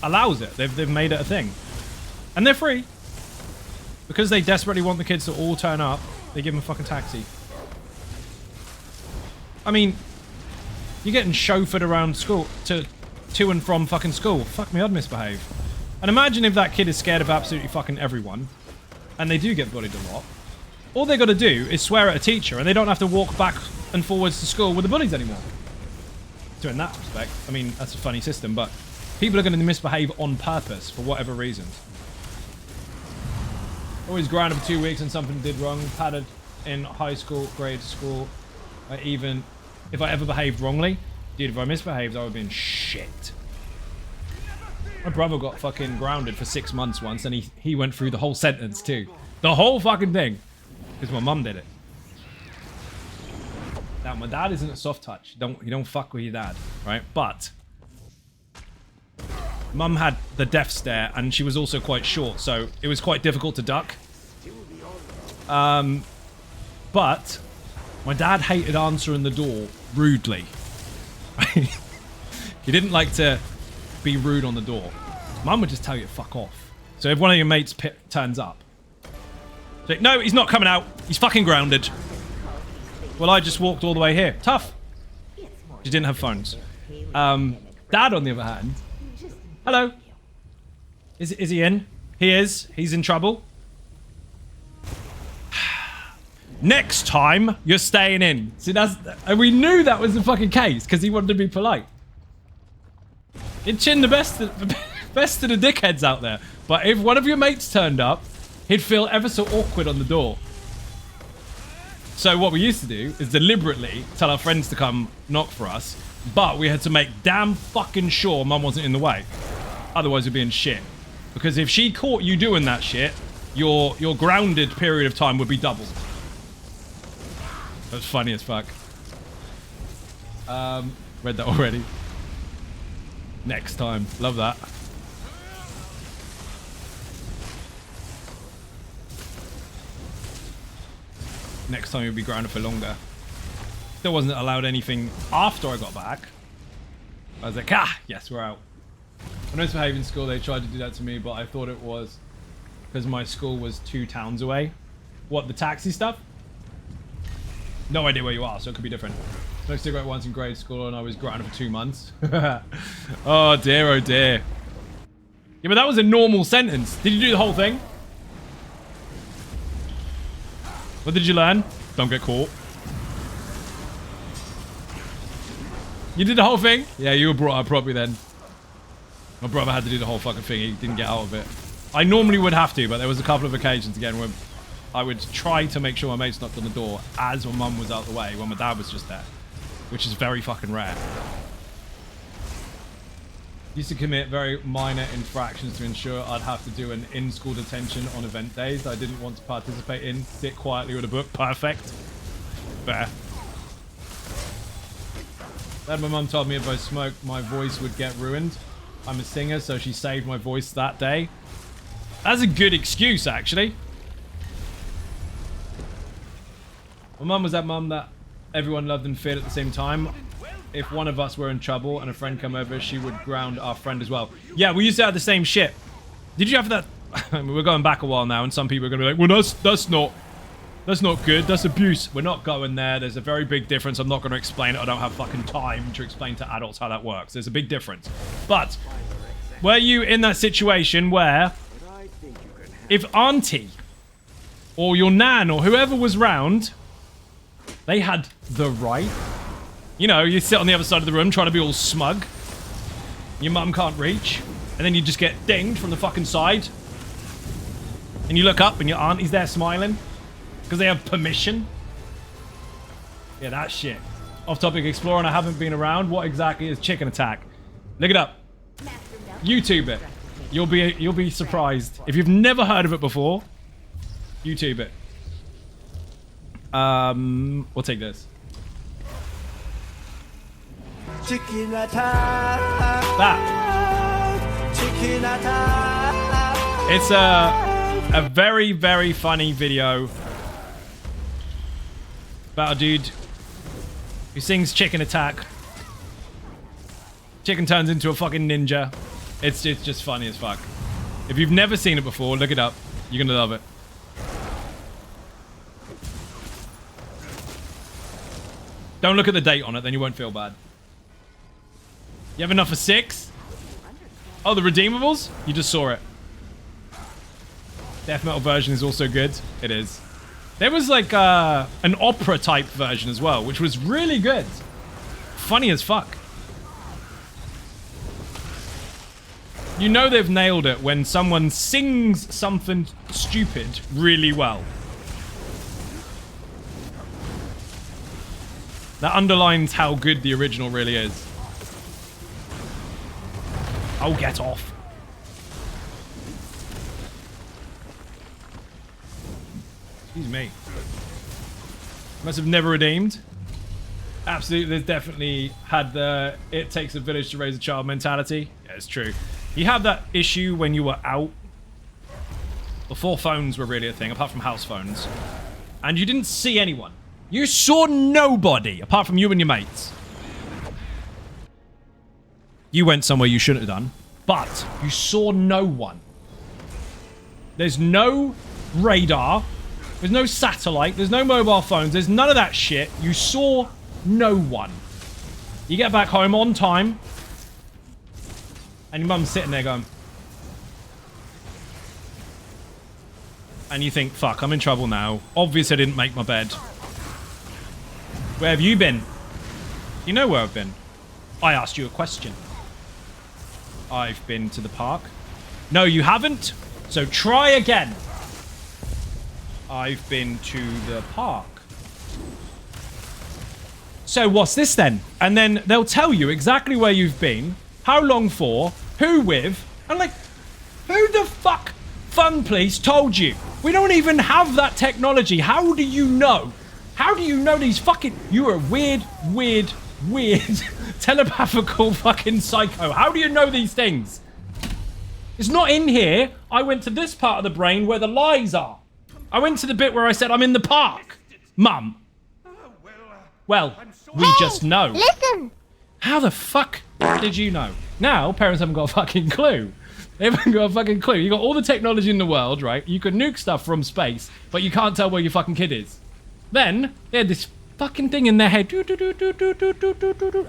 allows it. They've made it a thing. And they're free. Because they desperately want the kids to all turn up, they give them a fucking taxi. I mean, you're getting chauffeured around school to and from fucking school. Fuck me, I'd misbehave. And imagine if that kid is scared of absolutely fucking everyone, and they do get bullied a lot. All they got to do is swear at a teacher, and they don't have to walk back and forwards to school with the bullies anymore. So in that respect, I mean, that's a funny system, but people are going to misbehave on purpose for whatever reasons. Always grounded for 2 weeks and something did wrong. Padded in high school, grade school. Even if I ever behaved wrongly, dude, if I misbehaved, I would have been shit. My brother got fucking grounded for 6 months once, and he went through the whole sentence too. The whole fucking thing. Because my mum did it. Now, my dad isn't a soft touch. You don't fuck with your dad, right? But Mum had the death stare, and she was also quite short, so it was quite difficult to duck. But my dad hated answering the door rudely. He didn't like to be rude on the door. Mum would just tell you to fuck off. So if one of your mates turns up, say, no, he's not coming out. He's fucking grounded. Well, I just walked all the way here. Tough. She didn't have phones. Dad, on the other hand, hello. Is he in? He is. He's in trouble. Next time, you're staying in. See, and we knew that was the fucking case because he wanted to be polite. He'd chin the best of the dickheads out there. But if one of your mates turned up, he'd feel ever so awkward on the door. So what we used to do is deliberately tell our friends to come knock for us, but we had to make damn fucking sure Mum wasn't in the way. Otherwise, we'd be in shit. Because if she caught you doing that shit, your grounded period of time would be doubled. That's funny as fuck. Read that already. Next time. Love that. Next time you'll be grounded for longer. Still wasn't allowed anything after I got back. I was like, yes, we're out. When I was behaving in school, they tried to do that to me, but I thought it was because my school was 2 towns away. What, the taxi stuff? No idea where you are, so it could be different. Smoked a cigarette once in grade school and I was grounded for 2 months. Oh dear, oh dear. Yeah, but that was a normal sentence. Did you do the whole thing? What did you learn? Don't get caught. You did the whole thing? Yeah, you were brought up properly then. My brother had to do the whole fucking thing. He didn't get out of it. I normally would have to, but there was a couple of occasions again where I would try to make sure my mates knocked on the door as my mum was out the way when my dad was just there. Which is very fucking rare. Used to commit very minor infractions to ensure I'd have to do an in-school detention on event days I didn't want to participate in. Sit quietly with a book. Perfect. Fair. Then my mum told me if I smoked, my voice would get ruined. I'm a singer, so she saved my voice that day. That's a good excuse, actually. My mum was that mum that everyone loved and feared at the same time. If one of us were in trouble and a friend come over, she would ground our friend as well. Yeah, we used to have the same shit. Did you have that? I mean, we're going back a while now, and some people are going to be like, well, that's not good. That's abuse. We're not going there. There's a very big difference. I'm not going to explain it. I don't have fucking time to explain to adults how that works. There's a big difference. But were you in that situation where if auntie or your nan or whoever was round, they had the right? You know, you sit on the other side of the room trying to be all smug. Your mum can't reach. And then you just get dinged from the fucking side. And you look up and your auntie's there smiling. Because they have permission. Yeah, that shit. Off topic exploring, I haven't been around. What exactly is chicken attack? Look it up. YouTube it. You'll be surprised. If you've never heard of it before, YouTube it. We'll take this. Chicken attack. That. Chicken attack. It's a very, very funny video about a dude who sings Chicken Attack. Chicken turns into a fucking ninja. It's just funny as fuck. If you've never seen it before, look it up. You're gonna love it. Don't look at the date on it, then you won't feel bad. You have enough for 6? Oh, the redeemables? You just saw it. Death metal version is also good. It is. There was like an opera type version as well, which was really good. Funny as fuck. You know they've nailed it when someone sings something stupid really well. That underlines how good the original really is. Oh, get off. Excuse me. Must have never redeemed. Absolutely, there's definitely had the it takes a village to raise a child mentality. Yeah, it's true. You have that issue when you were out. Before phones were really a thing, apart from house phones. And you didn't see anyone. You saw nobody, apart from you and your mates. You went somewhere you shouldn't have done, but you saw no one. There's no radar. There's no satellite. There's no mobile phones. There's none of that shit. You saw no one. You get back home on time, and your mum's sitting there going... And you think, fuck, I'm in trouble now. Obviously I didn't make my bed. Where have you been? You know where I've been. I asked you a question. I've been to the park. No, you haven't. So try again. I've been to the park. So what's this then? And then they'll tell you exactly where you've been, how long for, who with, and like, who the fuck, Fun Police, told you? We don't even have that technology. How do you know? How do you know these fucking... You're a weird telepathical fucking psycho. How do you know these things? It's not in here. I went to this part of the brain where the lies are. I went to the bit where I said I'm in the park. Mum. Well, we just know. Listen. How the fuck did you know? Now, parents haven't got a fucking clue. They haven't got a fucking clue. You got all the technology in the world, right? You can nuke stuff from space, but you can't tell where your fucking kid is. Then, they had this fucking thing in their head.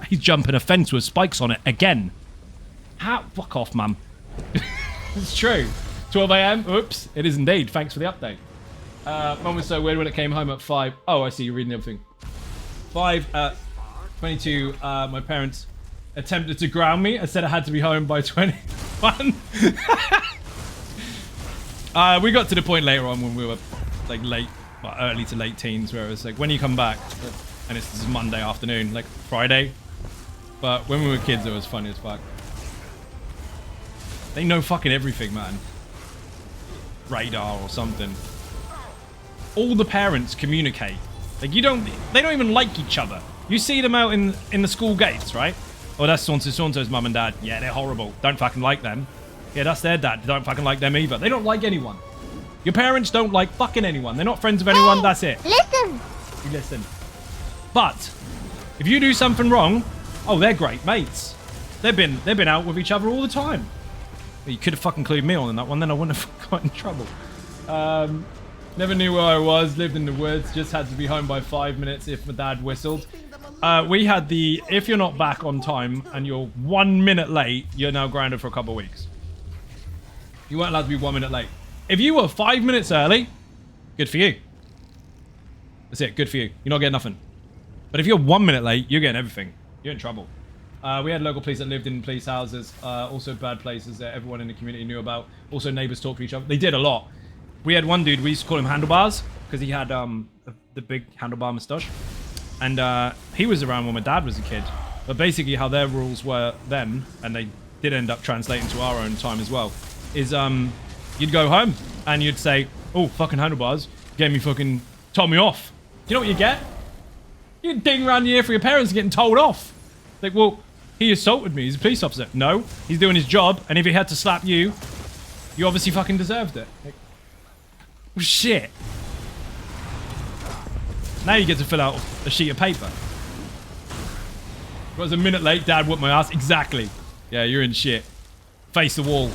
He's jumping a fence with spikes on it again. How? Fuck off, mum. It's true. 12 a.m. Oops. It is indeed. Thanks for the update. Mum was so weird when it came home at 5. Oh, I see. You're reading the other thing. 5:22. My parents attempted to ground me. I said I had to be home by 21. We got to the point later on when we were like late. Early to late teens, where it was like, when you come back, and this is Monday afternoon, like Friday. But when we were kids, it was funny as fuck. They know fucking everything, man. Radar or something. All the parents communicate. Like, they don't even like each other. You see them out in the school gates, right? Oh, that's so-and-so's mum and dad. Yeah, they're horrible. Don't fucking like them. Yeah, that's their dad. Don't fucking like them either. They don't like anyone. Your parents don't like fucking anyone. They're not friends with anyone. That's it. Listen. You listen. But if you do something wrong, oh, they're great mates. They've been out with each other all the time. Well, you could have fucking clued me on in that one, then I wouldn't have got in trouble. Never knew where I was. Lived in the woods. Just had to be home by 5 minutes if my dad whistled. We had the if you're not back on time and you're 1 minute late, you're now grounded for a couple of weeks. You weren't allowed to be 1 minute late. If you were 5 minutes early, good for you. That's it. Good for you. You're not getting nothing. But if you're 1 minute late, you're getting everything. You're in trouble. We had local police that lived in police houses. Also bad places that everyone in the community knew about. Also neighbors talked to each other. They did a lot. We had one dude, we used to call him Handlebars, because he had the big handlebar moustache. And he was around when my dad was a kid. But basically how their rules were then, and they did end up translating to our own time as well, is you'd go home and you'd say, oh, fucking Handlebars, gave me fucking, told me off. Do you know what you get? You ding around the ear for your parents getting told off. Like, well, he assaulted me, he's a police officer. No, he's doing his job, and if he had to slap you, you obviously fucking deserved it. Like, well, shit. Now you get to fill out a sheet of paper. I was a minute late, dad whooped my ass. Exactly. Yeah, you're in shit. Face the wall.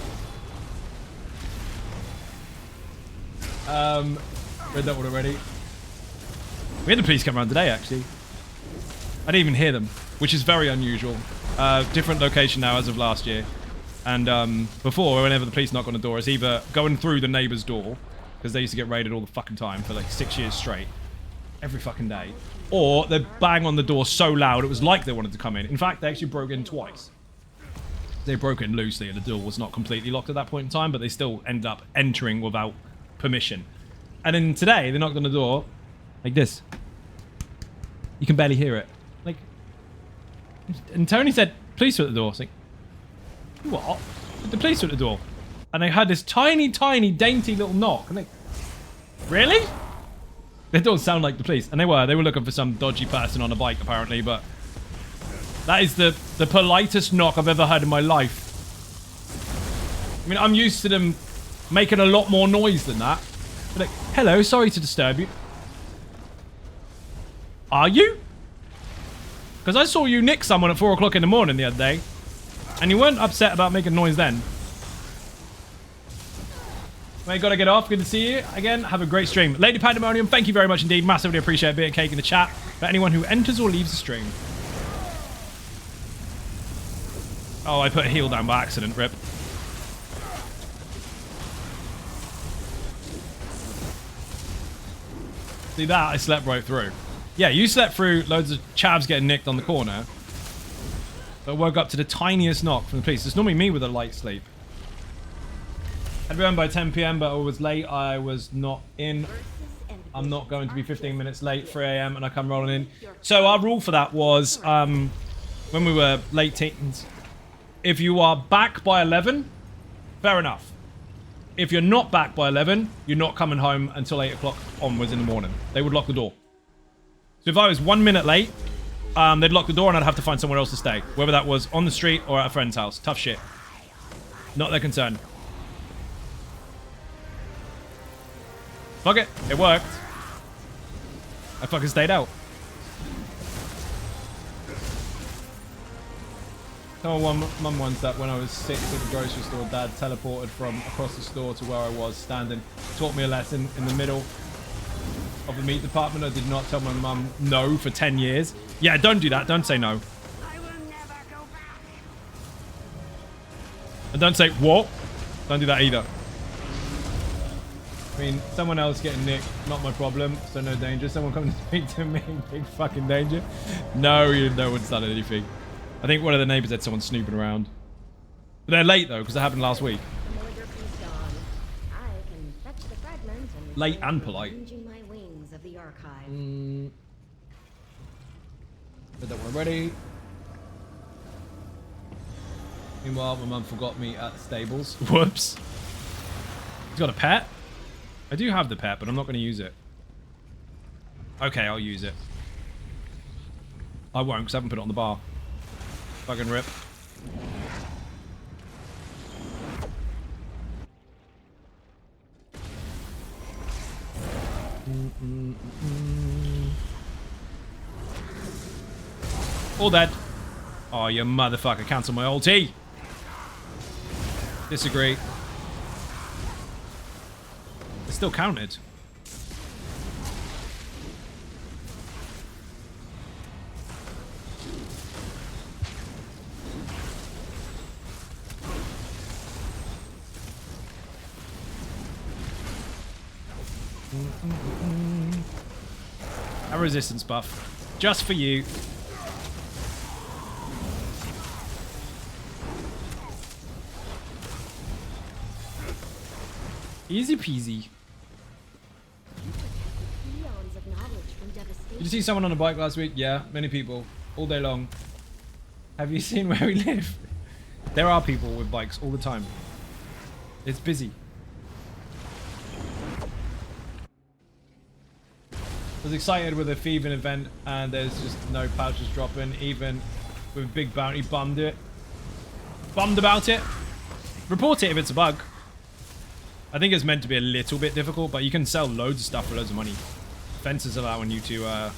Read that one already. We had the police come around today, actually. I didn't even hear them, which is very unusual. Different location now as of last year. And before, whenever the police knock on the door, it's either going through the neighbor's door, because they used to get raided all the fucking time for like 6 years straight. Every fucking day. Or they bang on the door so loud it was like they wanted to come in. In fact, they actually broke in twice. They broke in loosely and the door was not completely locked at that point in time, but they still ended up entering without permission. And then today, they knocked on the door like this. You can barely hear it. Like, and Tony said, police are at the door. It's like, what? The police are at the door. And they had this tiny, tiny, dainty little knock. And they, really? They don't sound like the police. And they were looking for some dodgy person on a bike, apparently, but that is the politest knock I've ever heard in my life. I mean, I'm used to them making a lot more noise than that. They're like, hello, sorry to disturb you. Are you? Because I saw you nick someone at 4 o'clock in the morning the other day, and you weren't upset about making noise then. Well, you gotta get off. Good to see you again. Have a great stream. Lady Pandemonium, thank you very much indeed. Massively appreciate a bit of cake in the chat for anyone who enters or leaves the stream. Oh, I put a heel down by accident. Rip. See that? I slept right through. Yeah, you slept through loads of chavs getting nicked on the corner. But I woke up to the tiniest knock from the police. It's normally me with a light sleep. I'd be home by 10 p.m, but I was late. I was not in. I'm not going to be 15 minutes late, 3 a.m, and I come rolling in. So our rule for that was, when we were late teens, if you are back by 11, fair enough. If you're not back by 11, you're not coming home until 8 o'clock onwards in the morning. They would lock the door. So if I was 1 minute late, they'd lock the door and I'd have to find somewhere else to stay. Whether that was on the street or at a friend's house. Tough shit. Not their concern. Fuck it. It worked. I fucking stayed out. Told mum once that when I was 6 at the grocery store, dad teleported from across the store to where I was standing. Taught me a lesson in the middle of the meat department. I did not tell my mum no for 10 years. Yeah, don't do that. Don't say no. I will never go back. And don't say what. Don't do that either. I mean, someone else getting nicked, not my problem, so no danger. Someone coming to speak to me, big fucking danger. No, no one's done anything. I think one of the neighbors had someone snooping around. But they're late, though, because that happened last week. Late and polite. Put that one ready. Meanwhile, my mum forgot me at the stables. Whoops. He's got a pet? I do have the pet, but I'm not going to use it. Okay, I'll use it. I won't, because I haven't put it on the bar. Fucking rip. All dead. Oh, you motherfucker. Cancel my ulti. Disagree. It's still counted. A resistance buff. Just for you. Easy peasy. Did you see someone on a bike last week? Yeah, many people. All day long. Have you seen where we live? There are people with bikes all the time. It's busy. I was excited with a thieving event and there's just no pouches dropping, even with big bounty. Bummed about it. Report it if it's a bug. I think it's meant to be a little bit difficult, but you can sell loads of stuff for loads of money. Fences allowing you to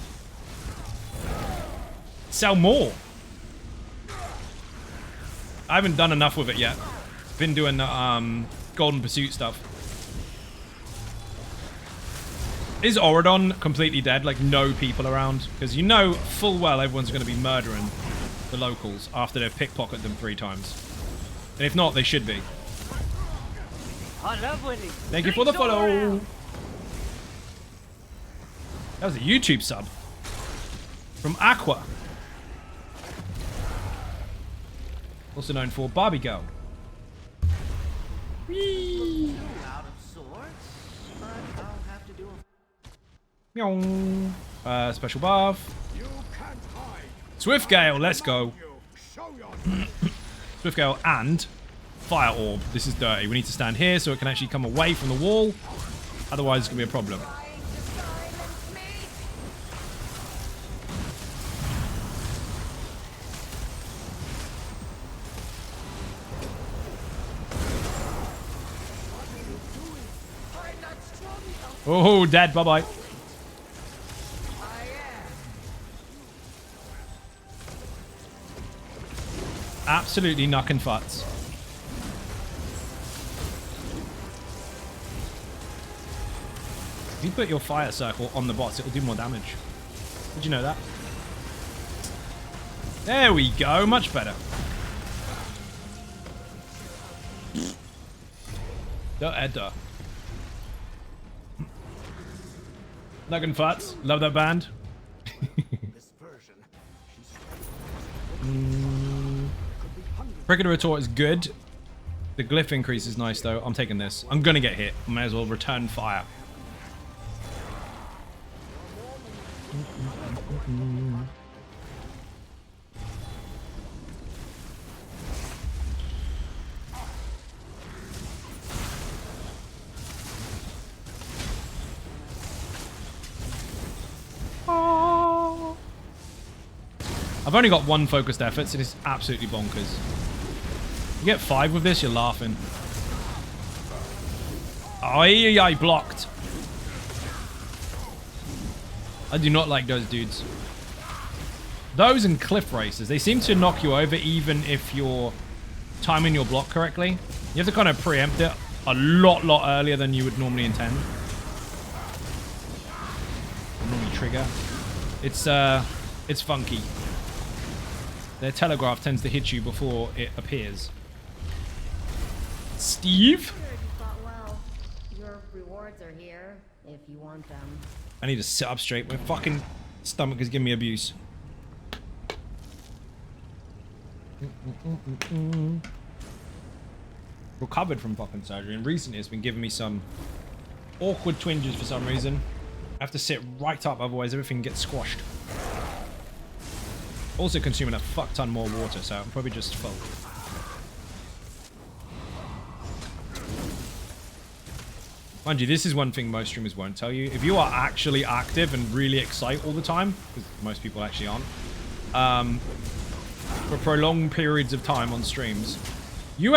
sell more. I haven't done enough with it yet. Been doing the Golden Pursuit stuff. Is Auradon completely dead? Like no people around? Because you know full well everyone's going to be murdering the locals after they've pickpocketed them 3 times. And if not, they should be. I love winning. Thank you for the follow. That was a YouTube sub. From Aqua. Also known for Barbie Girl. Whee! Out of sorts, but I'll have to do a Meow. Special buff. Swift Gale, let's go. Swift Gale and Fire Orb. This is dirty. We need to stand here so it can actually come away from the wall. Otherwise, it's going to be a problem. Oh, dead. Bye-bye. Absolutely knocking futs. If you put your fire circle on the bots, it'll do more damage. Did you know that? There we go. Much better. The Edda. Nuggin Futs. Love that band. Pricked Retort is good. The glyph increase is nice though. I'm taking this. I'm gonna get hit. May as well return fire. I've only got 1 focused effort, so it's absolutely bonkers. You get 5 with this, you're laughing. Oh, I blocked. I do not like those dudes. Those and cliff racers, they seem to knock you over even if you're timing your block correctly. You have to kind of preempt it a lot earlier than you would normally intend. Normally trigger. It's funky. Their telegraph tends to hit you before it appears. Steve? Well, your rewards are here if you want them. I need to sit up straight. My fucking stomach is giving me abuse. Recovered from fucking surgery, and recently it's been giving me some awkward twinges for some reason. I have to sit right up, otherwise everything gets squashed. Also consuming a fuck ton more water, so I'm probably just full. Mind you, this is one thing most streamers won't tell you. If you are actually active and really excite all the time, because most people actually aren't, for prolonged periods of time on streams, you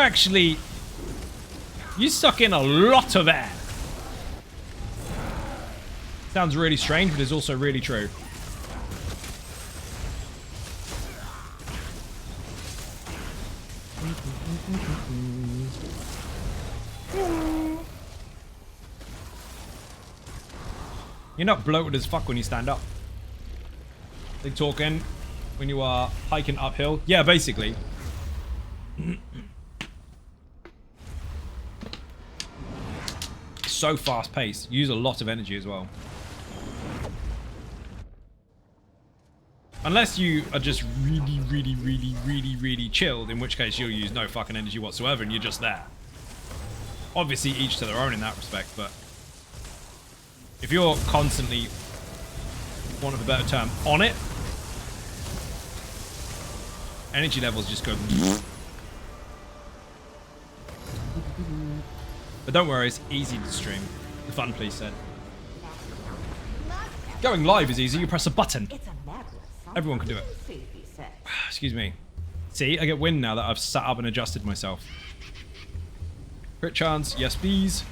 suck in a lot of air. Sounds really strange, but it's also really true. You're not bloated as fuck when you stand up. They talking when you are hiking uphill. Yeah, basically. So fast paced. Use a lot of energy as well. Unless you are just really chilled, in which case you'll use no fucking energy whatsoever and you're just there. Obviously each to their own in that respect, but if you're constantly, for want of a better term, on it, energy levels just go. But don't worry, it's easy to stream. The fun police said. Going live is easy, you press a button. Everyone can do it. Excuse me. See, I get wind now that I've sat up and adjusted myself. Crit chance, yes please.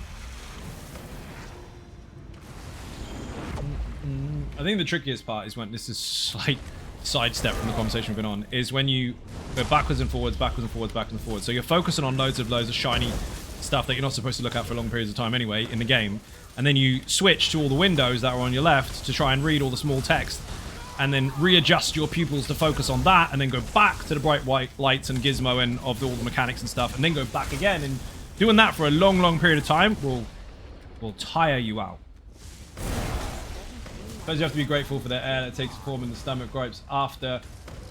I think the trickiest part is when, this is slight sidestep from the conversation we've been on, is when you go backwards and forwards, backwards and forwards, backwards and forwards. So you're focusing on loads of shiny stuff that you're not supposed to look at for long periods of time anyway in the game. And then you switch to all the windows that are on your left to try and read all the small text. And then readjust your pupils to focus on that, and then go back to the bright white lights and gizmo and of all the mechanics and stuff, and then go back again. And doing that for a long period of time will tire you out. Suppose you have to be grateful for the air that takes form in the stomach gripes after,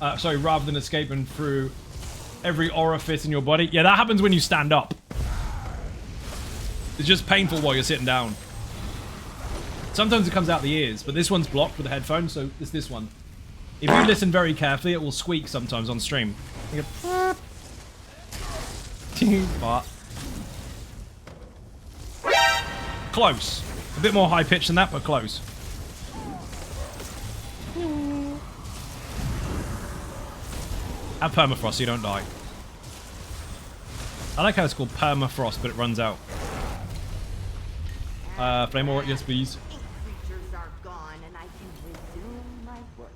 rather than escaping through every orifice in your body. Yeah, that happens when you stand up. It's just painful while you're sitting down. Sometimes it comes out the ears, but this one's blocked with a headphone, so it's this one. If you listen very carefully, it will squeak sometimes on stream. You go, but close. A bit more high pitched than that, but close. Have permafrost so you don't die. I like how it's called permafrost, but it runs out. Flame aura, yes please. Creatures are gone, and I can resume my work.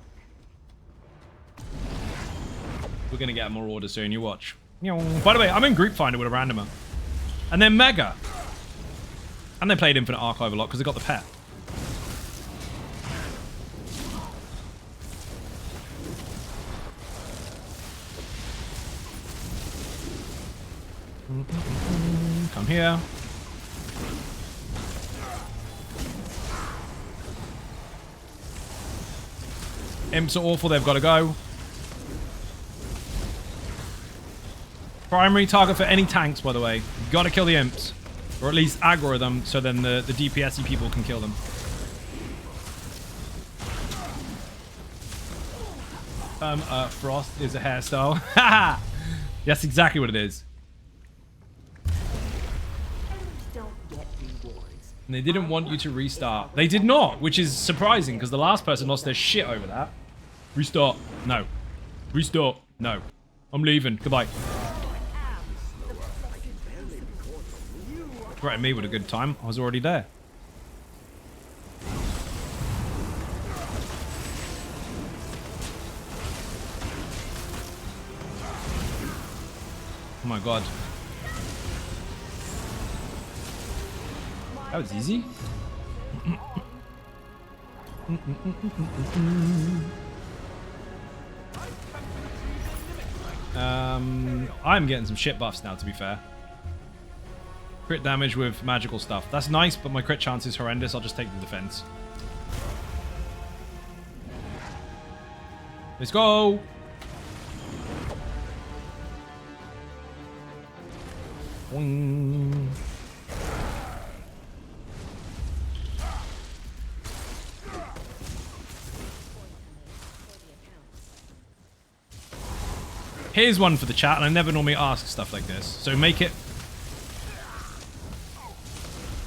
We're gonna get more orders soon, you watch. By the way, I'm in Group Finder with a randomer. And they're mega. And they played Infinite Archive a lot because they got the pet. Come here. Imps are awful, they've got to go. Primary target for any tanks, by the way. You've got to kill the imps. Or at least aggro them, so then the DPS-y people can kill them. Frost is a hairstyle. Haha! That's exactly what it is. And they didn't want you to restart. They did not, which is surprising, because the last person lost their shit over that. Restart. No. Restart. No. I'm leaving. Goodbye. Threatened me with a good time. I was already there. Oh my god. That was easy. I'm getting some shit buffs now, to be fair. Crit damage with magical stuff. That's nice, but my crit chance is horrendous. I'll just take the defense. Let's go! Boing. Here's one for the chat, and I never normally ask stuff like this, so make it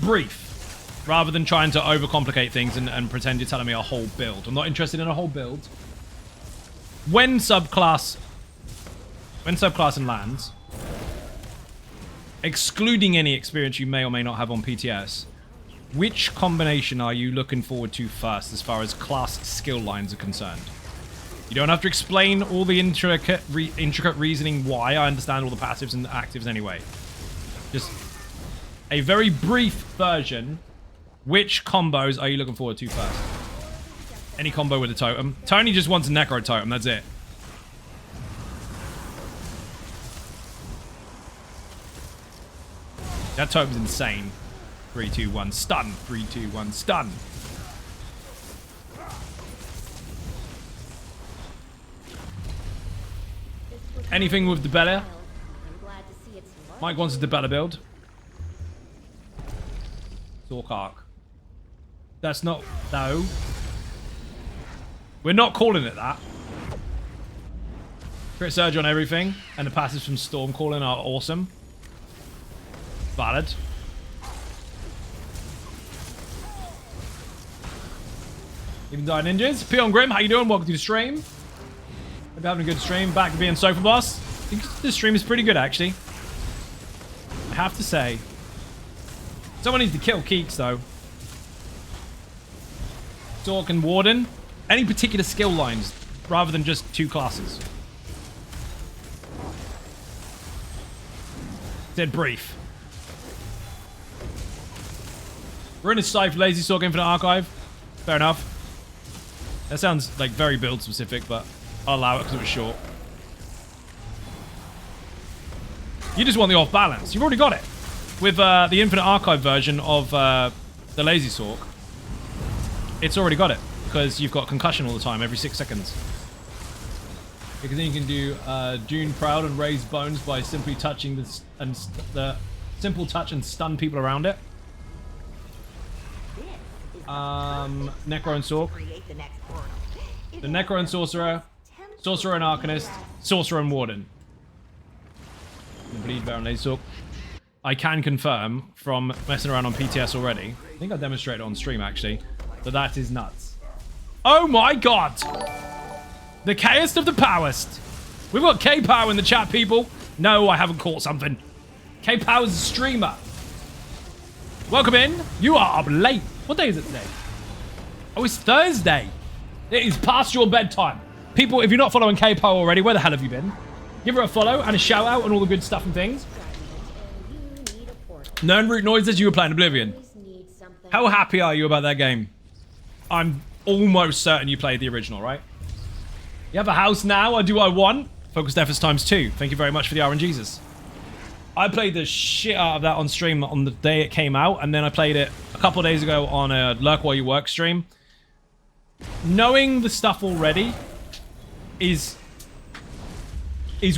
brief. rather than trying to overcomplicate things and pretend you're telling me a whole build. I'm not interested in a whole build. When subclassing lands, excluding any experience you may or may not have on PTS, which combination are you looking forward to first as far as class skill lines are concerned? You don't have to explain all the intricate reasoning why. I understand all the passives and actives anyway. Just a very brief version. Which combos are you looking forward to first? Any combo with a totem. Tony just wants a necro totem, that's it. That totem's insane. 3, 2, 1, stun. 3, 2, 1, stun. Anything with the better? Mike wants a Debella build. Zork arc. That's not... No. We're not calling it that. Crit surge on everything. And the passes from Storm Calling are awesome. Valid. Even Die Ninjas. Peon Grim, how you doing? Welcome to the stream. Hope you're having a good stream. Back to being Sofa Boss. I think this stream is pretty good, actually. I have to say. Someone needs to kill Keeks, though. Zork and Warden. Any particular skill lines, rather than just 2 classes? Dead brief. Ruinous Scythe, Lazy Sork, Infinite Archive. Fair enough. That sounds like very build specific, but I'll allow it because it was short. You just want the off balance. You've already got it. With the Infinite Archive version of the Lazy Sork, it's already got it. Because you've got concussion all the time, every 6 seconds. Because then you can do Dune Proud and raise bones by simply touching the simple touch and stun people around it. Necro and Sork. The Necro and Sorcerer. Sorcerer and Arcanist. Sorcerer and Warden. The Bleed Bear and Lazy Sork. I can confirm from messing around on PTS already. I think I demonstrated it on stream actually. But that is nuts. Oh my god! The Kayest of the Powest. We've got K-Pow in the chat, people. No, I haven't caught something. K-Pow's a streamer. Welcome in. You are up late. What day is it today? Oh, it's Thursday. It is past your bedtime. People, if you're not following K-Pow already, where the hell have you been? Give her a follow and a shout out and all the good stuff and things. Nernroot noises, you were playing Oblivion. How happy are you about that game? I'm almost certain you played the original, right? You have a house now, or do I want? Focused efforts times 2. Thank you very much for the RNGesus. I played the shit out of that on stream on the day it came out, and then I played it a couple of days ago on a Lurk While You Work stream. Knowing the stuff already is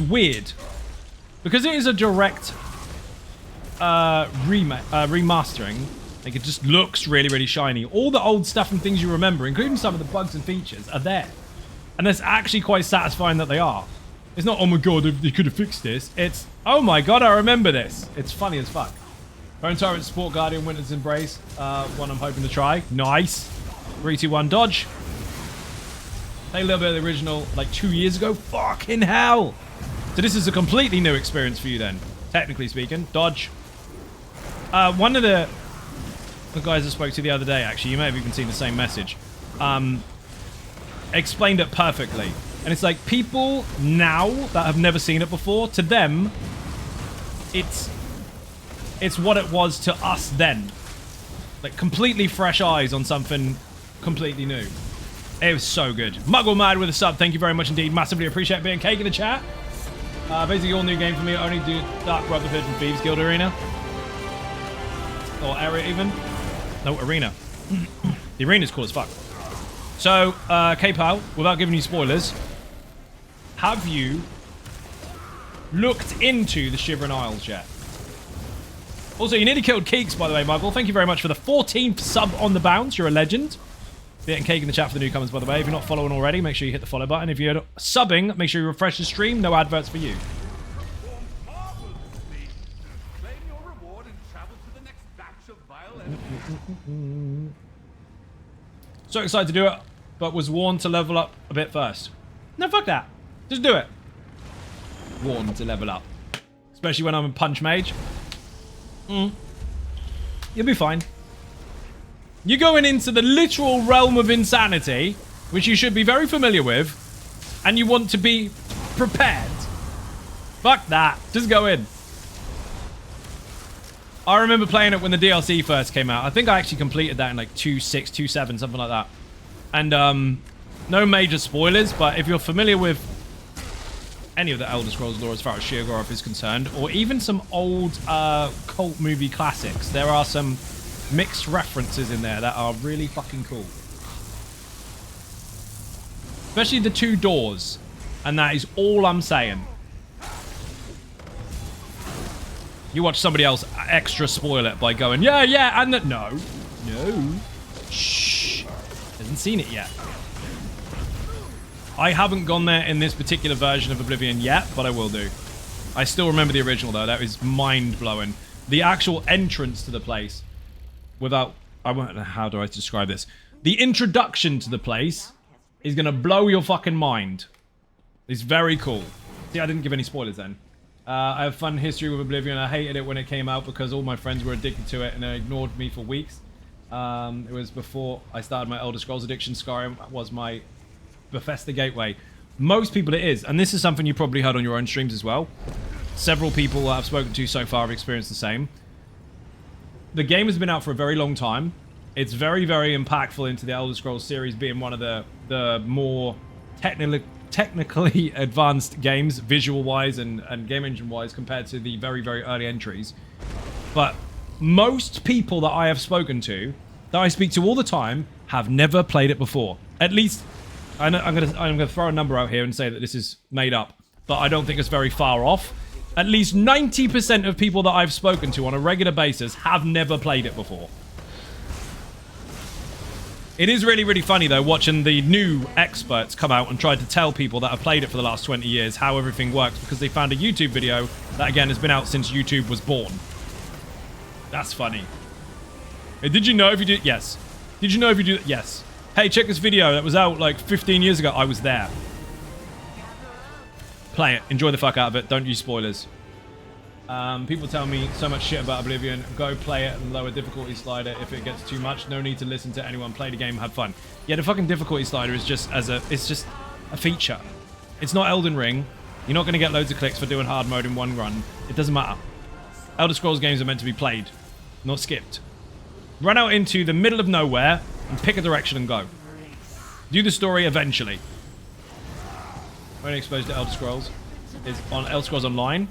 weird. Because it is a direct remastering. Like, it just looks really, really shiny. All the old stuff and things you remember, including some of the bugs and features, are there. And that's actually quite satisfying that they are. It's not, oh my god, they could have fixed this. It's, oh my god, I remember this. It's funny as fuck. Bone Tyrant, Sport Guardian, Winter's Embrace. One I'm hoping to try. Nice. 3, 2, 1, dodge. Played a little bit of the original like 2 years ago. Fucking hell. So this is a completely new experience for you then, technically speaking. Dodge. One of the guys I spoke to the other day, actually, you may have even seen the same message, explained it perfectly. And it's like, people now that have never seen it before, to them, it's what it was to us then. Like, completely fresh eyes on something completely new. It was so good. Muggle Mad with a sub, thank you very much indeed. Massively appreciate being cake in the chat. Basically, all new game for me. Only do Dark Brotherhood and Thieves Guild Arena. Or area, even. No, Arena. The arena's cool as fuck. So, K-Pow, without giving you spoilers, have you looked into the Shivering Isles yet? Also, you nearly killed Keeks, by the way, Muggle. Thank you very much for the 14th sub on the bounce. You're a legend. Getting cake in the chat for the newcomers, by the way. If you're not following already, make sure you hit the follow button. If you're subbing, make sure you refresh the stream. No adverts for you. So excited to do it, but was warned to level up a bit first. No, fuck that. Just do it. Warned to level up. Especially when I'm a punch mage. You'll be fine. You're going into the literal realm of insanity, which you should be very familiar with, and you want to be prepared. Fuck that. Just go in. I remember playing it when the DLC first came out. I think I actually completed that in like 2.6, 2.7, something like that. And no major spoilers, but if you're familiar with any of the Elder Scrolls lore as far as Sheogorath is concerned, or even some old cult movie classics, there are some mixed references in there that are really fucking cool. Especially the two doors. And that is all I'm saying. You watch somebody else extra spoil it by going, yeah, and that. No. Shh. Hasn't seen it yet. I haven't gone there in this particular version of Oblivion yet, but I will do. I still remember the original, though. That is mind-blowing. The actual entrance to the place, without... I won't know how do I describe this. The introduction to the place is going to blow your fucking mind. It's very cool. See, I didn't give any spoilers then. I have fun history with Oblivion. I hated it when it came out because all my friends were addicted to it and they ignored me for weeks. It was before I started my Elder Scrolls addiction. Skyrim was my Bethesda gateway. Most people it is, and this is something you probably heard on your own streams as well. Several people I've spoken to so far have experienced the same. The game has been out for a very long time. It's very, very impactful into the Elder Scrolls series, being one of the more technically advanced games, visual-wise and game engine-wise, compared to the very, very early entries. But most people that I have spoken to, that I speak to all the time, have never played it before. At least, I'm gonna throw a number out here and say that this is made up, but I don't think it's very far off. At least 90% of people that I've spoken to on a regular basis have never played it before. It is really, really funny, though, watching the new experts come out and try to tell people that have played it for the last 20 years how everything works, because they found a YouTube video that, again, has been out since YouTube was born. That's funny. Hey, did you know if you do... Yes. Did you know if you do... Yes. Hey, check this video that was out like 15 years ago. I was there. Play it. Enjoy the fuck out of it. Don't use spoilers. People tell me so much shit about Oblivion. Go play it and lower difficulty slider if it gets too much. No need to listen to anyone. Play the game, have fun. Yeah, the fucking difficulty slider is just it's just a feature. It's not Elden Ring. You're not going to get loads of clicks for doing hard mode in one run. It doesn't matter. Elder Scrolls games are meant to be played, not skipped. Run out into the middle of nowhere and pick a direction and go. Do the story eventually. Only exposed to Elder Scrolls is on Elder Scrolls Online.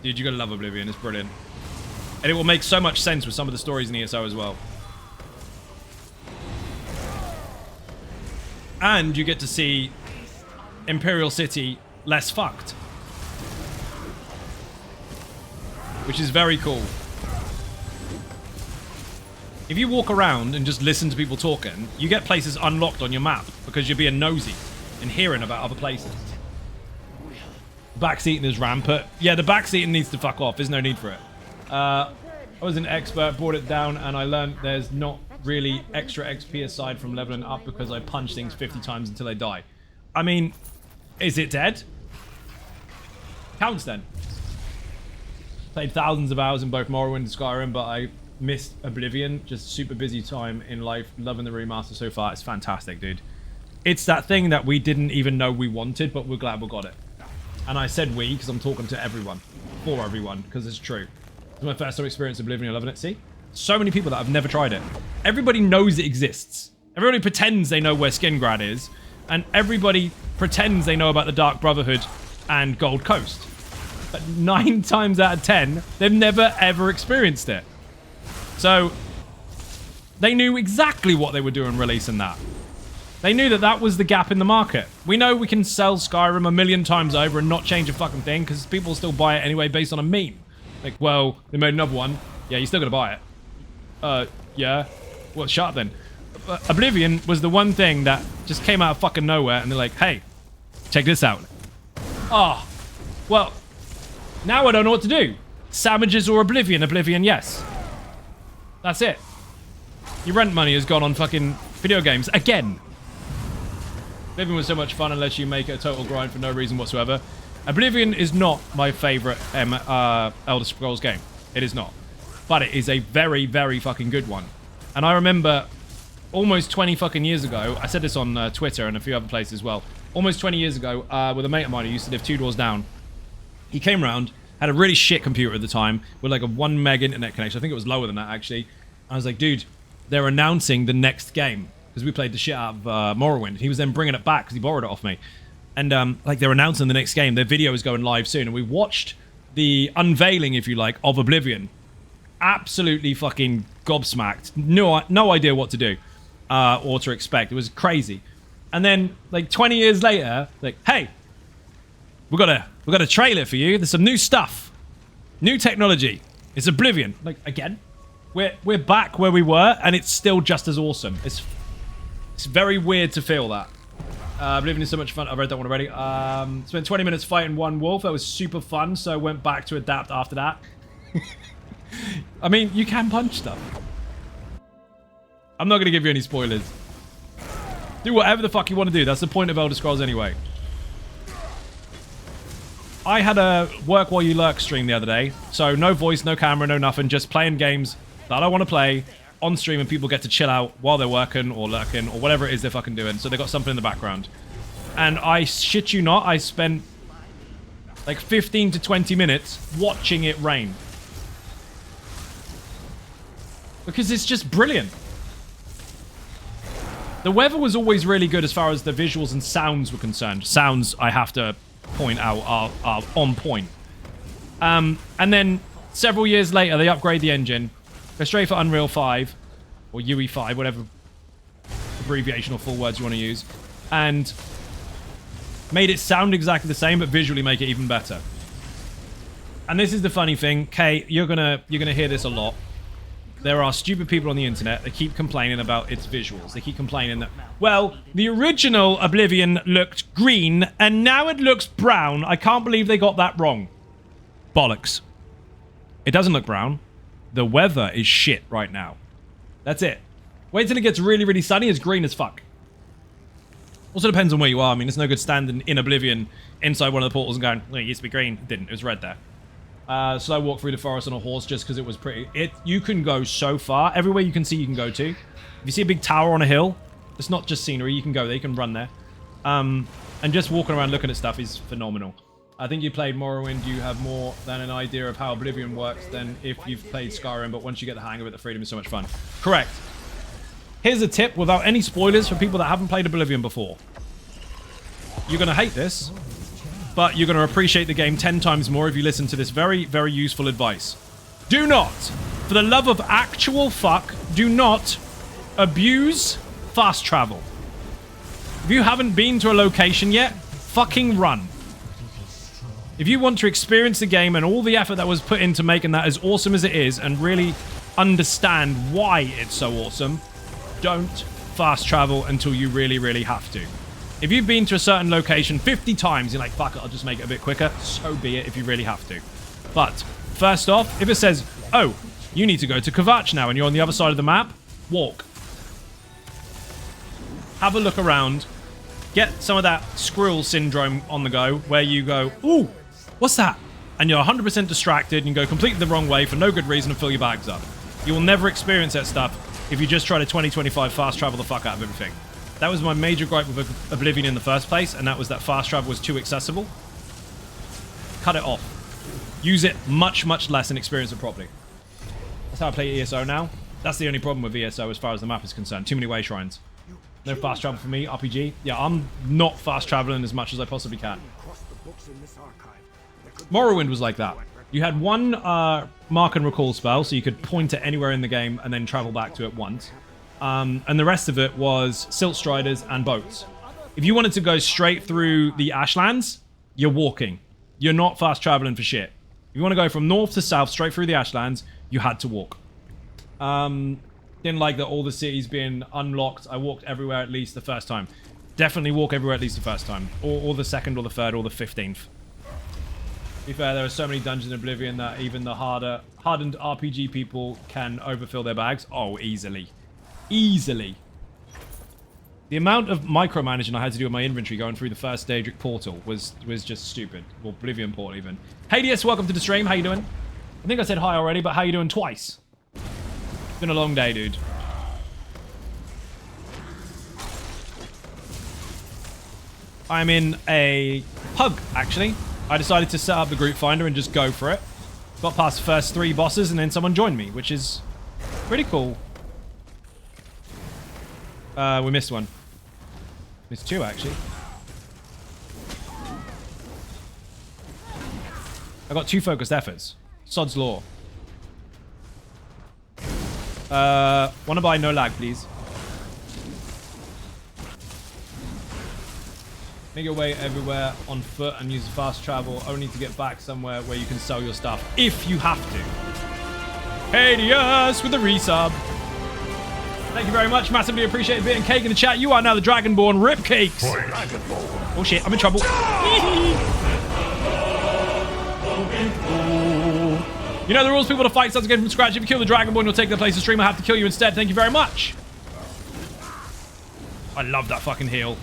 Dude, you're going to love Oblivion. It's brilliant. And it will make so much sense with some of the stories in ESO as well. And you get to see Imperial City less fucked. Which is very cool. If you walk around and just listen to people talking, you get places unlocked on your map because you're being nosy and hearing about other places. Backseating is rampant. Yeah, the backseating needs to fuck off. There's no need for it. I was an expert, brought it down, and I learned there's not really extra XP aside from leveling up because I punch things 50 times until I die. I mean, is it dead? Counts then. Played thousands of hours in both Morrowind and Skyrim, but I missed Oblivion. Just super busy time in life. Loving the remaster so far. It's fantastic, dude. It's that thing that we didn't even know we wanted, but we're glad we got it. And I said we, because I'm talking to everyone. For everyone, because it's true. It's my first time experience Oblivion. I'm loving it. See? So many people that have never tried it. Everybody knows it exists. Everybody pretends they know where Skingrad is. And everybody pretends they know about the Dark Brotherhood and Gold Coast. But 9 times out of 10, they've never, ever experienced it. So, they knew exactly what they were doing releasing that. They knew that that was the gap in the market. We know we can sell Skyrim 1,000,000 times over and not change a fucking thing because people still buy it anyway based on a meme. Like, well, they made another one. Yeah, you're still going to buy it. Yeah. Well, shut up then. Oblivion was the one thing that just came out of fucking nowhere and they're like, hey, check this out. Oh, well, now I don't know what to do. Sandwiches or Oblivion? Oblivion, yes. That's it. Your rent money has gone on fucking video games again. Oblivion was so much fun unless you make it a total grind for no reason whatsoever. Oblivion is not my favorite Elder Scrolls game. It is not. But it is a very, very fucking good one. And I remember almost 20 fucking years ago, I said this on Twitter and a few other places as well, almost 20 years ago, with a mate of mine who used to live 2 doors down. He came around, had a really shit computer at the time, with like a 1 meg internet connection. I think it was lower than that, actually. I was like, dude, they're announcing the next game. Because we played the shit out of Morrowind. He was then bringing it back because he borrowed it off me. And like they're announcing the next game. Their video is going live soon. And we watched the unveiling, if you like, of Oblivion. Absolutely fucking gobsmacked. No idea what to do or to expect. It was crazy. And then like 20 years later, like, hey, we got a trailer for you. There's some new stuff. New technology. It's Oblivion. Like, again, we're back where we were, and it's still just as awesome. It's very weird to feel that. Oblivion is so much fun. I read that one already. Spent 20 minutes fighting one wolf. That was super fun, so I went back to adapt after that. I mean, you can punch stuff. I'm not going to give you any spoilers. Do whatever the fuck you want to do. That's the point of Elder Scrolls anyway. I had a work while you lurk stream the other day. So no voice, no camera, no nothing. Just playing games that I want to play on stream, and people get to chill out while they're working or lurking or whatever it is they're fucking doing. So they got something in the background. And I shit you not, I spent like 15 to 20 minutes watching it rain. Because it's just brilliant. The weather was always really good as far as the visuals and sounds were concerned. Sounds, I have to point out, are on point. And then several years later, they upgrade the engine. Go straight for Unreal 5, or UE5, whatever abbreviation or full words you want to use, and made it sound exactly the same, but visually make it even better. And this is the funny thing, Kay, you're gonna hear this a lot. There are stupid people on the internet that keep complaining about its visuals. They keep complaining that, well, the original Oblivion looked green, and now it looks brown. I can't believe they got that wrong. Bollocks. It doesn't look brown. The weather is shit right now. That's it. Wait till it gets really, really sunny. It's green as fuck. Also depends on where you are. I mean, it's no good standing in Oblivion inside one of the portals and going, well, it used to be green. It didn't. It was red there. Slow walk through the forest on a horse just because it was pretty. You can go so far. Everywhere you can see, you can go to. If you see a big tower on a hill, it's not just scenery. You can go there. You can run there. And just walking around looking at stuff is phenomenal. I think you played Morrowind, you have more than an idea of how Oblivion works than if you've played Skyrim, but once you get the hang of it, the freedom is so much fun. Correct. Here's a tip without any spoilers for people that haven't played Oblivion before. You're going to hate this, but you're going to appreciate the game 10 times more if you listen to this very, very useful advice. Do not, for the love of actual fuck, do not abuse fast travel. If you haven't been to a location yet, fucking run. If you want to experience the game and all the effort that was put into making that as awesome as it is and really understand why it's so awesome, don't fast travel until you really, really have to. If you've been to a certain location 50 times, you're like, fuck it, I'll just make it a bit quicker. So be it if you really have to. But first off, if it says, oh, you need to go to Kvatch now and you're on the other side of the map, walk. Have a look around. Get some of that squirrel syndrome on the go where you go, ooh, what's that? And you're 100% distracted and go completely the wrong way for no good reason and fill your bags up. You will never experience that stuff if you just try to 2025 fast travel the fuck out of everything. That was my major gripe with Oblivion in the first place, and that was that fast travel was too accessible. Cut it off. Use it much, much less and experience it properly. That's how I play ESO now. That's the only problem with ESO as far as the map is concerned. Too many way shrines. No fast travel for me, RPG. Yeah, I'm not fast traveling as much as I possibly can. Morrowind was like that. You had one mark and recall spell, so you could point at anywhere in the game and then travel back to it once. And the rest of it was silt striders and boats. If you wanted to go straight through the Ashlands, you're walking. You're not fast traveling for shit. If you want to go from north to south straight through the Ashlands, you had to walk. Didn't like that all the cities being unlocked. I walked everywhere at least the first time. Definitely walk everywhere at least the first time. Or the second, or the third, or the 15th. To be fair, there are so many dungeons in Oblivion that even the hardened RPG people can overfill their bags. Oh, easily. Easily. The amount of micromanaging I had to do in my inventory going through the first Daedric portal was just stupid. Or Oblivion portal even. Hades, welcome to the stream. How you doing? I think I said hi already, but how you doing twice? It's been a long day, dude. I'm in a pug, actually. I decided to set up the group finder and just go for it. Got past the first 3 bosses and then someone joined me, which is pretty cool. We missed one. Missed 2, actually. I got 2 focused efforts. Sod's Law. Wanna buy no lag, please. Make your way everywhere on foot and use fast travel only to get back somewhere where you can sell your stuff if you have to. Hades with the resub. Thank you very much. Massively appreciate Bit and Cake in the chat. You are now the Dragonborn Rip Cakes. Oh shit, I'm in trouble. You know the rules, people to fight starts again from scratch. If you kill the Dragonborn, you'll take their place of stream. I have to kill you instead. Thank you very much. I love that fucking heal.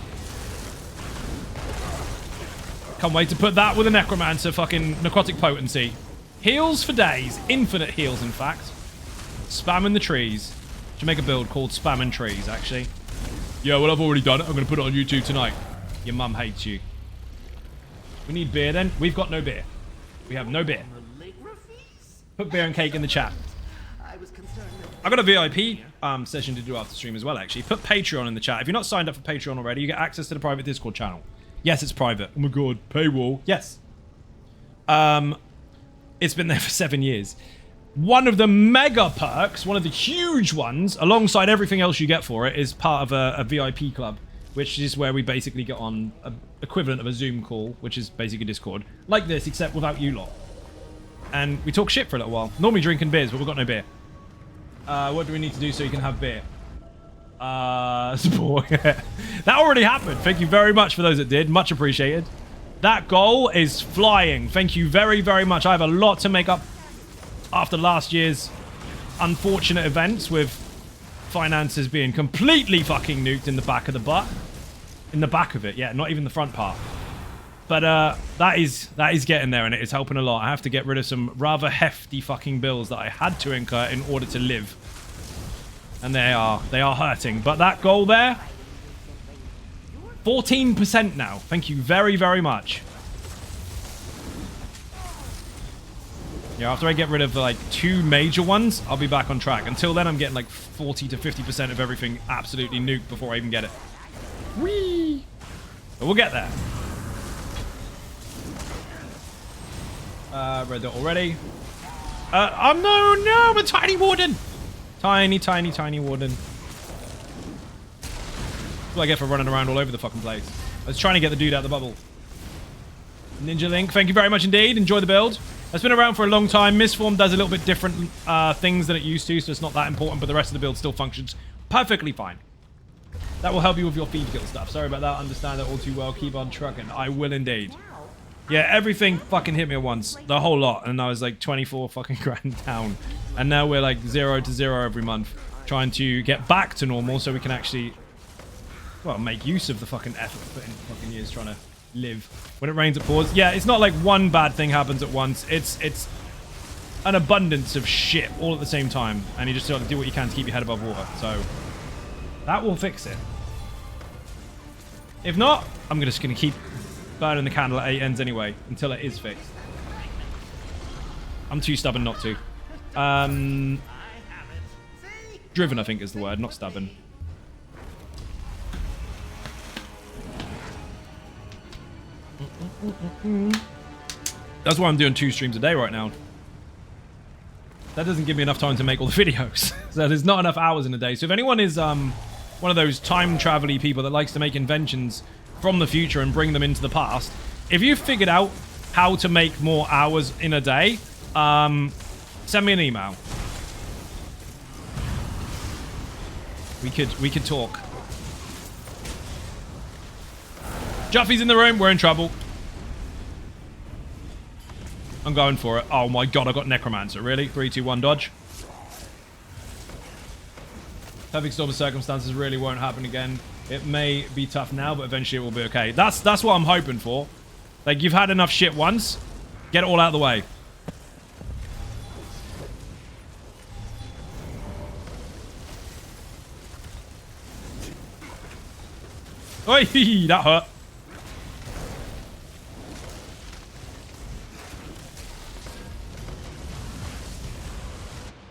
Can't wait to put that with a Necromancer fucking necrotic potency. Heals for days. Infinite heals, in fact. Spamming the trees. Should make a build called Spamming Trees, actually. Yeah, well, I've already done it. I'm going to put it on YouTube tonight. Your mum hates you. We need beer, then. We've got no beer. We have no beer. Put beer and cake in the chat. I've got a VIP session to do after stream as well, actually. Put Patreon in the chat. If you're not signed up for Patreon already, you get access to the private Discord channel. Yes, it's private. Oh my god, paywall. Yes. It's been there for 7 years. One of the mega perks, one of the huge ones, alongside everything else you get for it, is part of a VIP club, which is where we basically get on an equivalent of a Zoom call, which is basically Discord, like this, except without you lot. And we talk shit for a little while. Normally drinking beers, but we've got no beer. What do we need to do so you can have beer? Support. That already happened. Thank you very much for those that did. Much appreciated. That goal is flying. Thank you very, very much. I have a lot to make up after last year's unfortunate events with finances being completely fucking nuked in the back of the butt. In the back of it, yeah, not even the front part. But that is getting there, and it is helping a lot. I have to get rid of some rather hefty fucking bills that I had to incur in order to live. And they are hurting. But that goal there, 14% now. Thank you very, very much. Yeah, after I get rid of like 2 major ones, I'll be back on track. Until then, I'm getting like 40 to 50% of everything absolutely nuked before I even get it. Whee! But we'll get there. Read that already. No, I'm a tiny warden. Tiny, tiny, tiny warden. That's what I get for running around all over the fucking place. I was trying to get the dude out of the bubble. Ninja Link, thank you very much indeed. Enjoy the build. It's been around for a long time. Mistform does a little bit different things than it used to, so it's not that important, but the rest of the build still functions perfectly fine. That will help you with your Thieves Guild stuff. Sorry about that. Understand that all too well. Keep on trucking. I will indeed. Yeah, everything fucking hit me at once. The whole lot. And I was like 24 fucking grand down. And now we're like 0 to 0 every month. Trying to get back to normal so we can actually, well, make use of the fucking effort put in fucking years trying to live. When it rains, it pours. Yeah, it's not like one bad thing happens at once. It's an abundance of shit all at the same time. And you just have to do what you can to keep your head above water. So that will fix it. If not, I'm just going to keep burning the candle at 8 ends anyway, until it is fixed. I'm too stubborn not to. Driven, I think, is the word, not stubborn. That's why I'm doing 2 streams a day right now. That doesn't give me enough time to make all the videos. So there's not enough hours in a day. So if anyone is one of those time travel-y people that likes to make inventions from the future and bring them into the past, if you've figured out how to make more hours in a day, send me an email. We could talk. Juffy's in the room. We're in trouble. I'm going for it. Oh my god, I got Necromancer. Really? 3, 2, 1, dodge. Perfect storm of circumstances really won't happen again. It may be tough now, but eventually it will be okay. That's what I'm hoping for. Like, you've had enough shit once. Get it all out of the way. Oi, that hurt.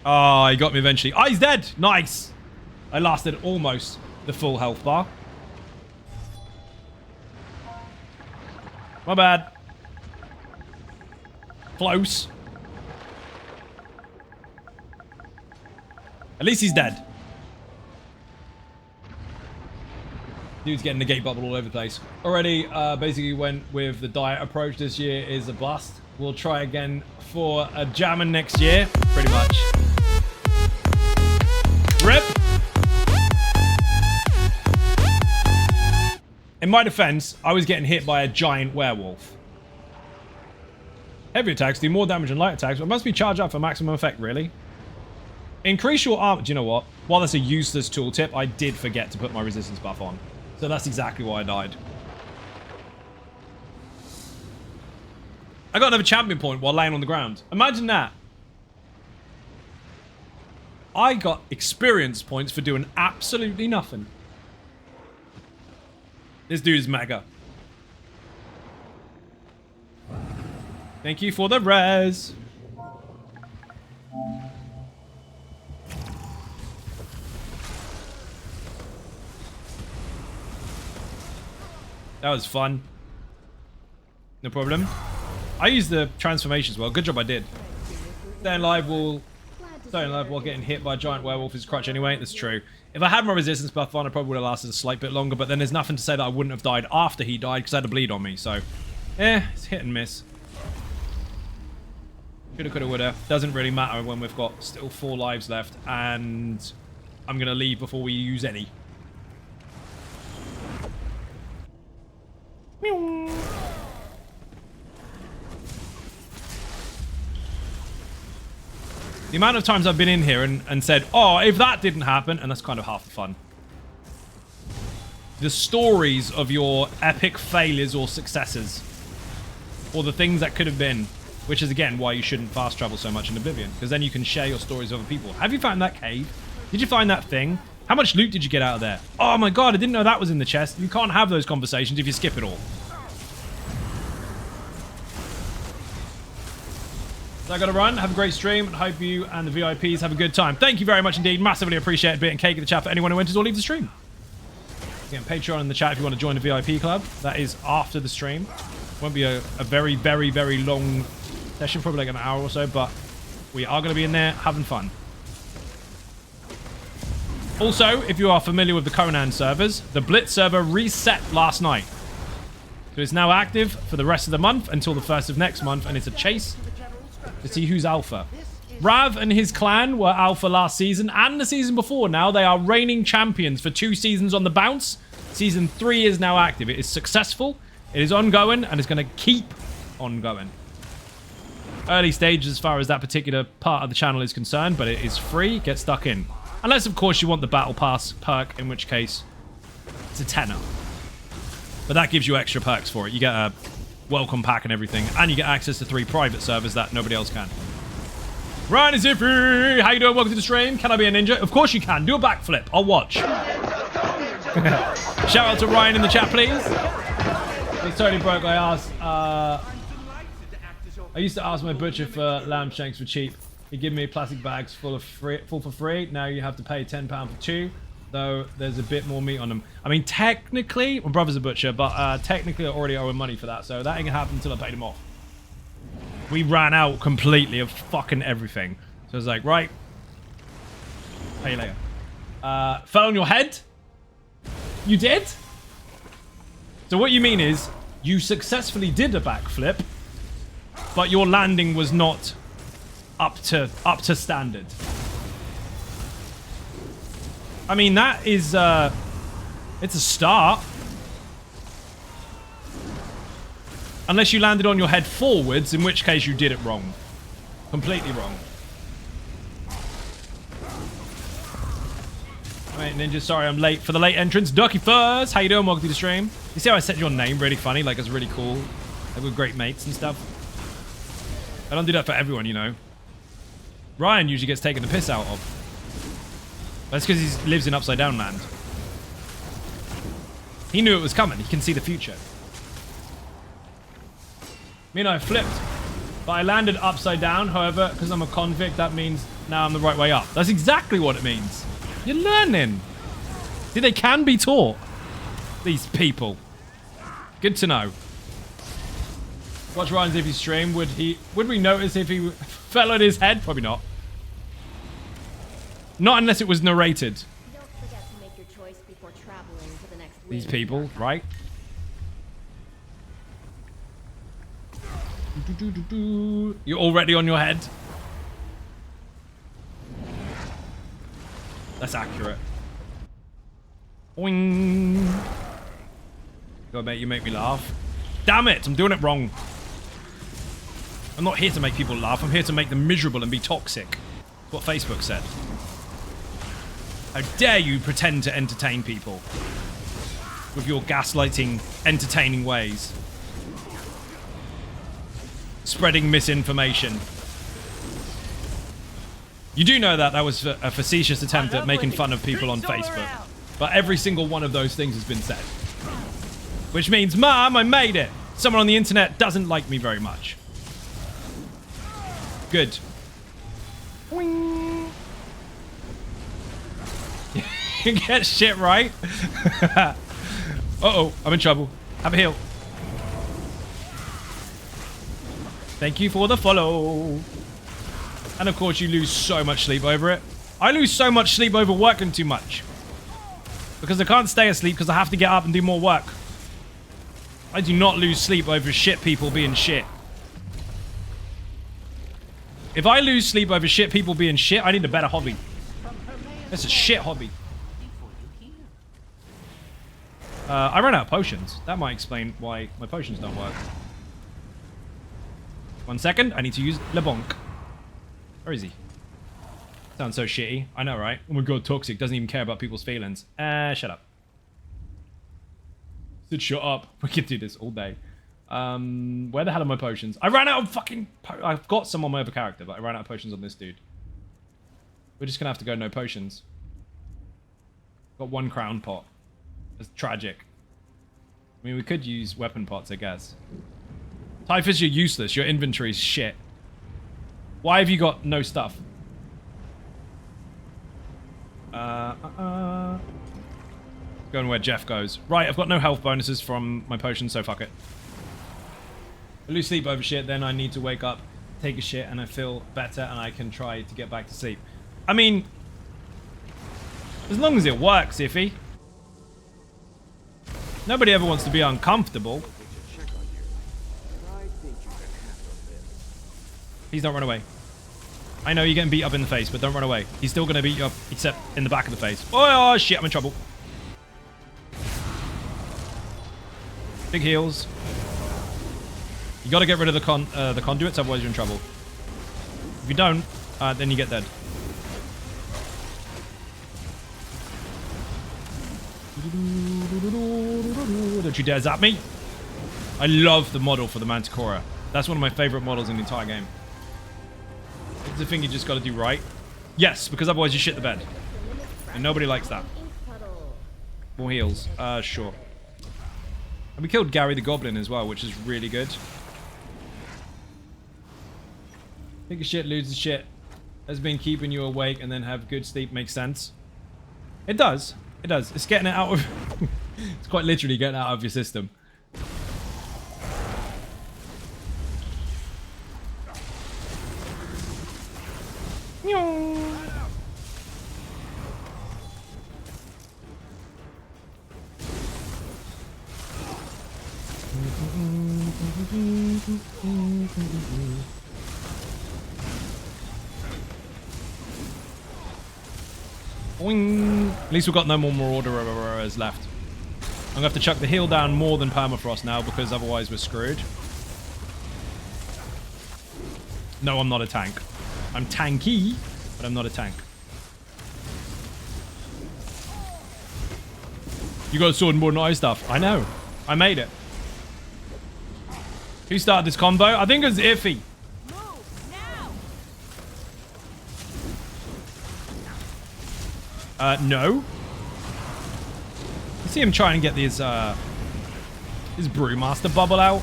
Oh, he got me eventually. Oh, he's dead. Nice. I lasted almost the full health bar. My bad. Close. At least he's dead. Dude's getting the gate bubble all over the place. Already basically went with the diet approach. This year is a bust. We'll try again for a jammin' next year. Pretty much. Rip. In my defense, I was getting hit by a giant werewolf. Heavy attacks do more damage than light attacks, but must be charged up for maximum effect, really. Increase your armor. Do you know what? While that's a useless tooltip, I did forget to put my resistance buff on. So that's exactly why I died. I got another champion point while laying on the ground. Imagine that. I got experience points for doing absolutely nothing. This dude is mega. Thank you for the res. That was fun. No problem. I used the transformation as well. Good job I did. Staying alive while getting hit by a giant werewolf is crutch anyway. That's true. If I had my resistance buff on, I probably would have lasted a slight bit longer, but then there's nothing to say that I wouldn't have died after he died because I had a bleed on me, so... it's hit and miss. Shoulda, coulda, woulda. Doesn't really matter when we've got still 4 lives left, and I'm gonna leave before we use any. Meow. The amount of times I've been in here and said, oh, if that didn't happen, and that's kind of half the fun. The stories of your epic failures or successes. Or the things that could have been. Which is, again, why you shouldn't fast travel so much in Oblivion. Because then you can share your stories with other people. Have you found that cave? Did you find that thing? How much loot did you get out of there? Oh my god, I didn't know that was in the chest. You can't have those conversations if you skip it all. So I gotta run. Have a great stream, and hope you and the VIPs have a good time. Thank you very much indeed. Massively appreciate it. Bit and cake in the chat for anyone who enters or leaves the stream. Again, Patreon in the chat if you want to join the VIP club. That is after the stream. Won't be a very, very, very long session, probably like an hour or so, but we are going to be in there having fun. Also, if you are familiar with the Conan servers, the Blitz server reset last night. So it's now active for the rest of the month until the 1st of next month, and it's a chase to see who's alpha. Rav and his clan were alpha last season and the season before. Now they are reigning champions for 2 seasons on the bounce. Season 3 is now active. It is successful, it is ongoing, and it's going to keep ongoing. Early stages as far as that particular part of the channel is concerned, but it is free. Get stuck in. Unless, of course, you want the Battle Pass perk, in which case it's a tenner. But that gives you extra perks for it. You get a welcome pack and everything, and you get access to 3 private servers that nobody else can. Ryan is Iffy! How you doing? Welcome to the stream. Can I be a ninja? Of course you can. Do a backflip. I'll watch. Shout out to Ryan in the chat, please. He's totally broke. I used to ask my butcher for lamb shanks for cheap. He'd give me plastic bags full for free. Now you have to pay £10 for 2, though there's a bit more meat on them. I mean, technically, my brother's a butcher, but technically I already owe him money for that, so that ain't gonna happen until I paid him off. We ran out completely of fucking everything. So I was like, right, pay you later. Fell on your head? You did? So what you mean is, you successfully did a backflip, but your landing was not up to standard. I mean, that is it's a start. Unless you landed on your head forwards, in which case you did it wrong. Completely wrong. Night Ninja, sorry I'm late for the late entrance. Ducky Fuzz, how you doing? Welcome to the stream. You see how I said your name really funny? Like it's really cool. Like we're great mates and stuff. I don't do that for everyone, you know. Ryan usually gets taken the piss out of. That's because he lives in Upside Down Land. He knew it was coming. He can see the future. Me and I flipped. But I landed upside down. However, because I'm a convict, that means now I'm the right way up. That's exactly what it means. You're learning. See, they can be taught. These people. Good to know. Watch Ryan's if he stream. Would we notice if he fell on his head? Probably not. Not unless it was narrated. Don't forget to make your choice before traveling to the next These wing. people, right? You're already on your head. That's accurate. Boing. God, mate, you make me laugh. Damn it, I'm doing it wrong. I'm not here to make people laugh. I'm here to make them miserable and be toxic. That's what Facebook said. How dare you pretend to entertain people with your gaslighting, entertaining ways. Spreading misinformation. You do know that was a facetious attempt at making fun of people on Facebook. But every single one of those things has been said. Which means, Mom, I made it. Someone on the internet doesn't like me very much. Good. Boing. Get shit right. Uh-oh, I'm in trouble. Have a heal. Thank you for the follow. And of course, you lose so much sleep over it. I lose so much sleep over working too much. Because I can't stay asleep because I have to get up and do more work. I do not lose sleep over shit people being shit. If I lose sleep over shit people being shit, I need a better hobby. It's a shit hobby. I ran out of potions. That might explain why my potions don't work. 1 second. I need to use LeBonk. Where is he? Sounds so shitty. I know, right? Oh my god, toxic. Doesn't even care about people's feelings. Shut up. Said shut up. We could do this all day. Where the hell are my potions? I ran out of fucking... I've got some on my other character, but I ran out of potions on this dude. We're just gonna have to go no potions. Got 1 crown pot. That's tragic. I mean, we could use weapon pots, I guess. Typhus, you're useless. Your inventory's shit. Why have you got no stuff? Going where Jeff goes. Right, I've got no health bonuses from my potions, so fuck it. I lose sleep over shit, then I need to wake up, take a shit, and I feel better, and I can try to get back to sleep. I mean, as long as it works, Iffy. Nobody ever wants to be uncomfortable. Please don't run away. I know you're getting beat up in the face, but don't run away. He's still going to beat you up, except in the back of the face. Oh, shit, I'm in trouble. Big heals. You got to get rid of the conduits, otherwise you're in trouble. If you don't, then you get dead. Don't you dare zap me. I love the model for the Manticora. That's one of my favorite models in the entire game. It's the thing you just got to do right. Yes, because otherwise you shit the bed. And nobody likes that. More heals. Sure. And we killed Gary the Goblin as well, which is really good. Take a shit, lose the shit. Has been keeping you awake and then have good sleep makes sense. It does. It does. It's getting it out of... It's quite literally getting it out of your system. Boing. At least we've got no more Marauders left. I'm gonna have to chuck the heal down more than Permafrost now because otherwise we're screwed. No, I'm not a tank. I'm tanky, but I'm not a tank. You got a sword more than I stuff. I know. I made it. Who started this combo? I think it was Iffy. No. You see him trying to get his brewmaster bubble out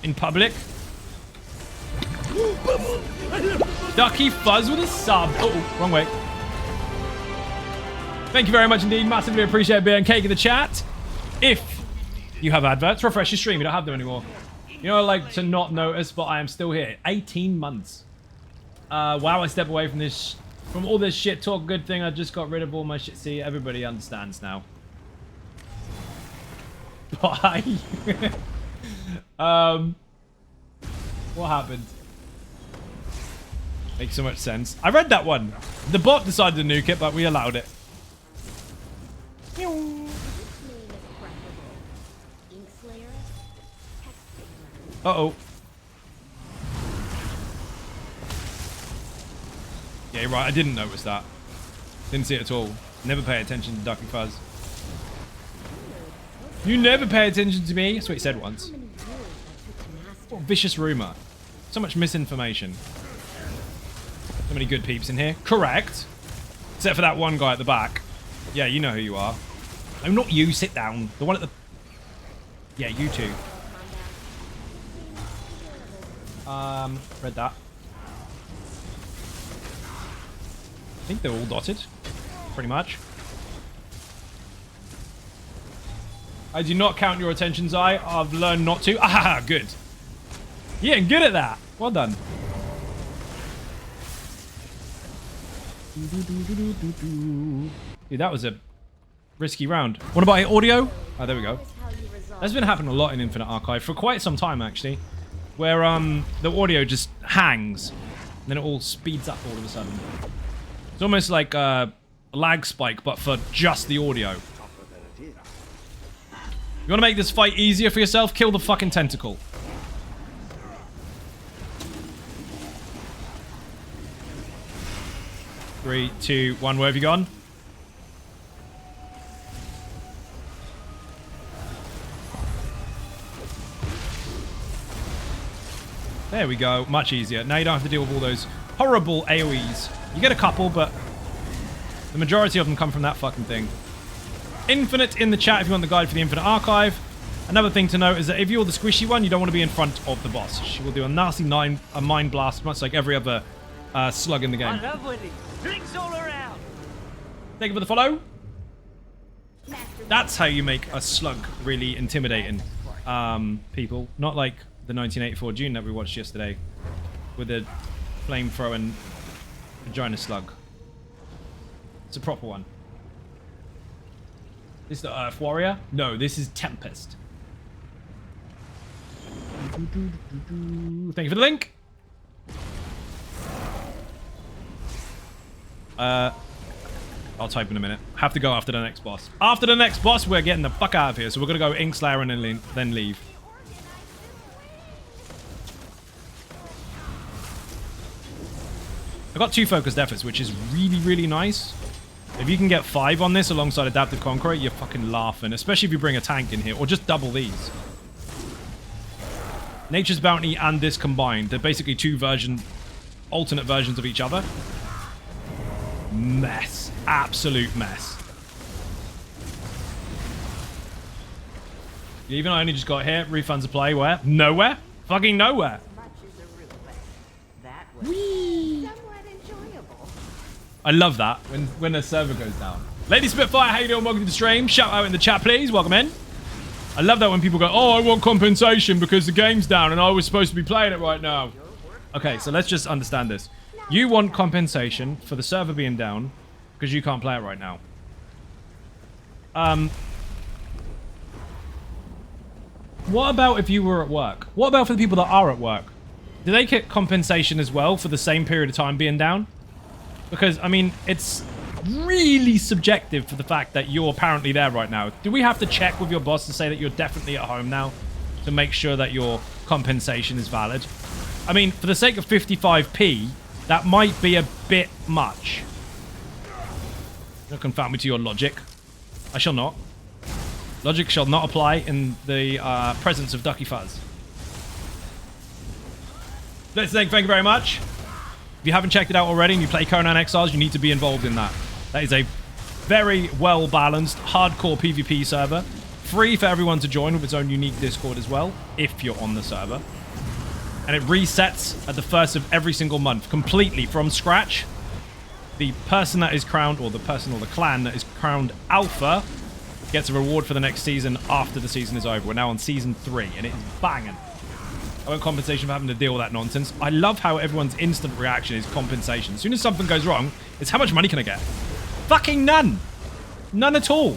in public. Ducky Fuzz with a sub. Oh, wrong way. Thank you very much indeed. Massively appreciate being cake in the chat. If you have adverts, refresh your stream. You don't have them anymore. You know, I like to not notice, but I am still here. 18 months. Wow, I step away from this, from all this shit talk. Good thing I just got rid of all my shit. See, everybody understands now. Bye. What happened? Makes so much sense. I read that one. The bot decided to nuke it, but we allowed it. Uh-oh. Yeah, you're right. I didn't notice that. Didn't see it at all. Never pay attention to Ducky Fuzz. You never pay attention to me. That's what he said once. What a vicious rumor. So much misinformation. So many good peeps in here. Correct. Except for that one guy at the back. Yeah, you know who you are. No, not you. Sit down. The one at the... Yeah, you two. Read that. I think they're all dotted. Pretty much. I do not count your attentions, I've learned not to. Ah, good. Yeah, good at that. Well done. Dude, that was a risky round. What about audio? Oh, there we go. That's been happening a lot in Infinite Archive for quite some time, actually. Where the audio just hangs. And then it all speeds up all of a sudden. It's almost like a lag spike, but for just the audio. You want to make this fight easier for yourself? Kill the fucking tentacle. Three, two, one. Where have you gone? There we go. Much easier. Now you don't have to deal with all those horrible AoEs. You get a couple, but the majority of them come from that fucking thing. Infinite in the chat if you want the guide for the Infinite Archive. Another thing to note is that if you're the squishy one, you don't want to be in front of the boss. She will do a nasty mind blast, much like every other slug in the game. I love winning. Drinks all around. Thank you for the follow. That's how you make a slug really intimidating, people. Not like the 1984 Dune that we watched yesterday with the flame-throwing vagina slug. It's a proper one. This is the Earth Warrior? No, this is Tempest. Thank you for the link. I'll type in a minute. Have to go after the next boss. After the next boss, we're getting the fuck out of here. So we're going to go Inkslayer and then leave. I got 2 focused efforts, which is really, really nice. If you can get 5 on this alongside Adaptive Conqueror, you're fucking laughing. Especially if you bring a tank in here, or just double these. Nature's Bounty and this combined. They're basically 2 alternate versions of each other. Mess. Absolute mess. Even I only just got here. Refunds of play where? Nowhere. Fucking nowhere. Whee! I love that when a server goes down. Lady Spitfire, how you doing? Welcome to the stream. Shout out in the chat, please. Welcome in. I love that when people go, oh, I want compensation because the game's down and I was supposed to be playing it right now. Okay, so let's just understand this. You want compensation for the server being down because you can't play it right now. What about if you were at work? What about for the people that are at work? Do they get compensation as well for the same period of time being down? Because, I mean, it's really subjective for the fact that you're apparently there right now. Do we have to check with your boss to say that you're definitely at home now to make sure that your compensation is valid? I mean, for the sake of 55p, that might be a bit much. Don't confound me to your logic. I shall not. Logic shall not apply in the presence of Ducky Fuzz. Blitz, thank you very much. If you haven't checked it out already and you play Conan Exiles, you need to be involved in that. That is a very well-balanced, hardcore PvP server. Free for everyone to join with its own unique Discord as well, if you're on the server. And it resets at the first of every single month, completely from scratch. The person that is crowned, or the person or the clan that is crowned Alpha, gets a reward for the next season after the season is over. We're now on season 3, and it is banging. I want compensation for having to deal with that nonsense. I love how everyone's instant reaction is compensation. As soon as something goes wrong, it's how much money can I get? Fucking none. None at all.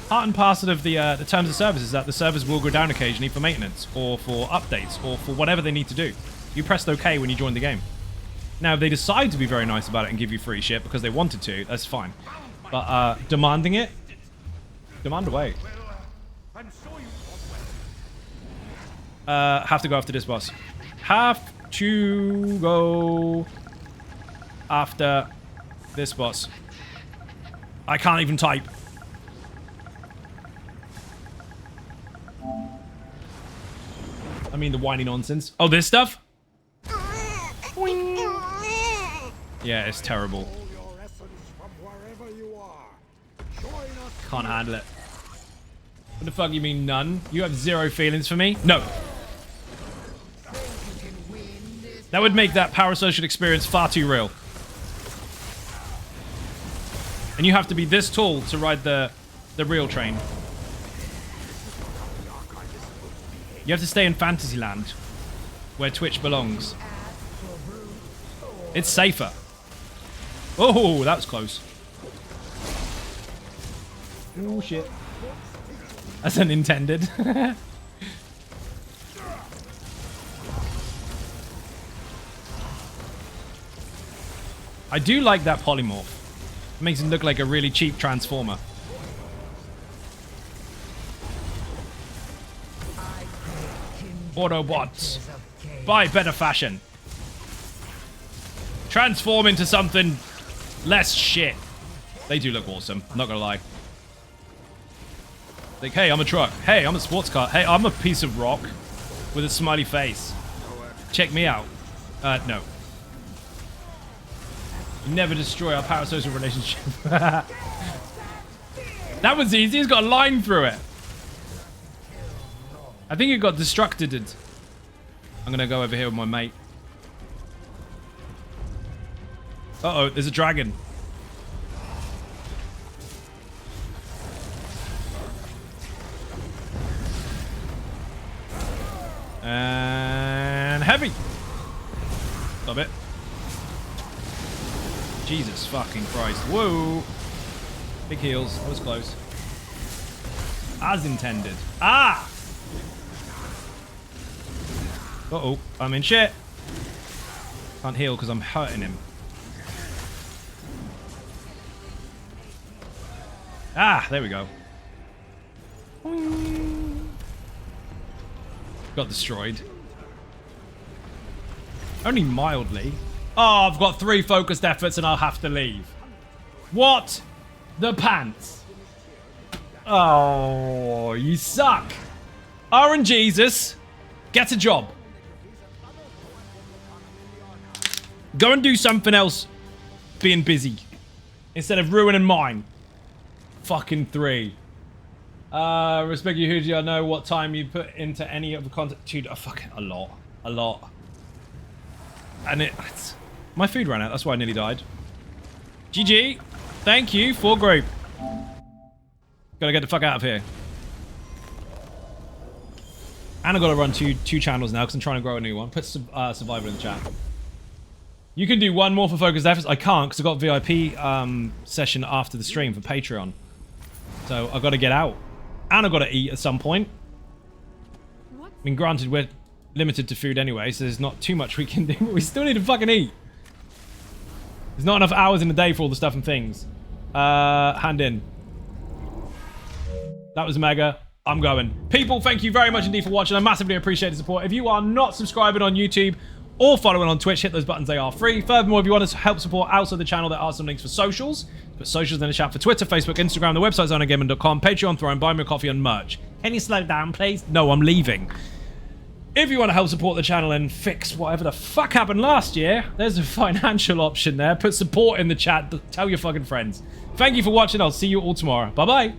Part and parcel of the terms of service is that the servers will go down occasionally for maintenance, or for updates, or for whatever they need to do. You pressed OK when you joined the game. Now, if they decide to be very nice about it and give you free shit because they wanted to, that's fine. But demanding it, demand away. Have to go after this boss. Have to go after this boss. I can't even type. I mean the whiny nonsense. Oh, this stuff? Yeah, it's terrible. Can't handle it. What the fuck you mean none? You have zero feelings for me? No. That would make that parasocial experience far too real. And you have to be this tall to ride the real train. You have to stay in Fantasyland, where Twitch belongs. It's safer. Oh, that was close. Oh, shit. That's unintended. I do like that polymorph. It makes it look like a really cheap transformer. Autobots, buy better fashion. Transform into something less shit. They do look awesome, I'm not gonna lie. Like, hey, I'm a truck. Hey, I'm a sports car. Hey, I'm a piece of rock with a smiley face. Check me out. No. Never destroy our parasocial relationship. That was easy. It's got a line through it. I think it got destructed. I'm going to go over here with my mate. Uh-oh, there's a dragon. And heavy. Stop it. Jesus fucking Christ. Whoa. Big heals. That was close. As intended. Ah! Uh-oh. I'm in shit. Can't heal because I'm hurting him. Ah, there we go. Got destroyed. Only mildly. Oh, I've got 3 focused efforts and I'll have to leave. What? The pants. Oh, you suck. RNGesus, get a job. Go and do something else being busy instead of ruining mine. Fucking 3. Respect you, who do I know what time you put into any of the content? Dude, fucking a lot. A lot. And it's... My food ran out, that's why I nearly died. GG. Thank you for group. Gotta get the fuck out of here. And I've got to run two channels now because I'm trying to grow a new one. Put Survivor in the chat. You can do one more for Focused Efforts. I can't because I've got VIP session after the stream for Patreon. So I've got to get out. And I've got to eat at some point. I mean, granted, we're limited to food anyway, so there's not too much we can do. But we still need to fucking eat. There's not enough hours in the day for all the stuff and things. Hand in. That was mega. I'm going. People, thank you very much indeed for watching. I massively appreciate the support. If you are not subscribing on YouTube or following on Twitch, hit those buttons. They are free. Furthermore, if you want to help support outside the channel, there are some links for socials Put socials in the chat for Twitter, Facebook, Instagram, the website's onagaming.com, Patreon, Throne, buy me a coffee and merch. Can you slow down, please? No, I'm leaving. If you want to help support the channel and fix whatever the fuck happened last year, there's a financial option there. Put support in the chat. Tell your fucking friends. Thank you for watching. I'll see you all tomorrow. Bye-bye.